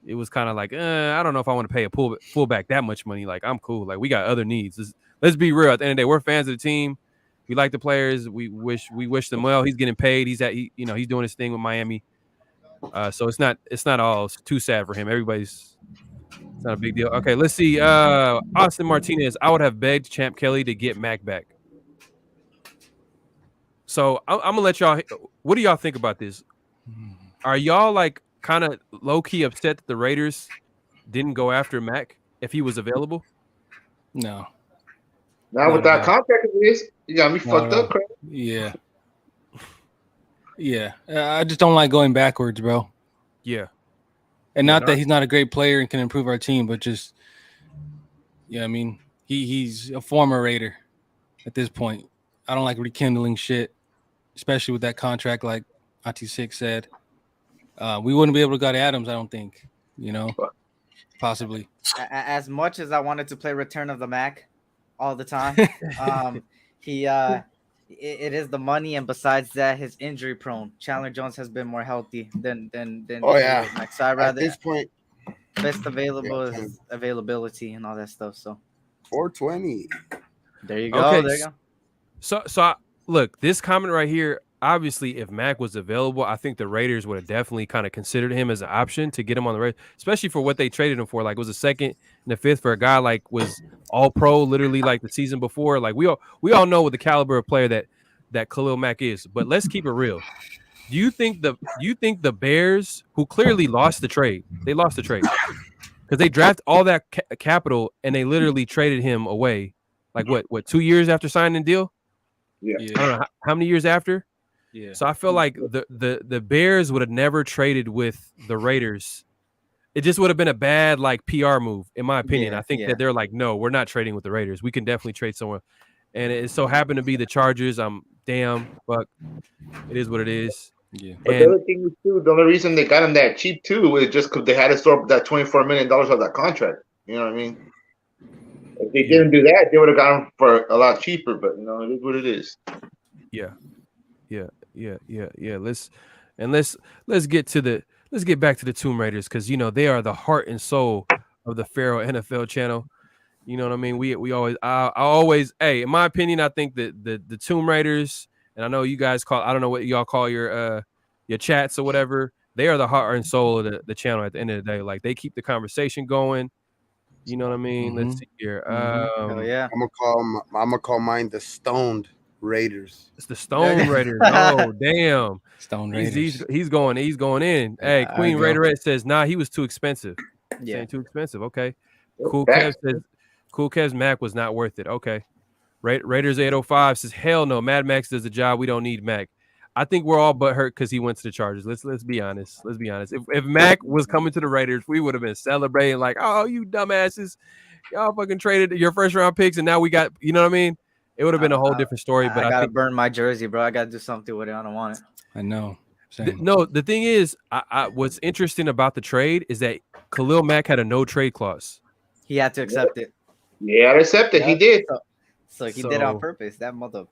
it was kind of like, I don't know if I want to pay a fullback that much money. Like, I'm cool. Like, we got other needs. Let's be real. At the end of the day, we're fans of the team. We like the players. We wish them well. He's getting paid. He's doing his thing with Miami. So it's not all too sad for him. It's not a big deal. Okay, let's see. Austin Martinez, I would have begged Champ Kelly to get Mac back. So I'm gonna let y'all. What do y'all think about this? Are y'all like kind of low key upset that the Raiders didn't go after Mac if he was available? No. Not with that contract, you got me fucked up. Craig. Yeah. Yeah. I just don't like going backwards, bro. Yeah. And not that he's not a great player and can improve our team, but just, I mean, he's a former Raider at this point. I don't like rekindling shit, especially with that contract, like Ati6 said. We wouldn't be able to go to Adams, I don't think, possibly. As much as I wanted to play Return of the Mac all the time, it is the money, and besides that, his injury prone. Chandler Jones has been more healthy than Mac. So I'd rather, at this point, best available is availability and all that stuff. So 420. There you go. Okay. There you go. So look, this comment right here. Obviously, if Mac was available, I think the Raiders would have definitely kind of considered him as an option to get him on the Raiders, especially for what they traded him for. Like, it was a second and a fifth for a guy like was all pro literally like the season before. Like, we all know what the caliber of player that Khalil Mack is. But let's keep it real. Do you think the Bears, who clearly lost the trade, because they draft all that capital and they literally traded him away. Like what 2 years after signing the deal? Yeah. I don't know how many years after. Yeah. So I feel like the Bears would have never traded with the Raiders. It just would have been a bad like PR move, in my opinion. I think that they're like, no, we're not trading with the Raiders. We can definitely trade somewhere. And it so happened to be the Chargers. But it is what it is. Yeah. But the other thing is too, the only reason they got him that cheap too is just because they had to store that $24 million of that contract. You know what I mean? If they didn't do that, they would have got him for a lot cheaper. But it is what it is. Yeah. Let's get back to the Tomb Raiders, because they are the heart and soul of the Pharaoh NFL channel. You know what I mean? I always, hey, in my opinion, I think that the Tomb Raiders, and I know you guys I don't know what y'all call your chats or whatever. They are the heart and soul of the channel at the end of the day. Like, they keep the conversation going. You know what I mean? Let's see here. yeah. I'm gonna call mine the Stoned Raiders. It's the Stone Raiders. Oh, damn. Stone Raiders. He's going in. Hey, Queen Raiderette says, nah, he was too expensive. Saying too expensive. Okay. Cool Kev's Mac was not worth it. Okay. Raiders 805 says, hell no, Mad Max does the job. We don't need Mac. I think we're all but hurt because he went to the Chargers. Let's be honest. Let's be honest. If Mac was coming to the Raiders, we would have been celebrating like, oh, you dumbasses. Y'all fucking traded your first round picks, and now we got, you know what I mean? It would have been a whole different story. But I gotta burn my jersey, bro. I gotta do something with it. I don't want it. I know. No, the thing is, what's interesting about the trade is that Khalil Mack had a no trade clause. He had to accept it. Yeah, I accept it. He did. So he did on purpose. That mother.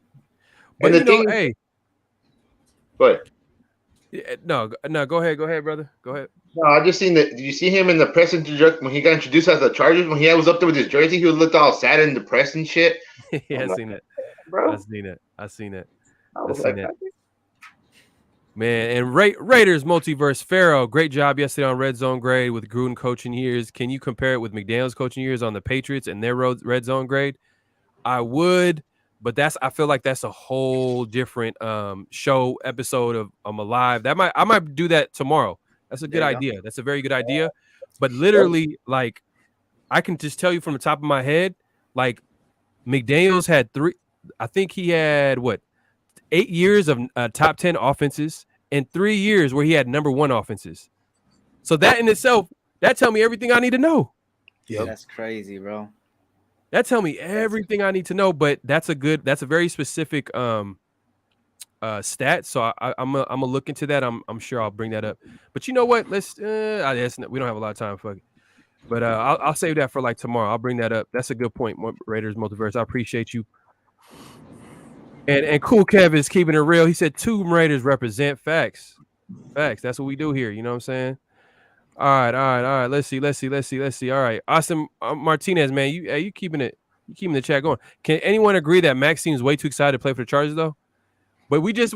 But hey. But no, go ahead, brother. Go ahead. No, I just seen that. Did you see him in the press introduction when he got introduced as the Chargers? When he was up there with his jersey, he looked all sad and depressed and shit. Yeah, I seen it. Bro. I seen it. Man, and Raiders multiverse Pharaoh, great job yesterday on Red Zone grade with Gruden coaching years. Can you compare it with McDaniel's coaching years on the Patriots and their Red Zone grade? I would, but I feel like that's a whole different show episode of I'm Alive. I might do that tomorrow. That's a good idea. That's a very good idea. But literally, like, I can just tell you from the top of my head, like, McDaniel's had I think he had 8 years of top 10 offenses and 3 years where he had number 1 offenses. So that in itself, that tell me everything I need to know. Yeah, that's crazy, bro. That tell me everything I need to know. But that's a very specific stat. So I'm gonna look into that. I'm sure I'll bring that up. But you know what? We don't have a lot of time. Fuck it. But I'll save that for like tomorrow. I'll bring that up. That's a good point, Raiders Multiverse. I appreciate you. And Cool Kev is keeping it real. He said Tomb Raiders represent facts. Facts. That's what we do here. You know what I'm saying? All right. Let's see. All right. Austin Martinez, man, you keeping the chat going. Can anyone agree that Max seems way too excited to play for the Chargers though? But we just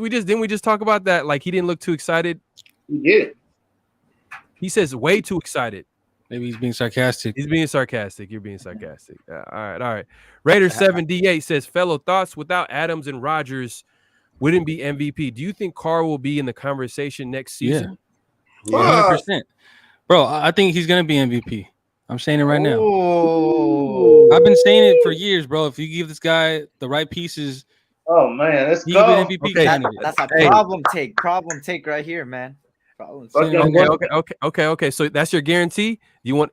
talk about that? Like, he didn't look too excited. He did. He says way too excited. Maybe he's being sarcastic. He's being sarcastic. You're being sarcastic. All right. Raiders 7D8 says, fellow thoughts, without Adams and Rodgers, wouldn't be MVP. Do you think Carr will be in the conversation next season? Yeah. 100%. Bro, I think he's going to be MVP. I'm saying it right now. I've been saying it for years, bro. If you give this guy the right pieces, oh man, let's go. MVP candidate. That's a problem take right here, man. Okay. So that's your guarantee. You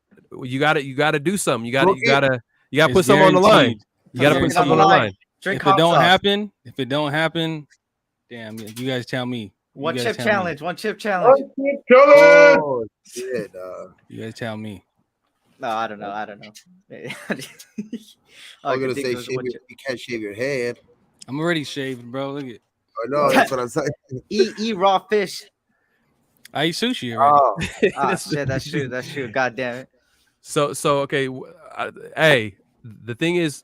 gotta do something. You gotta put something on the line. You gotta put something on the line. If it don't happen, damn, you guys tell me. One chip challenge. Oh, shit. You guys tell me. No, I don't know. I was gonna say you can't shave your head. I'm already shaved, bro. Look at. I know, that's what I'm saying. Eat raw fish. I eat sushi already. Shit, that's true. God damn it. So okay, hey, the thing is,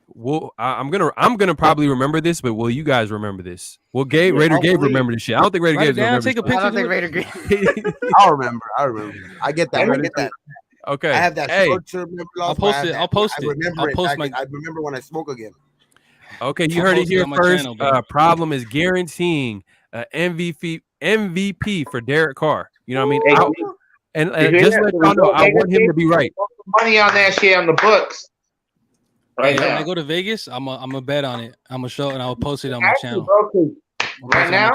I'm gonna probably remember this, but will you guys remember this? Will Raider Gabe remember this shit? I don't think Raider Gabe remember. Take a picture. I don't think Raider Gabe. I'll remember. I get that. Okay. I have that short term memory loss. I'll post it. I remember when I smoke again. Okay, you heard it here first. Problem is guaranteeing MVP for Derek Carr. You know what I mean? And just let y'all know, I want him to be right. money on that shit on the books. Right now. When I go to Vegas, I'm a bet on it. I'm a show and I'll post it on my Actually, channel. bro, right now,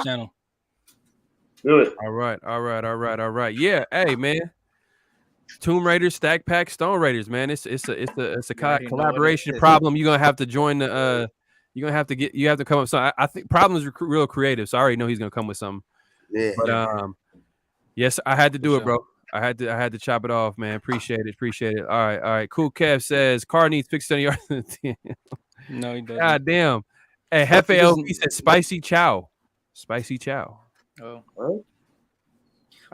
do it. All right. Yeah, hey man, Tomb Raiders, Stack Pack, Stone Raiders, man. It's a collaboration problem. You're gonna have to join the. You're gonna have to you have to come up. So I think Problem is real creative. So I already know he's gonna come with something. Yeah. But yes, I had to do it, bro. I had to chop it off, man. Appreciate it. All right. Cool Kev says Carr needs 50 yards. No, he doesn't. God damn. Hey, Hefe LP said spicy chow. Spicy chow. Oh.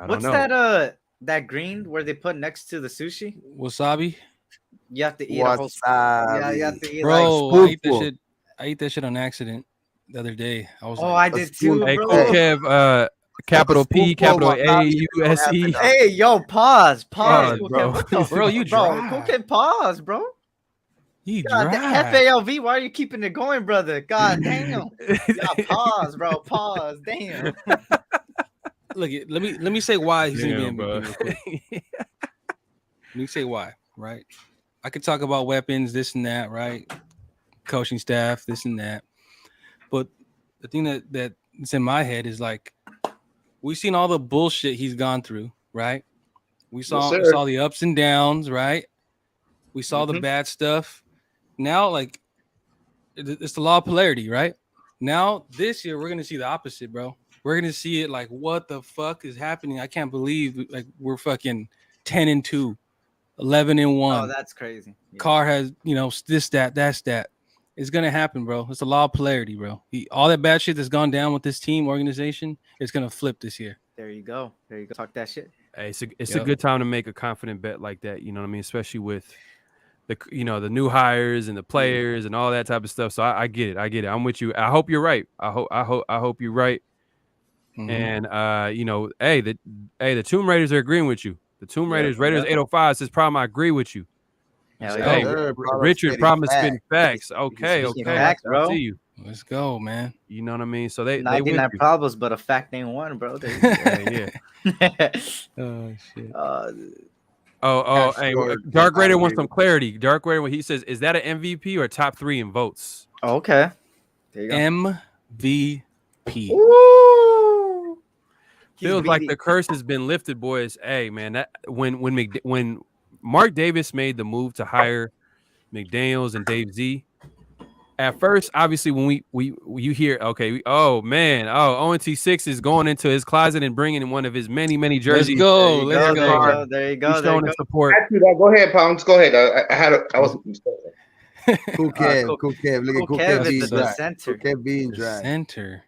What's that green where they put next to the sushi? Wasabi. You have to eat a whole Wasabi. you have to eat Bro, like I ate that shit on accident the other day. I was I did too, Hey, bro. Cool Kev, capital P, capital A, U-S-E. Hey, yo, pause, bro. Bro, you dry. Cool Kev, pause, bro. You God, dry. FALV, why are you keeping it going, brother? God damn. Pause, bro. Pause. Damn. Look, let me say why he's gonna be MVP. Bro. Real quick. Let me say why, right? I could talk about weapons, this and that, right? Coaching staff, this and that. But the thing that's in my head is like, we've seen all the bullshit he's gone through, right? We saw the ups and downs, right? We saw the bad stuff. Now, like, it's the law of polarity, right? Now, this year, we're going to see the opposite, bro. We're going to see it like, what the fuck is happening? I can't believe, like, we're fucking 10-2, 11-1. Oh, that's crazy. Yeah. Carr has, this, that's that. It's going to happen, bro. It's the law of polarity, bro. All that bad shit that's gone down with this team organization, it's going to flip this year. There you go. Talk that shit. Hey, it's a good time to make a confident bet like that. You know what I mean? Especially with the new hires and the players and all that type of stuff. So I get it. I'm with you. I hope you're right. I hope you're right. Mm-hmm. And the Tomb Raiders are agreeing with you. The Tomb Raiders, Raiders 805 says problem. I agree with you. Hey, Richard, problem is spitting facts. Okay. Facts, bro. I see you. Let's go, man. You know what I mean? So they 99 problems, but a fact ain't one, bro. Yeah. Oh shit. Hey, Dark Raider wants some clarity. Dark Raider, he says, is that an MVP or top 3 in votes? Okay. There you go. MVP. Woo! Feels like the curse has been lifted, boys. Hey, man, that when Mark Davis made the move to hire McDaniels and Dave Z, at first, obviously, when you hear, okay, ONT6 is going into his closet and bringing in one of his many jerseys. Let's go. There you go. He's showing support. Go ahead, Pounds. Go ahead. I was. Cool Kev. Look at Cool Kev being dry. Center. Cool Kev being dry. Center.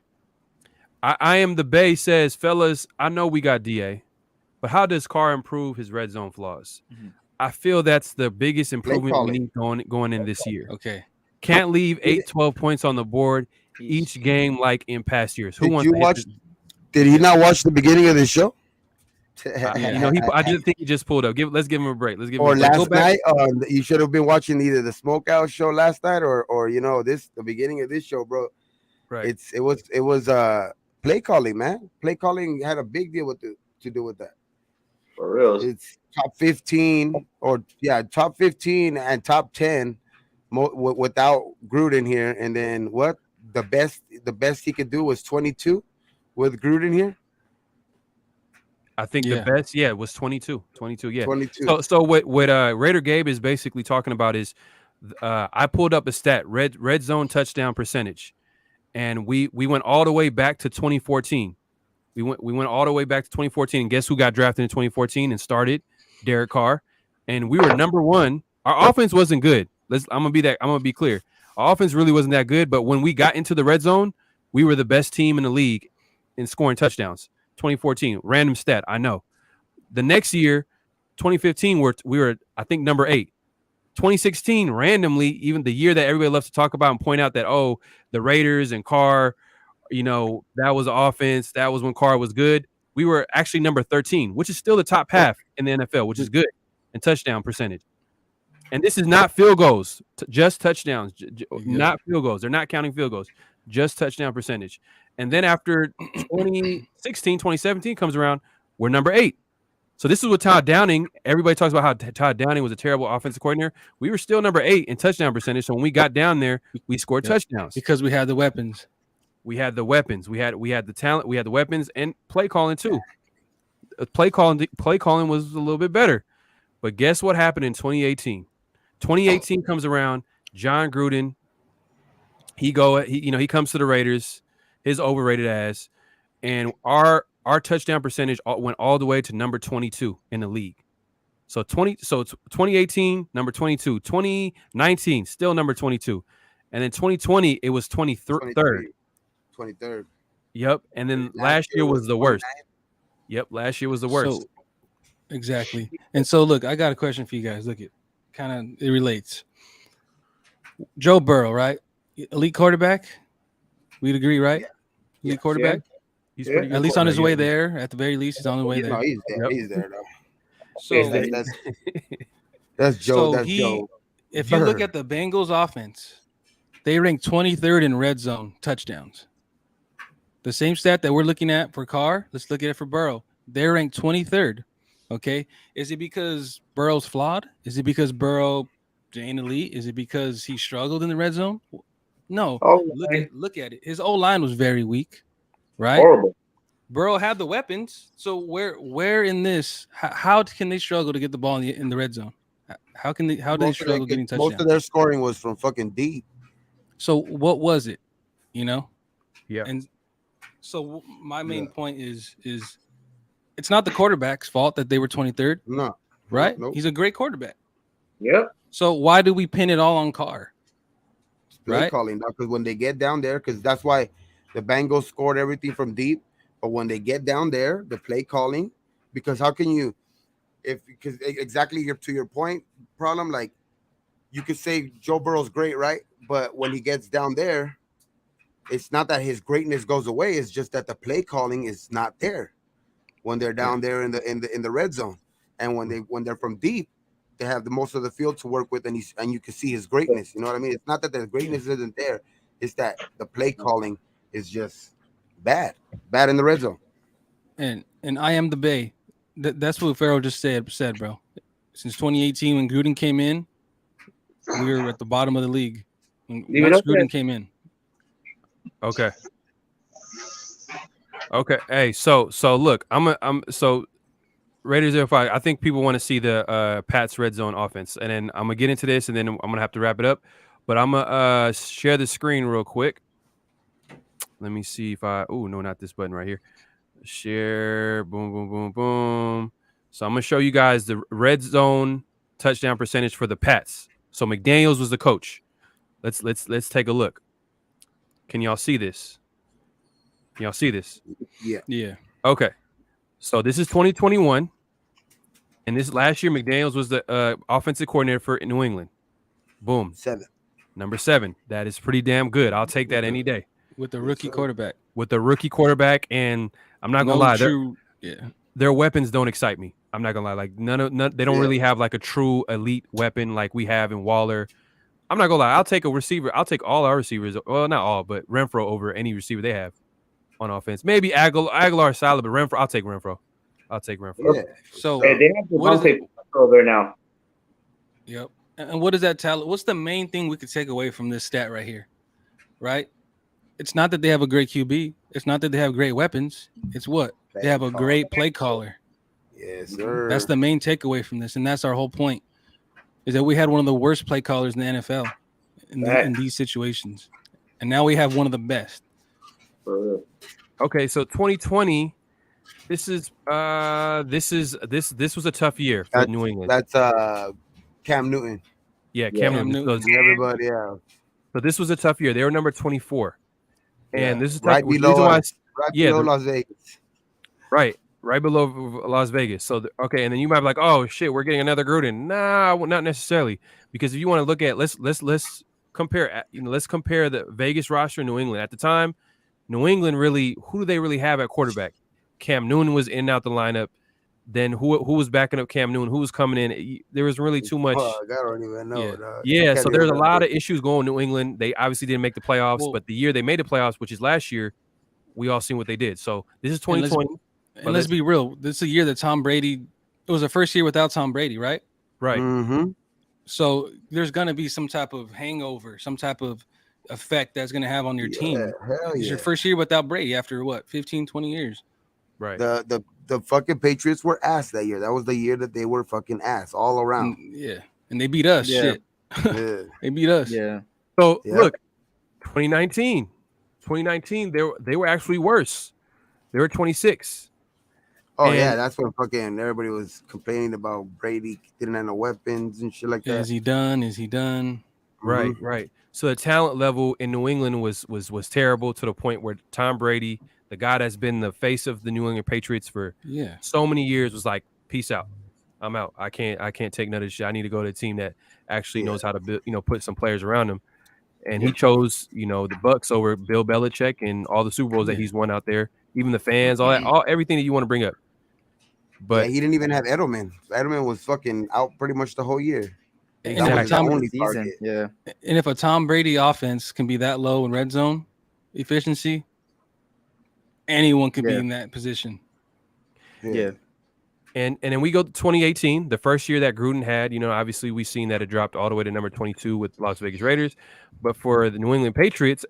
I am the Bay says, fellas, I know we got DA, but how does Carr improve his red zone flaws? Mm-hmm. I feel that's the biggest improvement we need going in this year. Okay. Can't leave 8-12 points on the board each game like in past years. Did he not watch the beginning of the show? I just think he just pulled up. Let's give him a break. Last night, you should have been watching either the Smokeout show last night or the beginning of this show, bro. Right. It was play calling, man. Play calling had a big deal to do with that. For real. It's top 15 top 15 and top 10 without Gruden here, and then what the best he could do was 22 with Gruden here. I think the best, was 22. 22. 22. So what Raider Gabe is basically talking about is, I pulled up a stat, red zone touchdown percentage, and we went all the way back to 2014. We went all the way back to 2014, and guess who got drafted in 2014 and started? Derek Carr, and we were number one. Our offense wasn't good. I'm gonna be clear. Our offense really wasn't that good, but when we got into the red zone, we were the best team in the league in scoring touchdowns. 2014, random stat, I know. The next year, 2015, we were I think number 8. 2016, randomly, even the year that everybody loves to talk about and point out that the Raiders and Carr, that was the offense. That was when Carr was good. We were actually number 13, which is still the top half in the NFL, which is good in touchdown percentage. And this is not field goals, just touchdowns, not field goals. They're not counting field goals, just touchdown percentage. And then after 2016, 2017 comes around, we're number 8. So this is what Todd Downing. Everybody talks about how Todd Downing was a terrible offensive coordinator. We were still number 8 in touchdown percentage. So when we got down there, we scored touchdowns because we had the weapons. We had the weapons. We had the talent. We had the weapons and play calling too. Play calling was a little bit better. But guess what happened in 2018? 2018 comes around. John Gruden. He comes to the Raiders. His overrated ass, and our touchdown percentage went all the way to number 22 in the league. So 2018 number 22, 2019 still number 22, and then 2020 it was 23rd. 23rd. Yep, and then last year was the worst. Yep, last year was the worst. So, exactly. And so look, I got a question for you guys. Look, it relates. Joe Burrow, right? Elite quarterback. We'd agree, right? Yeah. Elite quarterback. Yeah. He's pretty at least on his way there. At the very least, he's on the way there. No, he's there. Yep. He's there though. So that's Joe. So that's Joe. If you look at the Bengals offense, they rank 23rd in red zone touchdowns. The same stat that we're looking at for Carr, let's look at it for Burrow. They're ranked 23rd. Okay. Is it because Burrow's flawed? Is it because Burrow ain't elite? Is it because he struggled in the red zone? No. Look at it. His O-line was very weak, right? Horrible. Burrow had the weapons. So where in this? How can they struggle to get the ball in the red zone? How do they struggle getting touchdowns? Most of their scoring was from fucking deep. So what was it? You know? Yeah. And so my main point is it's not the quarterback's fault that they were 23rd. No. Right? Nope. He's a great quarterback. Yep. So why do we pin it all on Carr? Play calling, because when they get down there, because that's why the Bengals scored everything from deep. But when they get down there, the play calling, because how can you, because exactly to your point, problem, like you could say Joe Burrow's great, right? But when he gets down there, it's not that his greatness goes away. It's just that the play calling is not there when they're down there in the red zone, and when they're from deep, they have the most of the field to work with, and you can see his greatness. You know what I mean? It's not that the greatness isn't there; it's that the play calling is just bad in the red zone. And I am the Bay. That's what Farrell just said, bro. Since 2018, when Gruden came in, we were at the bottom of the league. Once Gruden came in. Okay. Hey, so look, so Raiders 05. I think people want to see the Pats red zone offense, and then I'm gonna get into this, and then I'm gonna have to wrap it up. But I'm gonna share the screen real quick. Let me see if no, not this button right here. Share, boom, boom, boom, boom. So I'm gonna show you guys the red zone touchdown percentage for the Pats. So McDaniels was the coach. Let's take a look. Can y'all see this? Can y'all see this? Yeah. Okay. So this is 2021, and this last year McDaniels was the offensive coordinator for New England. Boom. Number 7. That is pretty damn good. I'll take that any day. With the rookie quarterback. With the rookie quarterback, and I'm not gonna lie, their weapons don't excite me. I'm not gonna lie, like none they don't really have like a true elite weapon like we have in Waller. I'm not gonna lie, I'll take a receiver. I'll take all our receivers. Well, not all, but Renfro over any receiver they have on offense. Maybe Aguilar solid, but Renfro, I'll take Renfro. Yeah. So they have to over there now. Yep. And what does that tell? What's the main thing we could take away from this stat right here? Right? It's not that they have a great QB. It's not that they have great weapons. It's what? They have a great play caller. Yes, sir. That's the main takeaway from this, and that's our whole point, is that we had one of the worst play callers in the NFL in these situations, and now we have one of the best. Okay, so 2020, this was a tough year for New England. That's Cam Newton. Yeah, Cam Newton. Everybody, yeah. So this was a tough year. They were number 24. And this is right below Las Vegas. Right below Las Vegas. So and then you might be like, oh shit, we're getting another Gruden. Nah, not necessarily, because if you want to look at let's compare. Let's compare the Vegas roster and New England at the time. New England really, who do they really have at quarterback? Cam Newton was in and out the lineup. Then who was backing up Cam Newton? Who was coming in? There was really too much. I don't even know. Yeah. So there's a lot of issues going New England. They obviously didn't make the playoffs, but the year they made the playoffs, which is last year, we all seen what they did. So this is 2020. And let's be real. This is a year that Tom Brady it was the first year without Tom Brady, right? Right. Mm-hmm. So there's gonna be some type of hangover, some type of effect that's gonna have on your team. Hell It's yeah. your first year without Brady after what, 15, 20 years. Right. The fucking Patriots were ass that year. That was the year that they were fucking ass all around. And they beat us. Yeah. Shit. Yeah. They beat us. Yeah. So Yeah. look, 2019, they were actually worse. They were 26. Oh yeah, that's when fucking everybody was complaining about Brady didn't have no weapons and shit like that. Is he done? Is he done? Right, right. So the talent level in New England was terrible, to the point where Tom Brady, the guy that's been the face of the New England Patriots for so many years, was like, "Peace out, I'm out. I can't take none of this shit. I need to go to a team that actually knows how to build, put some players around him." And he chose, the Bucks over Bill Belichick and all the Super Bowls that he's won out there, even the fans, everything that you want to bring up. But he didn't even have Edelman. Edelman was fucking out pretty much the whole year. And that was the only season. target. Yeah. And if a Tom Brady offense can be that low in red zone efficiency, anyone could be in that position. Yeah. And then we go to 2018, the first year that Gruden had, obviously we've seen that it dropped all the way to number 22 with Las Vegas Raiders. But for the New England Patriots,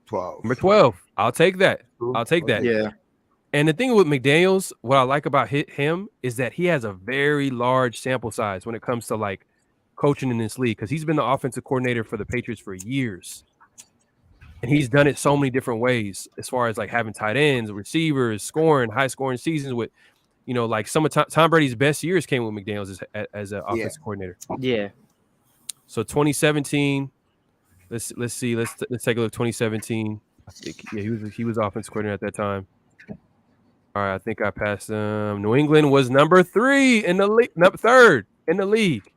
12. Number 12. I'll take that. I'll take that. Yeah. And the thing with McDaniels, what I like about him is that he has a very large sample size when it comes to like coaching in this league, because he's been the offensive coordinator for the Patriots for years. And he's done it so many different ways, as far as like having tight ends, receivers, scoring, high scoring seasons with, like some of Tom Brady's best years came with McDaniels as an offensive coordinator. Yeah. So 2017, let's see, let's take a look. 2017, yeah, he was offensive coordinator at that time. All right, I think I passed them. New England was number 3 in the league, third in the league.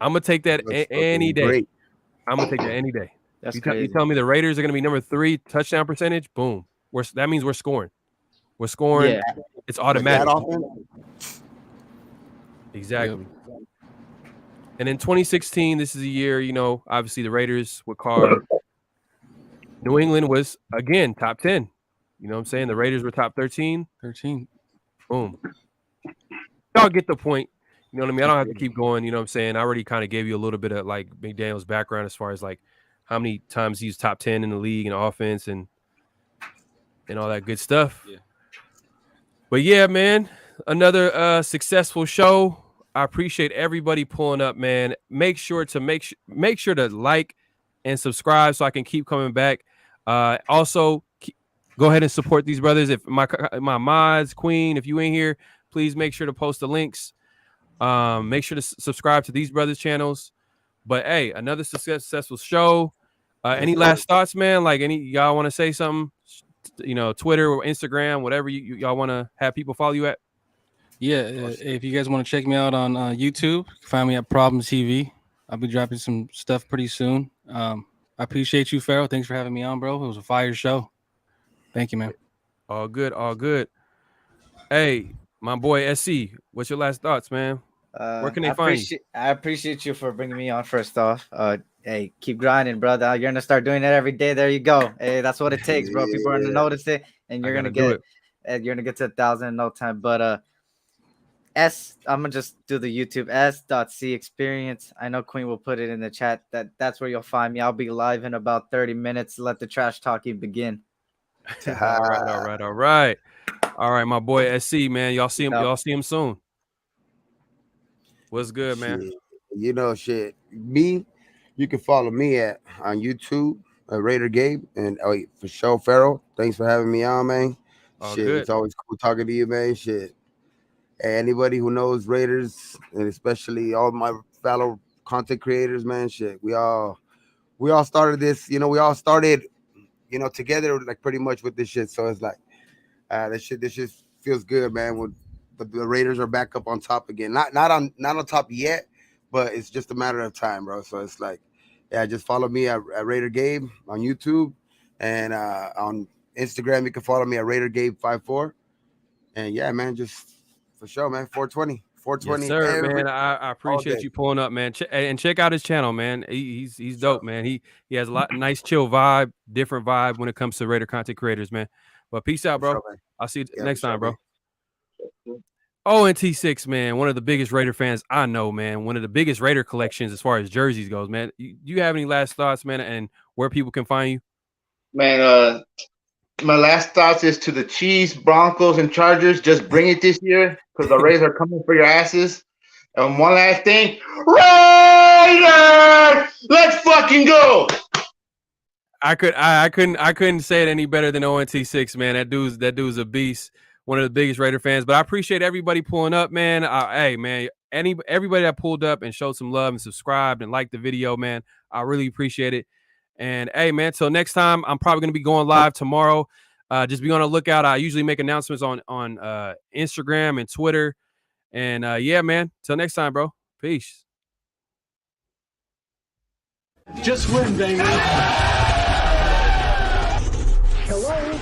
I'm gonna take that any day. Great. I'm gonna take that any day. That's you tell me the Raiders are gonna be number 3 touchdown percentage? Boom. That means we're scoring. We're scoring. Yeah. It's automatic. Exactly. Yep. And in 2016, this is a year, obviously the Raiders with Carr. New England was again top 10. You know what I'm saying? The Raiders were top 13. 13. Boom. Y'all get the point. You know what I mean? I don't have to keep going. You know what I'm saying? I already kind of gave you a little bit of like McDaniel's background as far as like how many times he's top 10 in the league in offense and all that good stuff. Yeah. But yeah, man, another successful show. I appreciate everybody pulling up, man. Make sure to like and subscribe so I can keep coming back. Also, go ahead and support these brothers. If my mods, Queen, if you ain't here, please make sure to post the links. Make sure to subscribe to these brothers' channels. But hey, another successful show. Any last thoughts, man? Like y'all want to say something? Twitter or Instagram, whatever y'all want to have people follow you at. Yeah, if you guys want to check me out on YouTube, find me at Problems TV. I'll be dropping some stuff pretty soon. I appreciate you, Pharaoh. Thanks for having me on, bro. It was a fire show. Thank you, man. All good, all good. Hey, my boy SC, what's your last thoughts, man? Where can they find you? I appreciate you for bringing me on. First off, hey, keep grinding, brother. You're gonna start doing that every day. There you go. Hey, that's what it takes, bro. People are gonna notice it, and you're gonna get to 1,000 in no time. But I'm gonna just do the YouTube S.C experience. I know Queen will put it in the chat. That's where you'll find me. I'll be live in about 30 minutes. Let the trash talking begin. All right. My boy SC, man. Y'all see him soon. What's good, man? Shit. You can follow me on YouTube, Raider Gabe, and for sure, Pharaoh. Thanks for having me on, man. Shit, good. It's always cool talking to you, man. Shit. Anybody who knows Raiders, and especially all my fellow content creators, man, shit, we all started this, we all started, together, like pretty much with this shit. So it's like, this shit feels good, man. But the Raiders are back up on top again. Not on top yet, but it's just a matter of time, bro. So it's like, just follow me at Raider Gabe on YouTube, and on Instagram you can follow me at Raider Gabe 54. And yeah, man, just. For sure, man. 420. Yes, sir, man. I appreciate you pulling up, man. And check out his channel, man. He's dope, man. He has a lot nice, chill vibe, different vibe when it comes to Raider content creators, man. But peace out, bro. I'll see you next time, bro. ONT6, man, one of the biggest Raider fans I know, man. One of the biggest Raider collections as far as jerseys goes, man. You have any last thoughts, man, and where people can find you? Man, my last thoughts is to the Chiefs, Broncos, and Chargers. Just bring it this year because the Raiders are coming for your asses. And one last thing, Raiders, let's fucking go. I couldn't say it any better than ONT6, man. That dude's a beast. One of the biggest Raider fans. But I appreciate everybody pulling up, man. Hey, man, everybody that pulled up and showed some love and subscribed and liked the video, man. I really appreciate it. And hey, man, till next time, I'm probably gonna be going live tomorrow. Just be on the lookout. I usually make announcements on Instagram and Twitter. And yeah, man. Till next time, bro. Peace. Just win, baby. Hello?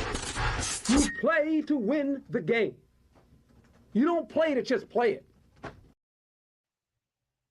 You play to win the game. You don't play to just play it.